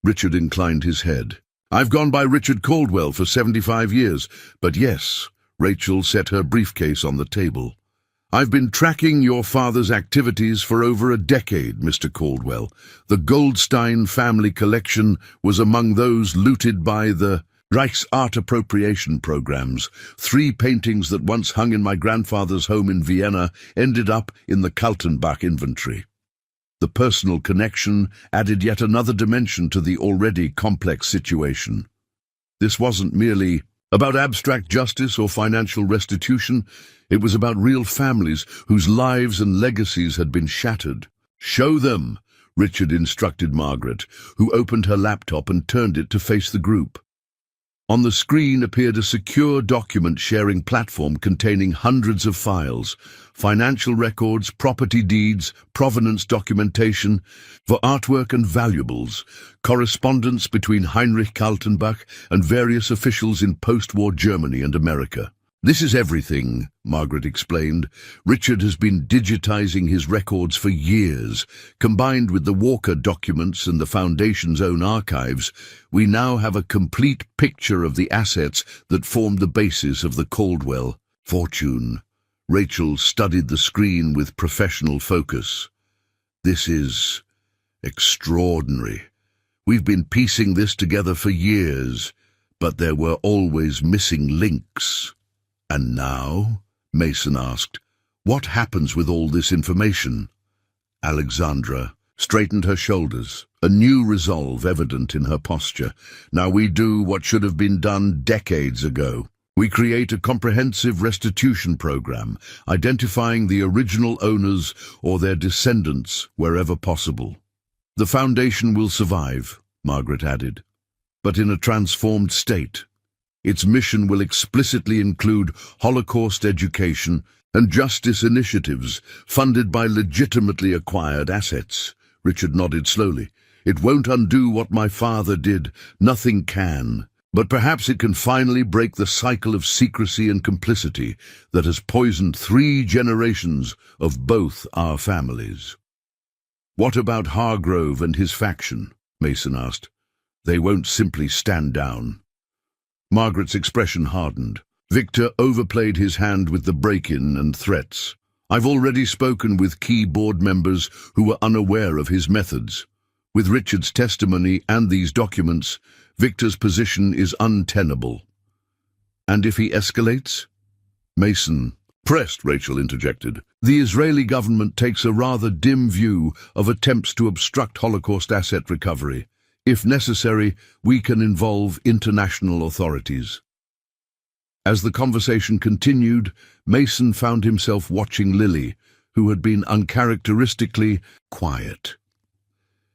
Richard inclined his head. I've gone by Richard Caldwell for 75 years, but yes, Rachel set her briefcase on the table. I've been tracking your father's activities for over a decade, Mr. Caldwell. The Goldstein family collection was among those looted by the Reich's art appropriation programs. 3 paintings that once hung in my grandfather's home in Vienna ended up in the Kaltenbach inventory. The personal connection added yet another dimension to the already complex situation. This wasn't merely about abstract justice or financial restitution. It was about real families whose lives and legacies had been shattered. Show them, Richard instructed Margaret, who opened her laptop and turned it to face the group. On the screen appeared a secure document-sharing platform containing hundreds of files, financial records, property deeds, provenance documentation, for artwork and valuables, correspondence between Heinrich Kaltenbach and various officials in post-war Germany and America. This is everything, Margaret explained. Richard has been digitizing his records for years. Combined with the Walker documents and the Foundation's own archives, we now have a complete picture of the assets that formed the basis of the Caldwell fortune. Rachel studied the screen with professional focus. This is extraordinary. We've been piecing this together for years, but there were always missing links. And now, Mason asked, what happens with all this information? Alexandra straightened her shoulders, a new resolve evident in her posture. Now we do what should have been done decades ago. We create a comprehensive restitution program, identifying the original owners or their descendants wherever possible. The Foundation will survive, Margaret added, but in a transformed state. Its mission will explicitly include Holocaust education and justice initiatives funded by legitimately acquired assets. Richard nodded slowly. It won't undo what my father did. Nothing can. But perhaps it can finally break the cycle of secrecy and complicity that has poisoned 3 generations of both our families. What about Hargrove and his faction? Mason asked. They won't simply stand down. Margaret's expression hardened. Victor overplayed his hand with the break-in and threats. I've already spoken with key board members who were unaware of his methods. With Richard's testimony and these documents, Victor's position is untenable. And if he escalates? Mason pressed, Rachel interjected. The Israeli government takes a rather dim view of attempts to obstruct Holocaust asset recovery. If necessary, we can involve international authorities. As the conversation continued, Mason found himself watching Lily, who had been uncharacteristically quiet.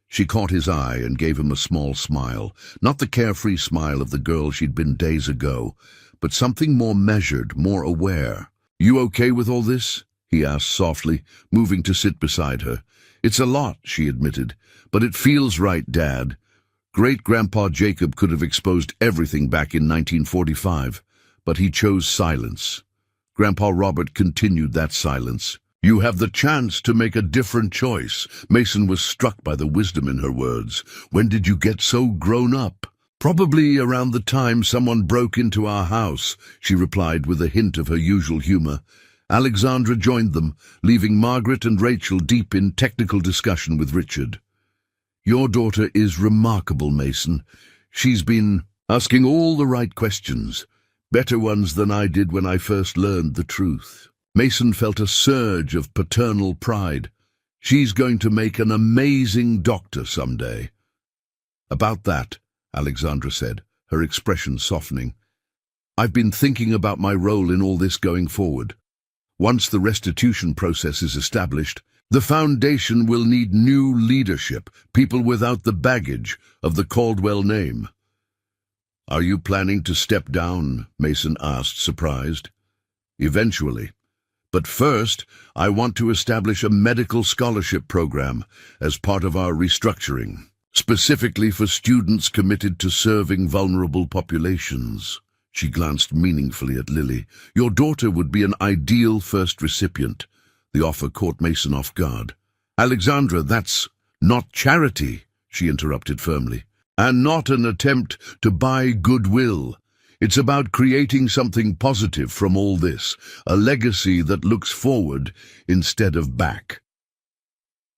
She caught his eye and gave him a small smile, not the carefree smile of the girl she'd been days ago, but something more measured, more aware. You okay with all this? He asked softly, moving to sit beside her. It's a lot, she admitted, but it feels right, Dad. Great-Grandpa Jacob could have exposed everything back in 1945, but he chose silence. Grandpa Robert continued that silence. You have the chance to make a different choice. Mason was struck by the wisdom in her words. When did you get so grown up? Probably around the time someone broke into our house, she replied with a hint of her usual humor. Alexandra joined them, leaving Margaret and Rachel deep in technical discussion with Richard. Your daughter is remarkable, Mason. She's been asking all the right questions, better ones than I did when I first learned the truth. Mason felt a surge of paternal pride. She's going to make an amazing doctor someday. About that, Alexandra said, her expression softening. I've been thinking about my role in all this going forward. Once the restitution process is established, the Foundation will need new leadership, people without the baggage of the Caldwell name. Are you planning to step down? Mason asked, surprised. Eventually. But first, I want to establish a medical scholarship program as part of our restructuring, specifically for students committed to serving vulnerable populations. She glanced meaningfully at Lily. Your daughter would be an ideal first recipient. The offer caught Mason off guard. Alexandra, that's not charity, she interrupted firmly, and not an attempt to buy goodwill. It's about creating something positive from all this, a legacy that looks forward instead of back.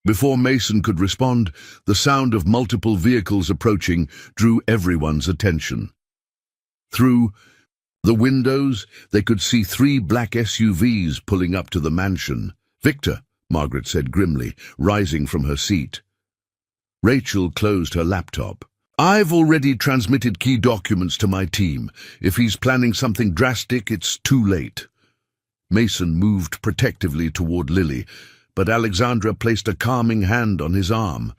Before Mason could respond, the sound of multiple vehicles approaching drew everyone's attention. Through the windows, they could see 3 black SUVs pulling up to the mansion. Victor, Margaret said grimly, rising from her seat. Rachel closed her laptop. I've already transmitted key documents to my team. If he's planning something drastic, it's too late. Mason moved protectively toward Lily, but Alexandra placed a calming hand on his arm.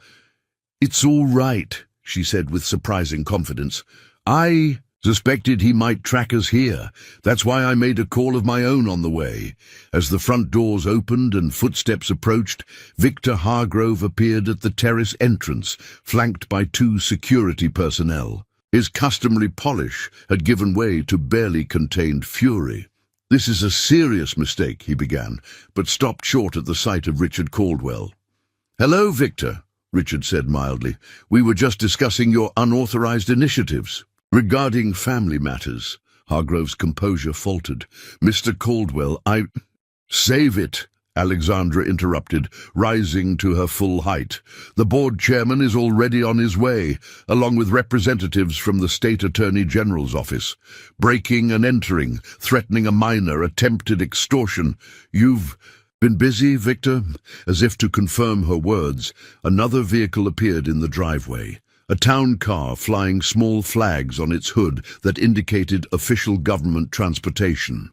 It's all right, she said with surprising confidence. I suspected he might track us here. That's why I made a call of my own on the way. As the front doors opened and footsteps approached, Victor Hargrove appeared at the terrace entrance, flanked by 2 security personnel. His customary polish had given way to barely contained fury. This is a serious mistake, he began, but stopped short at the sight of Richard Caldwell. Hello, Victor, Richard said mildly. We were just discussing your unauthorized initiatives. Regarding family matters, Hargrove's composure faltered. Mr. Caldwell, Save it, Alexandra interrupted, rising to her full height. The board chairman is already on his way, along with representatives from the State Attorney General's office. Breaking and entering, threatening a minor, attempted extortion. You've been busy, Victor? As if to confirm her words, another vehicle appeared in the driveway. A town car flying small flags on its hood that indicated official government transportation.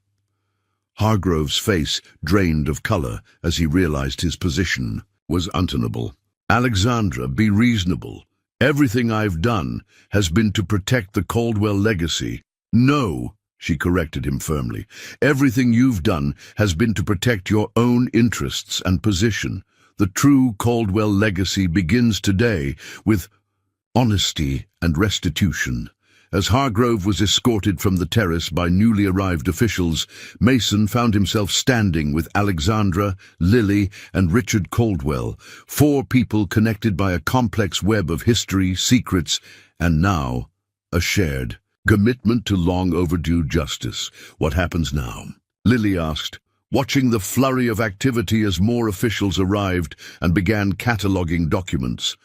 Hargrove's face drained of color as he realized his position was untenable. Alexandra, be reasonable. Everything I've done has been to protect the Caldwell legacy. No, she corrected him firmly. Everything you've done has been to protect your own interests and position. The true Caldwell legacy begins today with honesty and restitution. As Hargrove was escorted from the terrace by newly arrived officials, Mason found himself standing with Alexandra, Lily, and Richard Caldwell, 4 people connected by a complex web of history, secrets, and now a shared commitment to long overdue justice. What happens now? Lily asked, watching the flurry of activity as more officials arrived and began cataloguing documents.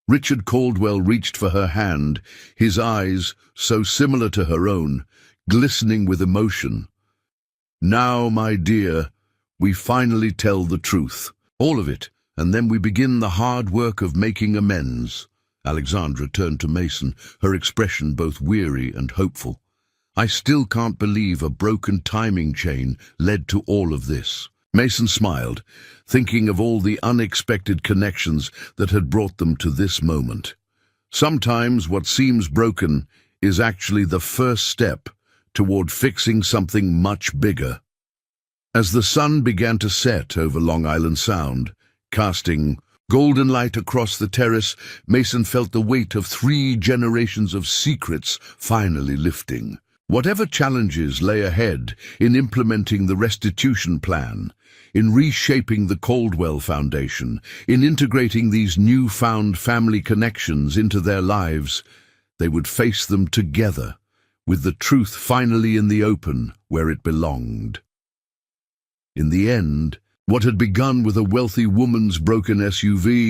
Richard Caldwell reached for her hand, his eyes, so similar to her own, glistening with emotion. Now, my dear, we finally tell the truth. All of it, and then we begin the hard work of making amends. Alexandra turned to Mason, her expression both weary and hopeful. I still can't believe a broken timing chain led to all of this. Mason smiled, thinking of all the unexpected connections that had brought them to this moment. Sometimes what seems broken is actually the first step toward fixing something much bigger. As the sun began to set over Long Island Sound, casting golden light across the terrace, Mason felt the weight of 3 generations of secrets finally lifting. Whatever challenges lay ahead in implementing the restitution plan, in reshaping the Caldwell Foundation, in integrating these newfound family connections into their lives, they would face them together, with the truth finally in the open where it belonged. In the end, what had begun with a wealthy woman's broken SUV